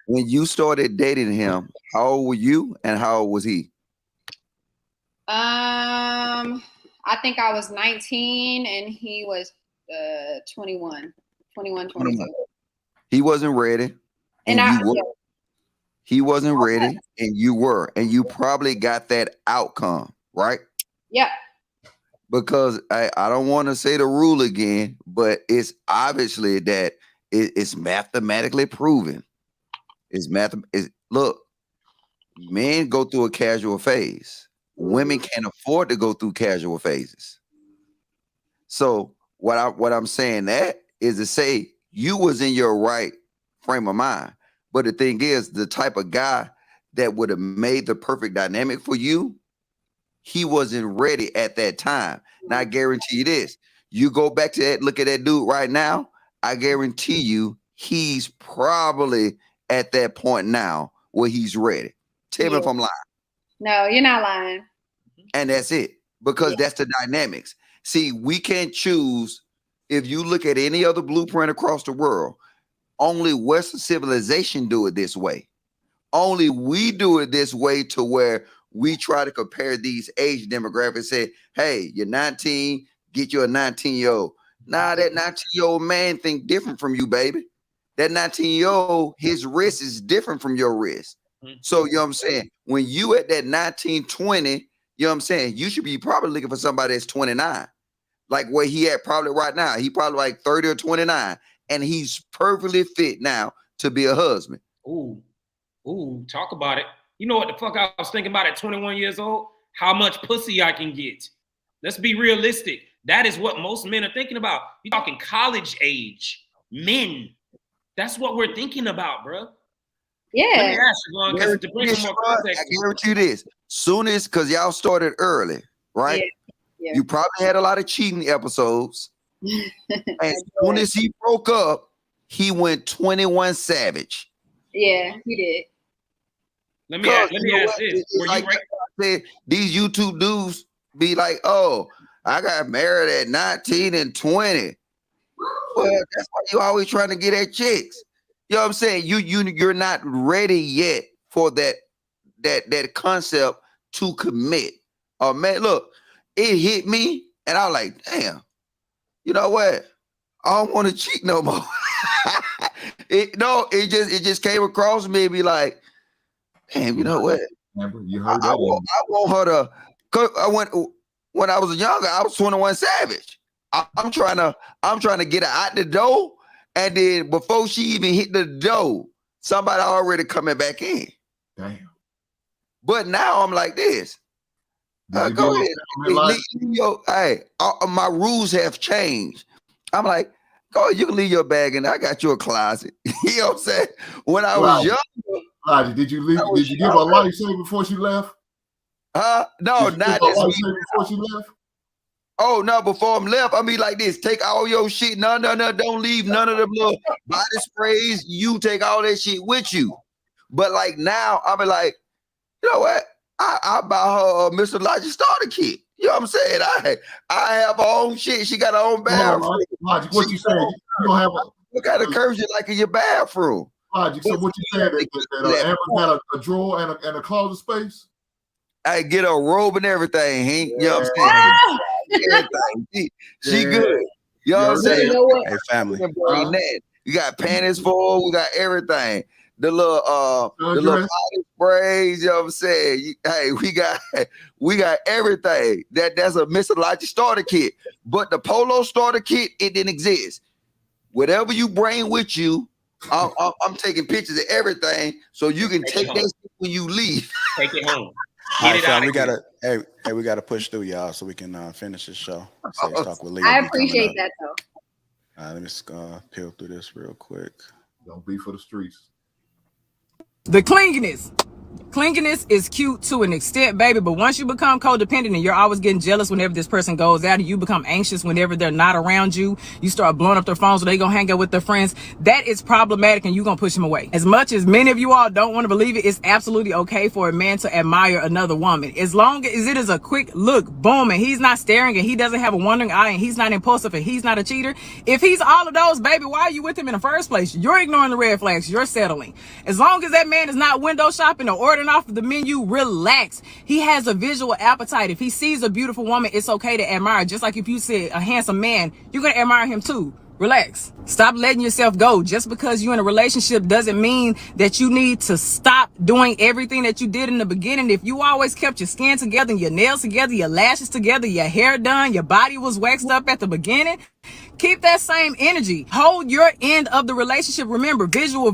Speaker 17: when you started dating him? How old were you, and how old was he?
Speaker 9: I think I was 19 and he was 21, 22.
Speaker 17: He wasn't ready. And you were. He wasn't ready and you were. And you probably got that outcome, right?
Speaker 9: Yeah.
Speaker 17: Because I don't want to say the rule again, but it's obviously that it's mathematically proven. Look, men go through a casual phase. Women can't afford to go through casual phases. So what I'm saying that is to say you was in your right frame of mind. But the thing is, the type of guy that would have made the perfect dynamic for you, he wasn't ready at that time. Now I guarantee you this. You go back to that, look at that dude right now, I guarantee you he's probably at that point now where he's ready. Tell me if I'm lying.
Speaker 9: No, you're not lying.
Speaker 17: And that's it. Because that's the dynamics. See, we can't choose. If you look at any other blueprint across the world, only Western civilization do it this way. Only we do it this way to where we try to compare these age demographics and say, hey, you're 19, get you a 19-year-old. Nah, that 19-year-old man think different from you, baby. That 19-year-old, his wrist is different from your wrist. So, you know what I'm saying? When you at that 19, 20, you know what I'm saying? You should be probably looking for somebody that's 29. Like where he at probably right now. He probably like 30 or 29. And he's perfectly fit now to be a husband.
Speaker 7: Ooh, talk about it. You know what the fuck I was thinking about at 21 years old? How much pussy I can get. Let's be realistic. That is what most men are thinking about. You're talking college age men. That's what we're thinking about, bro.
Speaker 9: Yeah.
Speaker 7: Let me ask you, because to bring some more context.
Speaker 17: I guarantee you this. Soon as, because y'all started early, right?
Speaker 9: Yeah.
Speaker 17: You probably had a lot of cheating episodes. As soon as he broke up, he went 21 Savage.
Speaker 9: Yeah, he did.
Speaker 7: Let me ask this. Were
Speaker 17: like these YouTube dudes be like, oh, I got married at 19 and 20. Well, that's why you always trying to get at chicks. You know what I'm saying? You're not ready yet for that concept to commit. Oh man, look, it hit me, and I was like, damn, you know what? I don't want to cheat no more. It just came across me and be like, damn, you know what?
Speaker 5: You heard that?
Speaker 17: I want her to. Cause when I was younger, I was 21 Savage. I'm trying to get her out the door, and then before she even hit the door, somebody already coming back in.
Speaker 5: Damn.
Speaker 17: But now I'm like this. Go ahead. Hey, my rules have changed. I'm like, go ahead, you can leave your bag in there. I got you a closet. You know what I'm saying? When I was young,
Speaker 5: did you leave? Did you give her a lifesaver before she left?
Speaker 17: No, not this week.
Speaker 5: Before she left.
Speaker 17: Oh no! Before I'm left, I mean like this: take all your shit. No, don't leave none of them little body sprays. You take all that shit with you. But like now, I'll be like, you know what? I buy her a Mr. Logic starter kit. You know what I'm saying? I have her own shit. She got her own bathroom.
Speaker 5: Logic, what you saying? You don't have
Speaker 17: What kind of curves you like in your bathroom?
Speaker 5: Logic. So what you saying that Amber got a drawer and a closet space?
Speaker 17: I get a robe and everything, Hank. You know what I'm saying? Everything. She good. You know what I'm saying?
Speaker 1: Hey, family.
Speaker 17: You got panties for her. We got everything. The little body sprays. You know what I'm saying? Hey, we got everything. That's a mythological starter kit. But the polo starter kit, it didn't exist. Whatever you bring with you, I'm taking pictures of everything so you can take that when you leave.
Speaker 7: Take it home.
Speaker 1: All right, fam, we gotta push through, y'all, so we can finish this show. Talk with Leah.
Speaker 9: I appreciate that though.
Speaker 1: All right, let me peel through this real quick.
Speaker 5: Don't be for the streets.
Speaker 15: The clinginess. Clinginess is cute to an extent, baby, but once you become codependent and you're always getting jealous whenever this person goes out and you become anxious whenever they're not around you, you start blowing up their phones so they gonna hang out with their friends, that is problematic and you're gonna push them away. As much as many of you all don't want to believe it, it's absolutely okay for a man to admire another woman. As long as it is a quick look, boom, and he's not staring and he doesn't have a wandering eye and he's not impulsive and he's not a cheater. If he's all of those, baby, why are you with him in the first place? You're ignoring the red flags. You're settling. As long as that man is not window shopping or ordering off the menu, relax. He has a visual appetite. If he sees a beautiful woman, it's okay to admire. Just like if you see a handsome man, you're going to admire him too. Relax. Stop letting yourself go. Just because you're in a relationship doesn't mean that you need to stop doing everything that you did in the beginning. If you always kept your skin together, your nails together, your lashes together, your hair done, your body was waxed up at the beginning, keep that same energy. Hold your end of the relationship. Remember, visual.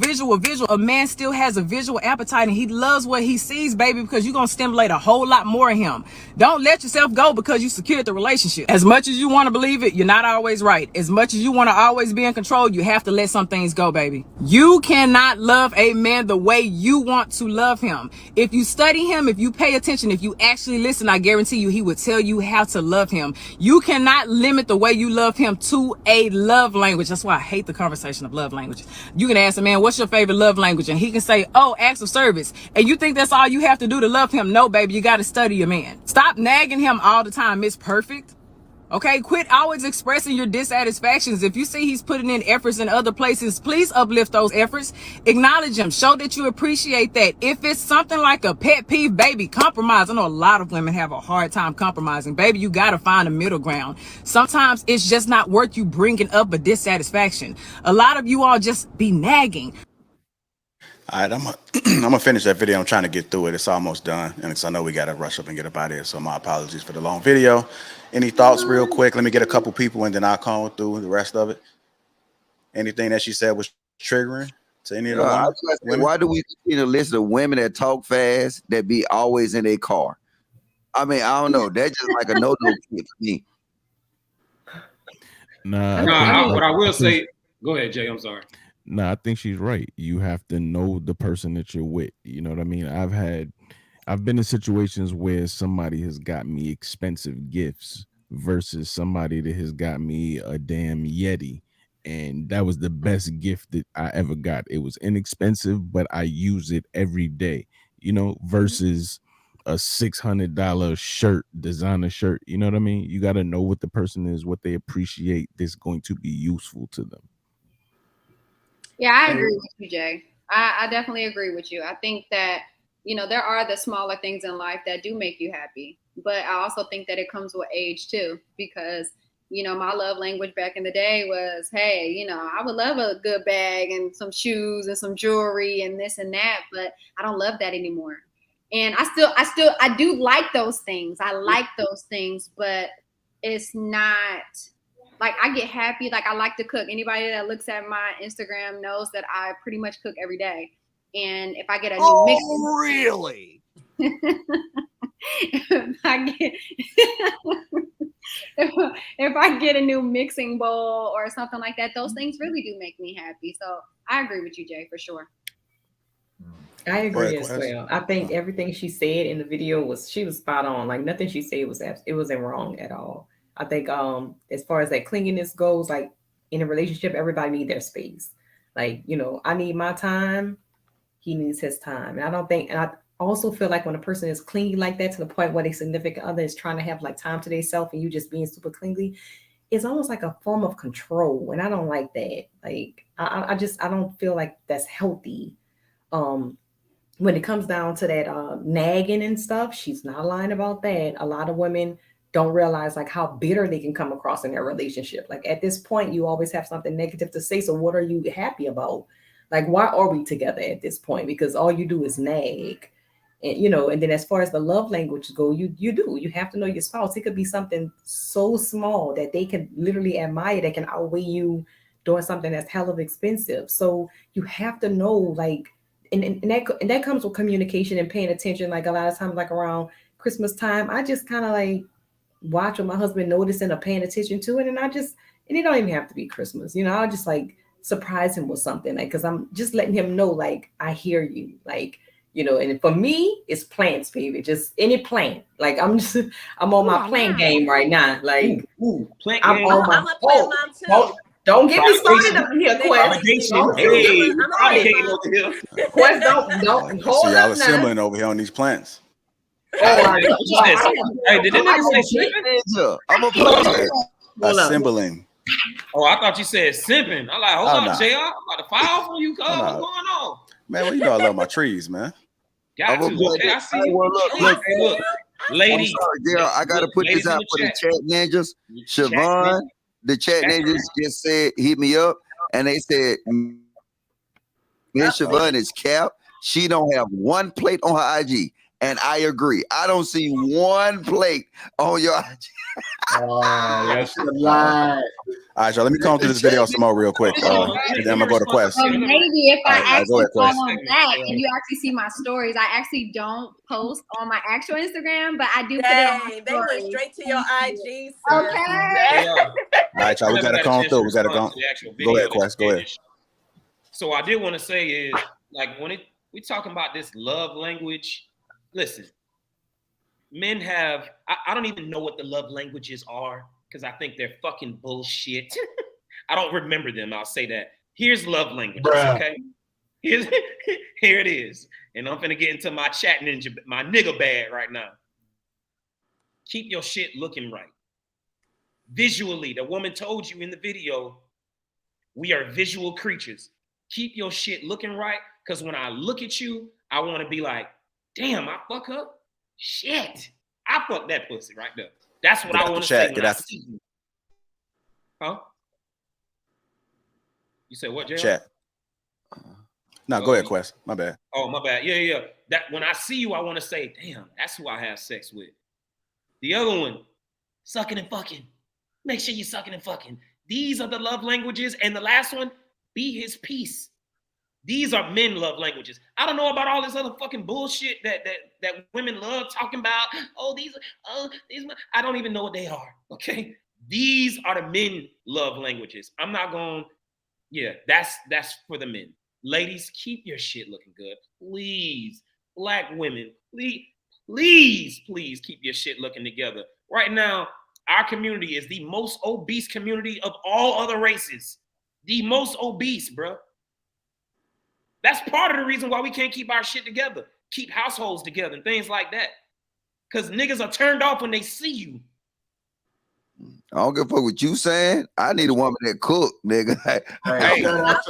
Speaker 15: A man still has a visual appetite and he loves what he sees, baby, because you're going to stimulate a whole lot more in him. Don't let yourself go because you secured the relationship. As much as you want to believe it, you're not always right. As much as you want to always be in control, you have to let some things go, baby. You cannot love a man the way you want to love him. If you study him, if you pay attention, if you actually listen, I guarantee you, he would tell you how to love him. You cannot limit the way you love him to a love language. That's why I hate the conversation of love languages. You can ask a man, what's your favorite love language? And he can say, oh, acts of service. And you think that's all you have to do to love him? No, baby, you got to study your man. Stop nagging him all the time. It's perfect. Okay, quit always expressing your dissatisfactions. If you see he's putting in efforts in other places, please uplift those efforts. Acknowledge him. Show that you appreciate that. If it's something like a pet peeve, baby, compromise. I know a lot of women have a hard time compromising. Baby, you got to find a middle ground. Sometimes it's just not worth you bringing up a dissatisfaction. A lot of you all just be nagging.
Speaker 1: All right, I'm gonna finish that video. I'm trying to get through it. It's almost done, and I know we gotta rush up and get up out of here. So my apologies for the long video. Any thoughts, real quick? Let me get a couple people, and then I'll call through the rest of it. Anything that she said was triggering to any of the women?
Speaker 17: Why do we see a list of women that talk fast that be always in their car? I mean, I don't know. That's just like a no-no kid for me.
Speaker 7: What I will say. Go ahead, Jay. I'm sorry.
Speaker 4: No, I think she's right. You have to know the person that you're with. You know what I mean? I've been in situations where somebody has got me expensive gifts versus somebody that has got me a damn Yeti. And that was the best gift that I ever got. It was inexpensive, but I use it every day, you know, versus a $600 shirt, designer shirt. You know what I mean? You got to know what the person is, what they appreciate that's going to be useful to them.
Speaker 9: Yeah, I agree with you, Jay. I definitely agree with you. I think that, you know, there are the smaller things in life that do make you happy. But I also think that it comes with age too, because, you know, my love language back in the day was, hey, you know, I would love a good bag and some shoes and some jewelry and this and that, but I don't love that anymore. And I do like those things. I like those things, but it's not like I get happy. Like I like to cook. Anybody that looks at my Instagram knows that I pretty much cook every day. And if I get a new mix,
Speaker 18: really?
Speaker 9: if I get a new mixing bowl or something like that, those things really do make me happy. So I agree with you, Jay, for sure.
Speaker 11: I agree as well. I think everything she said in the video she was spot on. Like nothing she said wasn't wrong at all. I think as far as that clinginess goes, like in a relationship, everybody needs their space. Like, you know, I need my time, he needs his time. And I also feel like when a person is clingy like that to the point where their significant other is trying to have like time to themselves and you just being super clingy, it's almost like a form of control, and I don't like that. Like I don't feel like that's healthy. When it comes down to that nagging and stuff, she's not lying about that. A lot of women don't realize like how bitter they can come across in their relationship. Like at this point, you always have something negative to say. So what are you happy about? Like, why are we together at this point? Because all you do is nag. And, you know, and then as far as the love language go, you have to know your spouse. It could be something so small that they can literally admire, that can outweigh you doing something that's hell of expensive. So you have to know, like, and that comes with communication and paying attention. Like a lot of times, like around Christmas time, I just kind of like watch what my husband noticing or paying attention to it. And it don't even have to be Christmas. You know, I'll just like surprise him with something, like, cause I'm just letting him know, like, I hear you, like, you know. And for me, it's plants, baby. Just any plant. Like I'm on my plant game right now. Like
Speaker 7: plant
Speaker 11: I'm
Speaker 7: game.
Speaker 11: on my
Speaker 12: I'm a plant mom too.
Speaker 11: Don't get me started up here, Quest. Quest, don't hold
Speaker 1: See y'all
Speaker 11: up now.
Speaker 1: assembling over here on these plants.
Speaker 7: Hey, did they say simping?
Speaker 17: I'm a plant.
Speaker 1: Assembling.
Speaker 7: Oh, I thought you said simping. I'm like, hold
Speaker 1: Oh,
Speaker 7: on,
Speaker 1: nah.
Speaker 7: JR. I'm about to file for you, cuz.
Speaker 1: Oh,
Speaker 7: What's
Speaker 1: nah.
Speaker 7: going on?
Speaker 1: Man, well, you know I love my trees, man.
Speaker 7: Got to. Okay, I see you. Hey, look, ladies.
Speaker 17: I'm sorry, Daryl, I gotta put this out for the chat ninjas. Siobhan, the chat ninjas just said, hit me up, and they said, Miss Siobhan is capped. She don't have one plate on her IG. And I agree. I don't see one plate on your IG.
Speaker 5: That's a lie.
Speaker 1: All right, y'all, let me come through this video some more real quick. And then I'm gonna go to Quest.
Speaker 9: So maybe if I
Speaker 1: All right, go
Speaker 9: actually
Speaker 1: ahead, Quest.
Speaker 9: follow back and you actually see my stories, I actually don't post on my actual Instagram, but I do put it on my
Speaker 12: They went
Speaker 9: stories.
Speaker 12: straight to your IG.
Speaker 9: Okay.
Speaker 1: All right, y'all, we gotta come through. We gotta go. Go ahead, Quest. Go ahead.
Speaker 7: So I did want to say is, like, when we talking about this love language, listen, men have, I don't even know what the love languages are, because I think they're fucking bullshit. I don't remember them. I'll say that. Here's love languages, okay? Here it is. And I'm finna get into my chat ninja, my nigga bag right now. Keep your shit looking right. Visually, the woman told you in the video, we are visual creatures. Keep your shit looking right, because when I look at you, I want to be like, damn, I fuck up? Shit. I fuck that pussy right there. That's what I want to say when I see you. Huh? You said what, Jay?
Speaker 1: Chat. No, go ahead, Quest. My bad.
Speaker 7: Oh, my bad. Yeah. That when I see you, I want to say, damn, that's who I have sex with. The other one, sucking and fucking. Make sure you sucking and fucking. These are the love languages. And the last one, be his peace. These are men love languages. I don't know about all this other fucking bullshit that women love talking about. These. I don't even know what they are. Okay, these are the men love languages. I'm not going. Yeah, that's for the men. Ladies, keep your shit looking good, please. Black women, please keep your shit looking together. Right now, our community is the most obese community of all other races. The most obese, bro. That's part of the reason why we can't keep our shit together, keep households together and things like that. Because niggas are turned off when they see you.
Speaker 17: I don't give a fuck what you saying. I need a woman that cook, nigga.
Speaker 5: Hey, shout out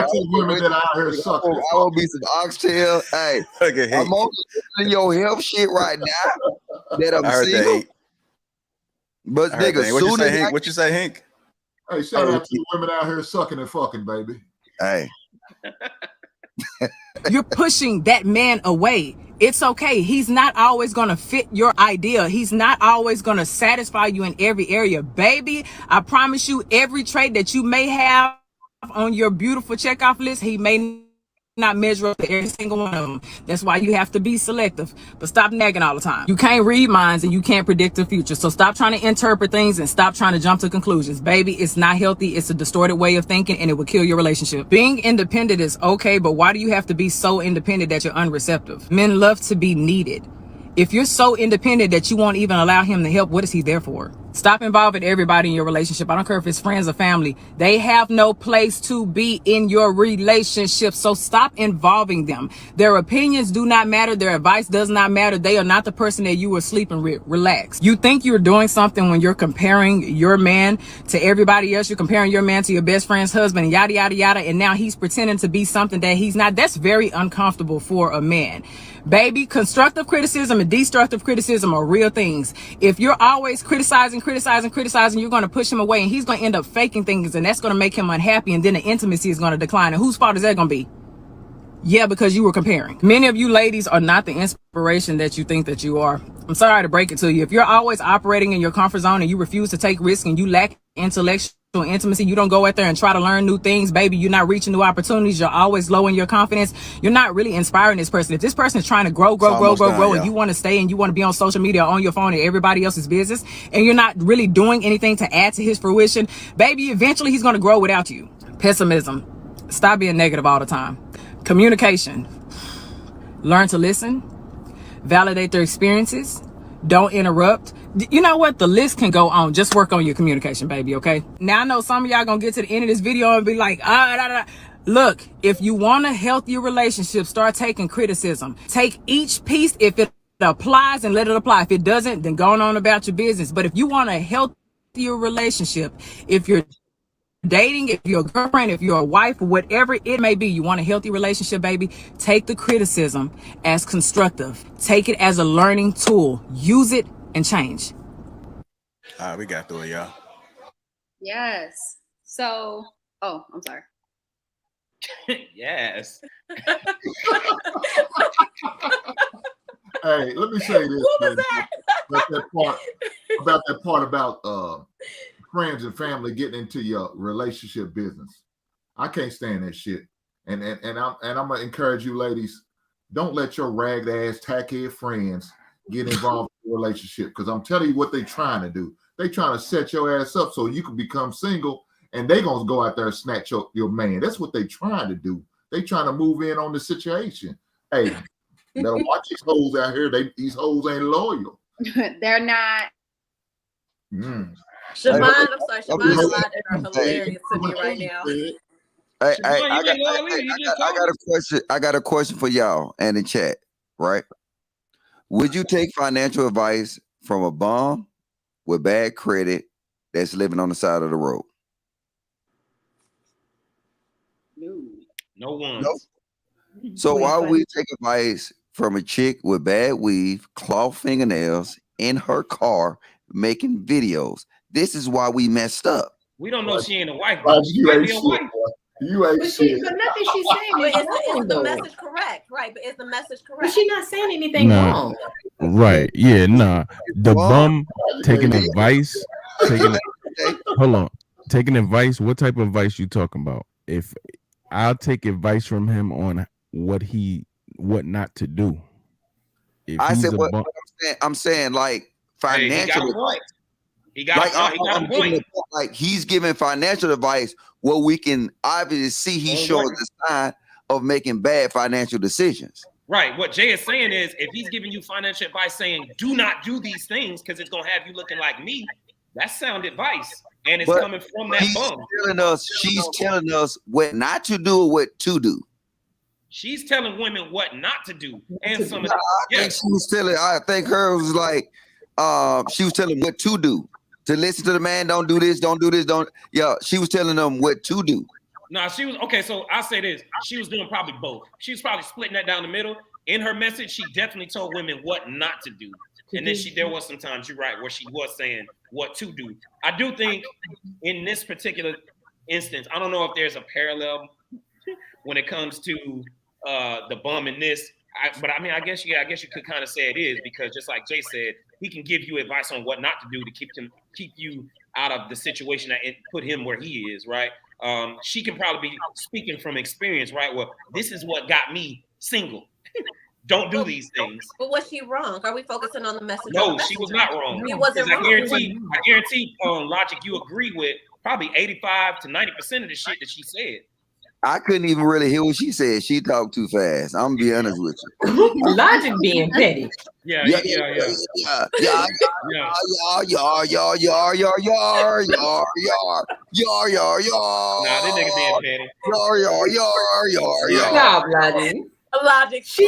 Speaker 5: to the women that are out here sucking.
Speaker 17: I want me some oxtail. Hey, I'm on your health shit right now that I'm single. But nigga,
Speaker 1: what you say, Hank?
Speaker 5: Hey, shout out to the women out here sucking and fucking, baby.
Speaker 17: Hey.
Speaker 15: You're pushing that man away. It's okay. He's not always going to fit your idea. He's not always going to satisfy you in every area. Baby, I promise you, every trait that you may have on your beautiful checkoff list, he may not measure up to every single one of them. That's why you have to be selective. But stop nagging all the time. You can't read minds and you can't predict the future. So stop trying to interpret things and stop trying to jump to conclusions. Baby, it's not healthy. It's a distorted way of thinking and it will kill your relationship. Being independent is okay, but why do you have to be so independent that you're unreceptive? Men love to be needed. If you're so independent that you won't even allow him to help, what is he there for? Stop involving everybody in your relationship. I don't care if it's friends or family. They have no place to be in your relationship. So stop involving them. Their opinions do not matter. Their advice does not matter. They are not the person that you were sleeping with. Relax. You think you're doing something when you're comparing your man to everybody else. You're comparing your man to your best friend's husband and yada, yada, yada. And now he's pretending to be something that he's not. That's very uncomfortable for a man. Baby, constructive criticism and destructive criticism are real things. If you're always criticizing, you're going to push him away and he's going to end up faking things, and that's going to make him unhappy, and then the intimacy is going to decline. And whose fault is that going to be? Yeah, because you were comparing. Many of you ladies are not the inspiration that you think that you are. I'm sorry to break it to you. If you're always operating in your comfort zone and you refuse to take risks and you lack intellectual intimacy, you don't go out there and try to learn new things, baby, you're not reaching new opportunities, you're always low in your confidence, you're not really inspiring this person. If this person is trying to grow, and you want to stay and you want to be on social media or on your phone and everybody else's business, and you're not really doing anything to add to his fruition, baby, eventually he's going to grow without you. Pessimism. Stop being negative all the time. Communication. Learn to listen. Validate their experiences. Don't interrupt. You know what? The list can go on. Just work on your communication, baby, okay? Now, I know some of y'all gonna get to the end of this video and be like, Look, if you want a healthier relationship, start taking criticism. Take each piece if it applies and let it apply. If it doesn't, then go on about your business. But if you want a healthier relationship, if you're dating, if you're a girlfriend, if you're a wife, whatever it may be, you want a healthy relationship, baby, take the criticism as constructive. Take it as a learning tool. Use it and change.
Speaker 1: All right, we got through it, y'all.
Speaker 9: Yes. So, oh, I'm sorry.
Speaker 7: Yes.
Speaker 5: Hey, let me say this.
Speaker 12: What was that?
Speaker 5: About that part about friends and family getting into your relationship business. I can't stand that shit. And I'm gonna encourage you ladies, don't let your ragged ass tackhead friends get involved in a relationship, because I'm telling you what they're trying to do. They trying to set your ass up so you can become single, and they gonna go out there and snatch your man. That's what they trying to do. They trying to move in on the situation. Hey, you better watch these hoes out here. These hoes ain't loyal.
Speaker 9: They're not.
Speaker 12: Siobhan, I'm sorry, Siobhan and Laden are hilarious to me right now.
Speaker 17: I got a question. I got a question for y'all and in chat, right? Would you take financial advice from a bum with bad credit that's living on the side of the road?
Speaker 7: No one.
Speaker 17: Nope. So why would we take advice from a chick with bad weave, cloth fingernails, in her car, making videos? This is why we messed up.
Speaker 7: We don't know she ain't a wife.
Speaker 5: You ain't shit. You ain't shit.
Speaker 12: But nothing she's saying is the message correct, right? But is the message correct?
Speaker 11: But she's not saying anything wrong.
Speaker 4: Right. Yeah, nah. The bum taking advice, hold on. Taking advice, what type of advice you talking about? If I'll take advice from him on what not to do. If
Speaker 17: I said what I'm saying, like financial advice.
Speaker 7: He got a point.
Speaker 17: Like he's giving financial advice where we can obviously see he's showing the sign of making bad financial decisions.
Speaker 7: Right. What Jay is saying is, if he's giving you financial advice saying do not do these things because it's gonna have you looking like me, that's sound advice. And it's coming from that bum.
Speaker 17: She's telling us what not to do or what to do.
Speaker 7: She's telling women what not to do. And some of
Speaker 17: I think her was like she was telling what to do. To listen to the man, don't do this, don't do this, don't. Yeah, she was telling them what to do.
Speaker 7: No, she was okay. So I'll say this: she was doing probably both. She was probably splitting that down the middle. In her message, she definitely told women what not to do, and then there was some times, you're right, where she was saying what to do. I do think in this particular instance, I don't know if there's a parallel when it comes to the bum in this. But I mean, I guess you could kind of say it is, because just like Jay said, he can give you advice on what not to do to keep you out of the situation that it put him where he is, right? She can probably be speaking from experience, right? Well, this is what got me single. Don't do these things.
Speaker 12: But was she wrong? Are we focusing on the message?
Speaker 7: No, she was not wrong.
Speaker 12: She wasn't wrong.
Speaker 7: I guarantee, Logic, you agree with probably 85 to 90% of the shit that she said.
Speaker 17: I couldn't even really hear what she said. She talked too fast. I'm gonna be honest with you.
Speaker 11: Logic being petty.
Speaker 7: Yeah. Nah, this nigga being petty.
Speaker 11: Stop, Logic.
Speaker 12: Logic.
Speaker 11: She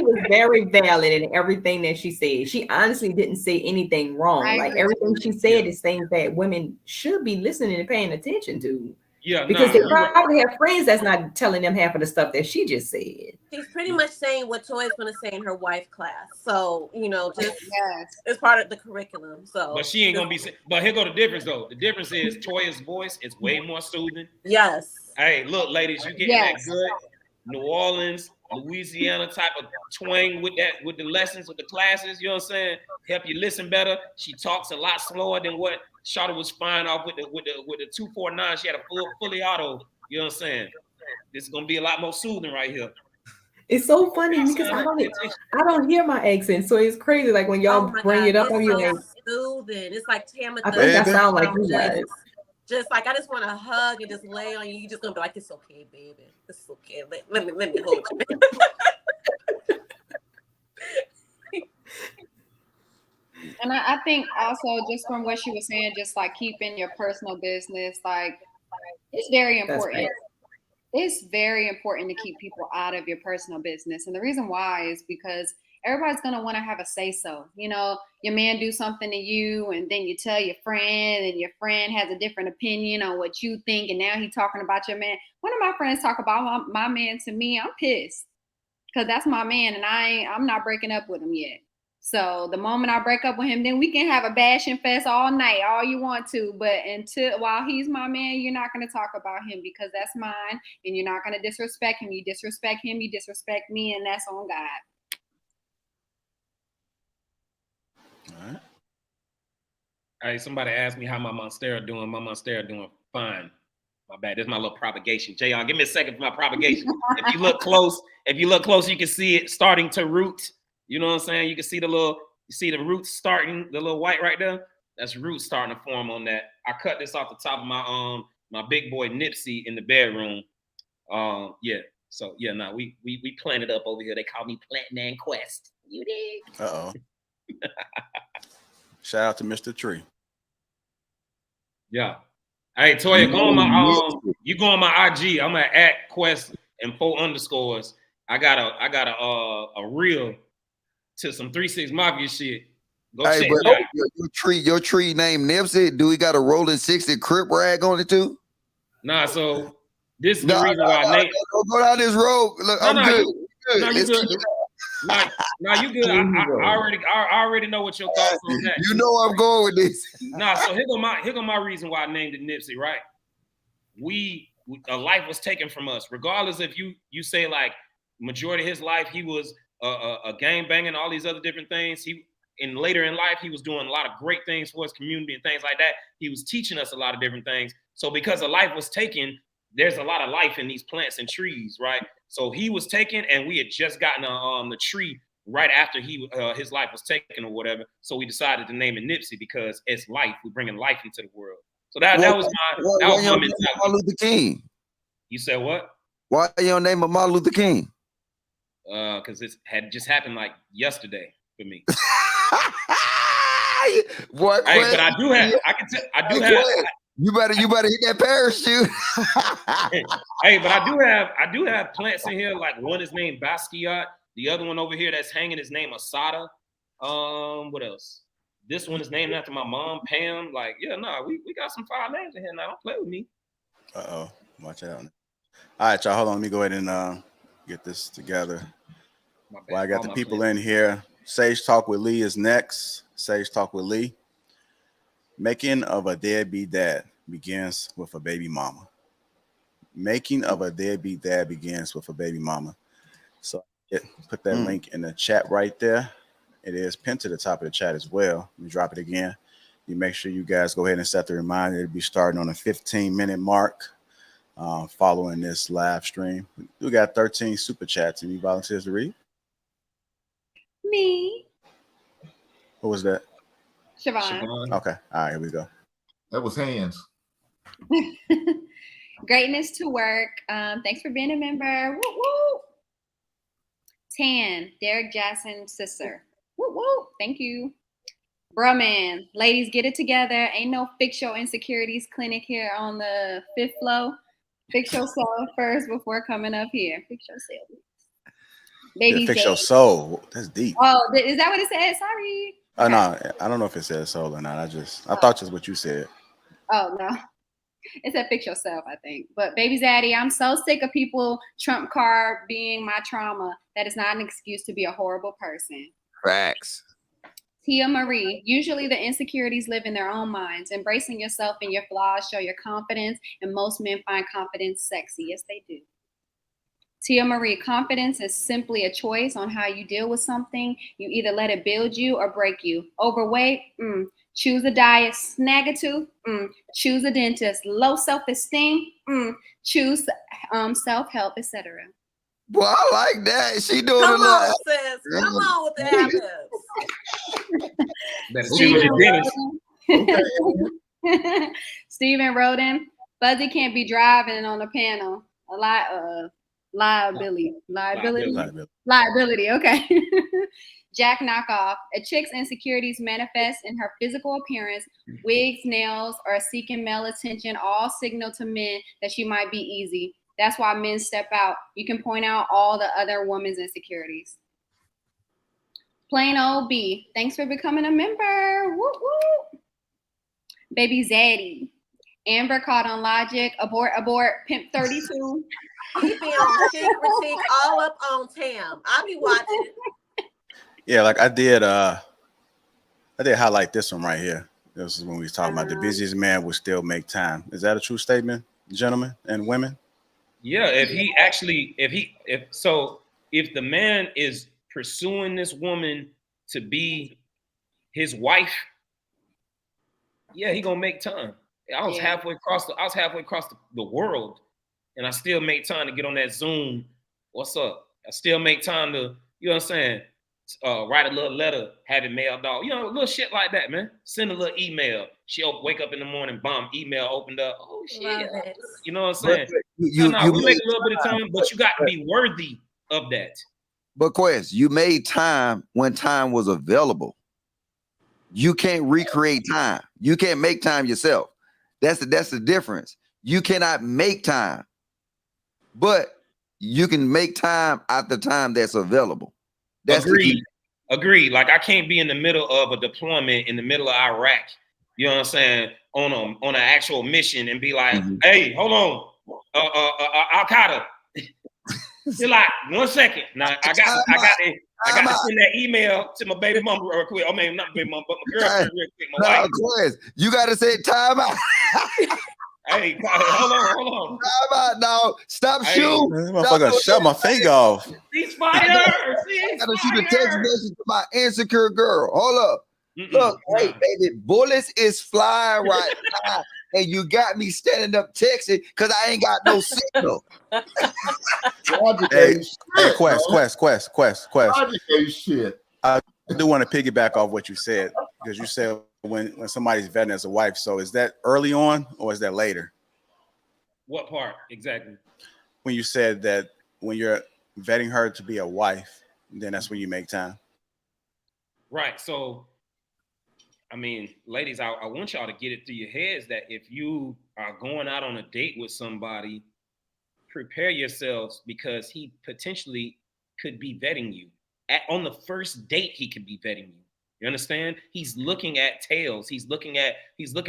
Speaker 11: was very valid in everything that she said. She honestly didn't say anything wrong.
Speaker 9: I
Speaker 11: Like
Speaker 9: agree.
Speaker 11: everything she said is things that women should be listening and paying attention to.
Speaker 7: Yeah,
Speaker 11: Because they probably have friends that's not telling them half of the stuff that she just said.
Speaker 12: She's pretty much saying what Toya's going to say in her wife class. So, you know, just
Speaker 9: Yes.
Speaker 12: it's part of the curriculum. So,
Speaker 7: But she ain't gonna be. But here go the difference though. The difference is Toya's voice is way more soothing.
Speaker 12: Yes.
Speaker 7: Hey, look, ladies, you getting that good New Orleans, Louisiana type of twang with that, with the lessons, with the classes. You know what I'm saying? Help you listen better. She talks a lot slower than what Shawty was fine off with the 249. She had a fully auto. You know what I'm saying? This is gonna be a lot more soothing right here.
Speaker 11: It's so funny because I don't hear my accent, so it's crazy. Like when y'all bring it up,
Speaker 12: it's
Speaker 11: I'm
Speaker 12: so
Speaker 11: like,
Speaker 12: soothing. It's like Tamitha.
Speaker 11: I think I sound like you guys.
Speaker 12: Just like I just want to hug and just lay on you. You just gonna be like, it's okay, baby. It's okay. Let me hold you.
Speaker 9: And I think also just from what she was saying, just like keeping your personal business, like it's very important. It's very important to keep people out of your personal business. And the reason why is because everybody's going to want to have a say so. You know, your man do something to you and then you tell your friend and your friend has a different opinion on what you think. And now he's talking about your man. One of my friends talk about my man to me. I'm pissed because that's my man and I'm not breaking up with him yet. So the moment I break up with him, then we can have a bashing fest all night, all you want to. But while he's my man, you're not going to talk about him because that's mine. And you're not going to disrespect him. You disrespect him, you disrespect me, and that's on God.
Speaker 7: All right. Hey, somebody asked me how my Monstera doing. My Monstera doing fine. My bad. This is my little propagation. Jayon, give me a second for my propagation. If you look close, you can see it starting to root. You know what I'm saying? You can see you see the roots starting, the little white right there. That's roots starting to form on that. I cut this off the top of my big boy Nipsey in the bedroom. Yeah. So yeah, no, we planted up over here. They call me Plant Man Quest. You dig?
Speaker 1: Uh-oh. Shout out to Mr. Tree.
Speaker 7: Yeah. Hey, Toya, go on my you go on my IG. I'm at @Quest and 4 underscores. I got a reel to some 3-6 Mafia shit. Go check it out.
Speaker 17: Your tree named Nipsey. Do we got a rolling 60 Crip rag on it too?
Speaker 7: Nah, so this is the reason why I named.
Speaker 17: Go down this road. Look, I'm good.
Speaker 7: No, you good. Nah, you good. I already know what your thoughts on that.
Speaker 17: You know I'm going with this.
Speaker 7: Nah, so here go my reason why I named it Nipsey, right? A life was taken from us. Regardless if you say like majority of his life he was a gang banging, all these other different things. Later in life, he was doing a lot of great things for his community and things like that. He was teaching us a lot of different things. So because a life was taken, there's a lot of life in these plants and trees, right? So he was taken, and we had just gotten the tree right after his life was taken or whatever. So we decided to name it Nipsey because it's life. We're bringing life into the world. So that was my mentality.
Speaker 17: Martin Luther King.
Speaker 7: You said what?
Speaker 17: Why you don't name him Martin Luther King?
Speaker 7: Because it had just happened like yesterday for me.
Speaker 17: What?
Speaker 7: Hey, but I do have.
Speaker 17: You better hit that parachute.
Speaker 7: Hey, but I do have plants in here. Like one is named Basquiat. The other one over here that's hanging is named Asada. What else? This one is named after my mom, Pam. Like, yeah, no, we got some fire names in here now. Don't play with me.
Speaker 1: Watch out. All right, y'all. Hold on. Let me go ahead and get this together. Well, I got the people in here. Sage Talk with Lee is next. Sage Talk with Lee. Making of a deadbeat dad begins with a baby mama. Making of a deadbeat dad begins with a baby mama. So put that link in the chat right there. It is pinned to the top of the chat as well. Let me drop it again. You make sure you guys go ahead and set the reminder. It'll be starting on a 15-minute mark following this live stream. We got 13 super chats. Any volunteers to read?
Speaker 9: Me.
Speaker 1: What was that?
Speaker 9: Siobhan.
Speaker 1: Okay. All right, here we go.
Speaker 5: That was hands.
Speaker 9: Greatness to work. Thanks for being a member. Woo woo. Tan, Derek Jackson, sister. Woo woo. Thank you. Bruh man, ladies, get it together. Ain't no fix your insecurities clinic here on the 5th floor. Fix yourself first before coming up here. Fix yourself. Baby,
Speaker 1: fix your soul. That's deep.
Speaker 9: Oh, is that what it said? Sorry.
Speaker 1: Oh no, I don't know if it said soul or not. I thought just what you said.
Speaker 9: Oh no. It said fix yourself, I think. But baby Zaddy, I'm so sick of people trump card being my trauma. That is not an excuse to be a horrible person.
Speaker 17: Facts.
Speaker 9: Tia Marie, usually the insecurities live in their own minds. Embracing yourself and your flaws show your confidence, and most men find confidence sexy. Yes, they do. Tia Marie, confidence is simply a choice on how you deal with something. You either let it build you or break you. Overweight, choose a diet. Snag a tooth, choose a dentist. Low self-esteem, choose self-help, etc.
Speaker 17: Boy, I like that. She doing
Speaker 12: Come
Speaker 17: a lot.
Speaker 12: on, sis. Come on with the
Speaker 7: Better choose your dentist.
Speaker 9: Stephen Roden, Fuzzy can't be driving on the panel. A lot of liability. Okay. Jack Knockoff. A chick's insecurities manifest in her physical appearance, wigs, nails, or seeking male attention, all signal to men that she might be easy. That's why men step out. You can point out all the other women's insecurities. Plain old B. Thanks for becoming a member. Woo woo. Baby Zaddy. Amber caught on Logic. Abort, Pimp 32.
Speaker 12: He be on critique all up on Tam. I be watching.
Speaker 1: Yeah, like I did highlight this one right here. This is when we was talking about the busiest man will still make time. Is that a true statement, gentlemen and women?
Speaker 7: Yeah, if the man is pursuing this woman to be his wife, yeah, he gonna make time. I was halfway across the world, and I still make time to get on that Zoom. What's up? I still make time to, you know what I'm saying? Write a little letter, have it mailed off. You know, little shit like that, man. Send a little email. She'll wake up in the morning, bomb, email opened up. Oh shit. You know what I'm saying? We make a little bit of time, but you got to be worthy of that.
Speaker 17: But Quest, you made time when time was available. You can't recreate time. You can't make time yourself. That's the difference. You cannot make time, but you can make time at the time that's available. That's
Speaker 7: Agreed. Like I can't be in the middle of a deployment in the middle of Iraq. You know what I'm saying? On an actual mission and be like, hey, hold on, Al Qaeda. You're like, 1 second. Now I got to send that email to my baby mama real quick. I mean, not baby mama, but my girlfriend real quick. My wife.
Speaker 17: Quest, you got to say time out.
Speaker 7: Hey, hold on.
Speaker 17: Time out now. Stop shooting.
Speaker 1: Motherfucker, shut my finger off.
Speaker 7: Ceasefire.
Speaker 17: I gotta shoot a text message to my insecure girl. Hold up. Look, hey, baby, bullets is flying right now. And you got me standing up texting because I ain't got no signal.
Speaker 1: Hey, Quest.
Speaker 5: Shit.
Speaker 1: I do want to piggyback off what you said, because you said when somebody's vetting as a wife. So is that early on or is that later?
Speaker 7: What part exactly?
Speaker 1: When you said that when you're vetting her to be a wife, then that's when you make time.
Speaker 7: Right. So, I mean, ladies, I want y'all to get it through your heads that if you are going out on a date with somebody, prepare yourselves, because he potentially could be vetting you. On the first date, he could be vetting you. You understand? He's looking at tails. He's looking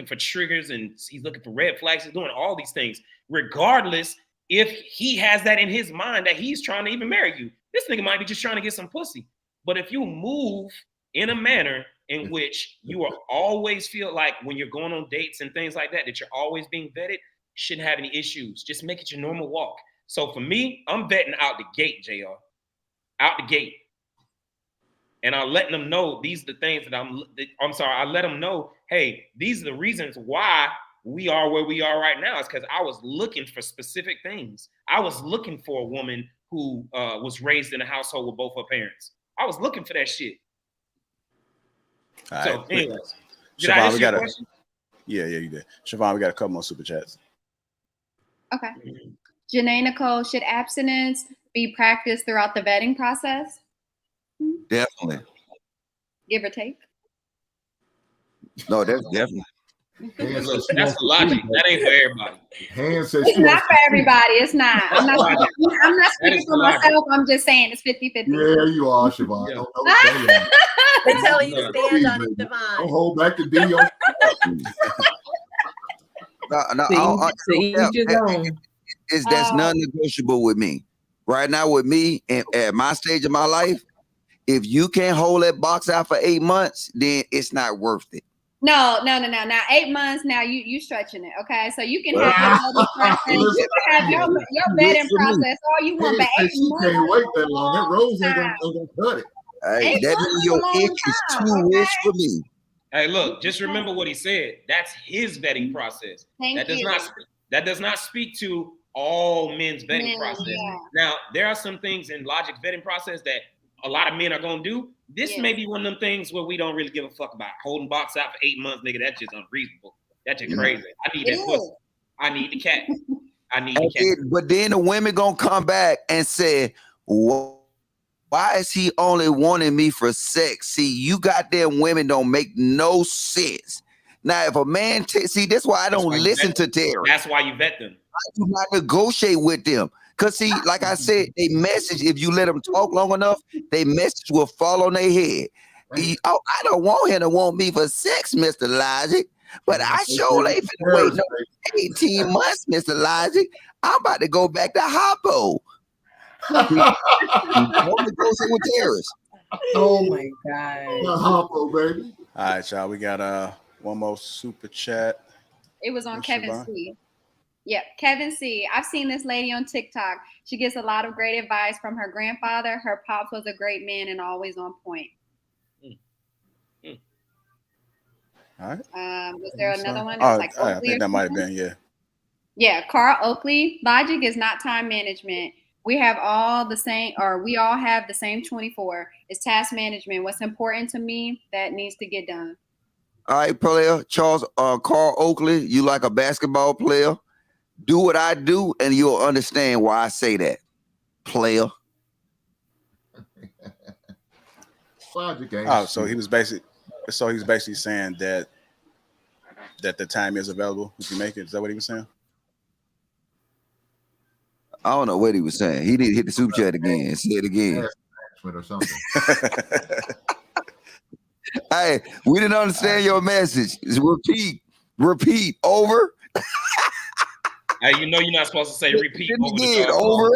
Speaker 7: for triggers, and he's looking for red flags. He's doing all these things, regardless if he has that in his mind that he's trying to even marry you. This nigga might be just trying to get some pussy. But if you move in a manner in which you will always feel like when you're going on dates and things like that you're always being vetted, shouldn't have any issues. Just make it your normal walk. So for me, I'm vetting out the gate, JR. Out the gate. And I'm letting them know these are the things that I let them know, hey, these are the reasons why we are where we are right now. It's because I was looking for specific things. I was looking for a woman who was raised in a household with both her parents. I was looking for that shit.
Speaker 1: All
Speaker 7: so,
Speaker 1: right.
Speaker 7: anyways,
Speaker 1: Siobhan, you did. Siobhan, we got a couple more super chats.
Speaker 9: Okay. Janae Nicole, should abstinence be practiced throughout the vetting process?
Speaker 17: Definitely.
Speaker 9: Give or take?
Speaker 17: No, that's definitely.
Speaker 7: Look, that's the logic. That ain't for everybody.
Speaker 5: Hand says
Speaker 9: It's not for everybody. It's not. I'm not speaking for myself. I'm just saying it's 50-50.
Speaker 5: Yeah, you are, Siobhan.
Speaker 7: Yeah.
Speaker 12: They're telling you to stand on it,
Speaker 5: Don't
Speaker 12: Devon.
Speaker 5: hold back the D.
Speaker 17: That's non-negotiable with me. Right now, with me, and at my stage of my life, if you can't hold that box out for 8 months, then it's not worth it.
Speaker 9: No. Now 8 months. Now you stretching it. Okay, so you can have your vetting process. You can have your vetting process all you want, but 8
Speaker 5: She
Speaker 9: months.
Speaker 5: can't wait that long. That rose ain't gonna cut it.
Speaker 17: Hey, that means your itch is too rich for me.
Speaker 7: Hey, look, just remember what he said. That's his vetting process.
Speaker 9: Thank you.
Speaker 7: That does not speak to all men's vetting process.
Speaker 9: Yeah.
Speaker 7: Now, there are some things in Logic's vetting process that a lot of men are gonna do. This may be one of them things where we don't really give a fuck about holding box out for 8 months, nigga. That's just unreasonable. That's just crazy. I need that pussy. I need the cat. I need the cat.
Speaker 17: But then the women gonna come back and say, why is he only wanting me for sex? See, you goddamn women don't make no sense. Now, if a man see, that's why I don't listen to Terry.
Speaker 7: That's why you vet them.
Speaker 17: I do not negotiate with them. Cause see, like I said, they message, if you let them talk long enough, they message will fall on their head. I don't want him to want me for sex, Mr. Logic. But I sure ain't finna wait no 18 months, Mr. Logic. I'm about to go back to Hoppo. With terrorists.
Speaker 11: Oh my God.
Speaker 5: Hoppo, baby.
Speaker 1: All right, y'all. We got one more super chat.
Speaker 9: It was on Kevin C. Yep, Kevin C. I've seen this lady on TikTok. She gets a lot of great advice from her grandfather. Her pops was a great man and always on point.
Speaker 1: All right.
Speaker 9: Was there another one?
Speaker 1: Oh,
Speaker 9: Like
Speaker 1: I think that might have been, yeah.
Speaker 9: Yeah, Carl Oakley. Logic is not time management. We have all the same, or we all have the same 24. It's task management. What's important to me that needs to get done.
Speaker 17: All right, player. Carl Oakley, you like a basketball player. Do what I do, and you'll understand why I say that, player.
Speaker 1: Oh, so he was basically saying that the time is available if you make it. Is that what he was saying?
Speaker 17: I don't know what he was saying. He did hit the super chat again. Say it again.
Speaker 5: Or something.
Speaker 17: Hey, we didn't understand your message. Repeat. Over.
Speaker 7: Hey, you know you're not supposed to say repeat over the
Speaker 17: over.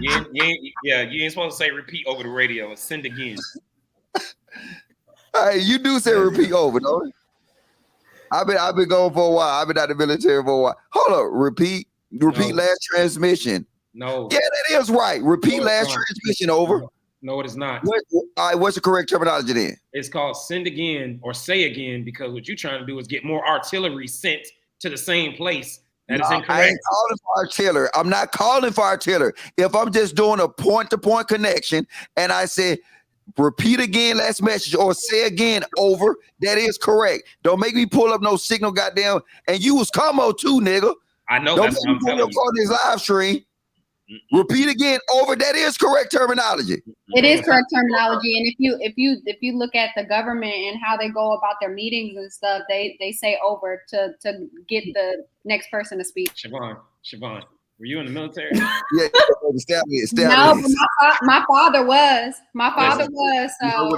Speaker 7: You ain't supposed to say repeat over the radio. Send again.
Speaker 17: Hey, you do say repeat over, don't you? I've been going for a while. I've been out of the military for a while. Hold up, repeat last transmission.
Speaker 7: No.
Speaker 17: Yeah, that is right. Repeat last transmission over.
Speaker 7: No, it is not.
Speaker 17: All right, what's the correct terminology then?
Speaker 7: It's called send again or say again, because what you're trying to do is get more artillery sent to the same place. That is incorrect.
Speaker 17: I ain't calling for artillery. I'm not calling for artillery. If I'm just doing a point-to-point connection and I say repeat again last message or say again over, that is correct. Don't make me pull up no signal, goddamn. And you was combo too, nigga.
Speaker 7: I know.
Speaker 17: Don't
Speaker 7: that's
Speaker 17: make
Speaker 7: what I'm
Speaker 17: me pull
Speaker 7: telling
Speaker 17: up
Speaker 7: you.
Speaker 17: on this live stream. Repeat again over. That is correct terminology.
Speaker 9: It is correct terminology, and if you look at the government and how they go about their meetings and stuff, they say over to get the next person to speak.
Speaker 7: Siobhan, were you in the military?
Speaker 17: Yeah, establish.
Speaker 9: No, but my father was. My father was. So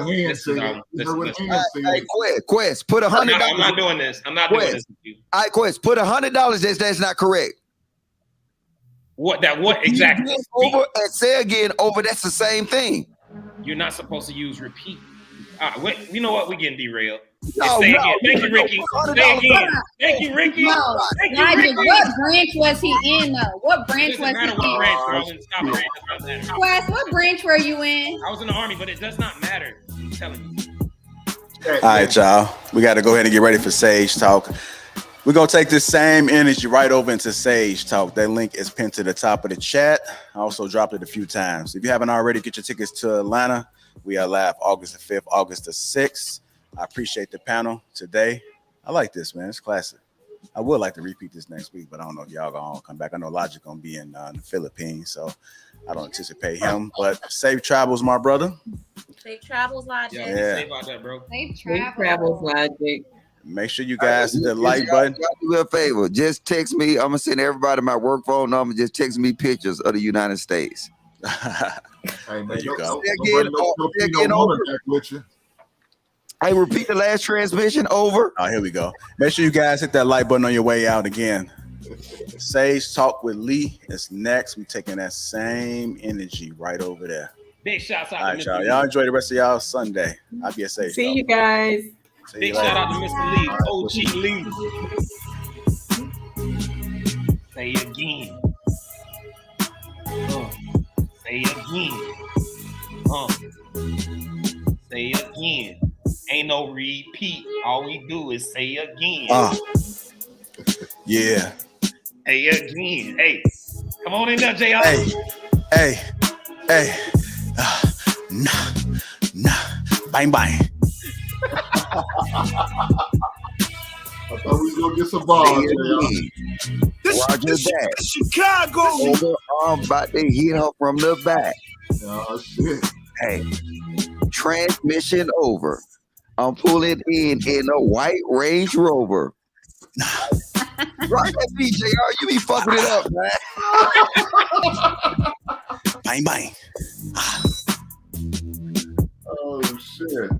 Speaker 17: Hey, Quest, put $100.
Speaker 7: I'm not doing this. I'm not doing this with you.
Speaker 17: All right, Quest, put $100. That's not correct.
Speaker 7: What exactly?
Speaker 17: Over and say again over. That's the same thing.
Speaker 7: You're not supposed to use repeat. You know what? We're getting derailed.
Speaker 17: No,
Speaker 7: say again. Thank you, Ricky. Say again. Thank you, Ricky.
Speaker 9: No,
Speaker 7: Thank you,
Speaker 9: Nigel,
Speaker 7: Ricky.
Speaker 9: what branch was he in though? What branch was he in? Wes, what branch were you in?
Speaker 7: I was in the Army, but it does not matter. I'm telling you.
Speaker 1: All right, y'all. We got to go ahead and get ready for Sage Talk. We're going to take this same energy right over into Sage Talk. That link is pinned to the top of the chat. I also dropped it a few times. If you haven't already, get your tickets to Atlanta. We are live August the 5th, August the 6th. I appreciate the panel today. I like this, man. It's classic. I would like to repeat this next week, but I don't know if y'all gonna come back. I know Logic gonna be in the Philippines, so I don't anticipate him. But safe travels, my brother.
Speaker 12: Safe travels, Logic.
Speaker 1: Yeah.
Speaker 7: Safe out there, bro.
Speaker 9: Safe
Speaker 11: travels, Logic.
Speaker 1: Make sure you guys hit the like button.
Speaker 17: Do me a favor. Just text me. I'm gonna send everybody my work phone number. Just text me pictures of the United States.
Speaker 5: Hey,
Speaker 1: there you go.
Speaker 17: Hey, repeat the last transmission. Over.
Speaker 1: Oh, here we go. Make sure you guys hit that like button on your way out again. Sage Talk with Lee is next. We're taking that same energy right over there.
Speaker 7: Big shouts out
Speaker 1: All
Speaker 7: to
Speaker 1: right,
Speaker 7: Mr.
Speaker 1: y'all.
Speaker 7: Lee.
Speaker 1: Y'all enjoy the rest of y'all Sunday. I'll be a Sage.
Speaker 11: See you guys.
Speaker 7: Big shout out to Mr. Lee, OG Lee. Say again. Say again. Say again. Ain't no repeat. All we do is say again.
Speaker 1: Yeah.
Speaker 7: Hey again. Hey, come on in there, JR.
Speaker 1: Hey. Nah. Bang.
Speaker 5: I thought we was gonna get some balls.
Speaker 17: Roger that.
Speaker 8: Chicago.
Speaker 17: Over, I'm about to hit her from the back.
Speaker 5: Oh shit.
Speaker 17: Hey, transmission over. I'm pulling in a white Range Rover. Right, that BJR, you be fucking it up, man.
Speaker 1: Bang.
Speaker 5: Oh shit.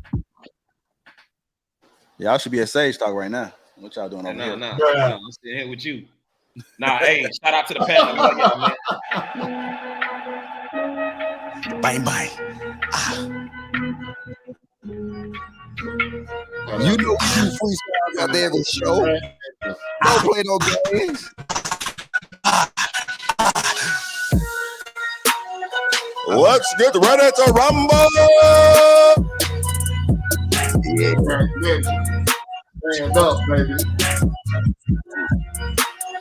Speaker 1: Y'all should be at Sage Talk right now. What y'all doing over here?
Speaker 7: No, I'm sitting here with you. Nah, hey, shout out to the panel. Love y'all, man.
Speaker 1: Bang.
Speaker 17: You know we do freestyles out there every show. Don't play no games.
Speaker 1: Let's get ready to rumble.
Speaker 5: Stand up, baby.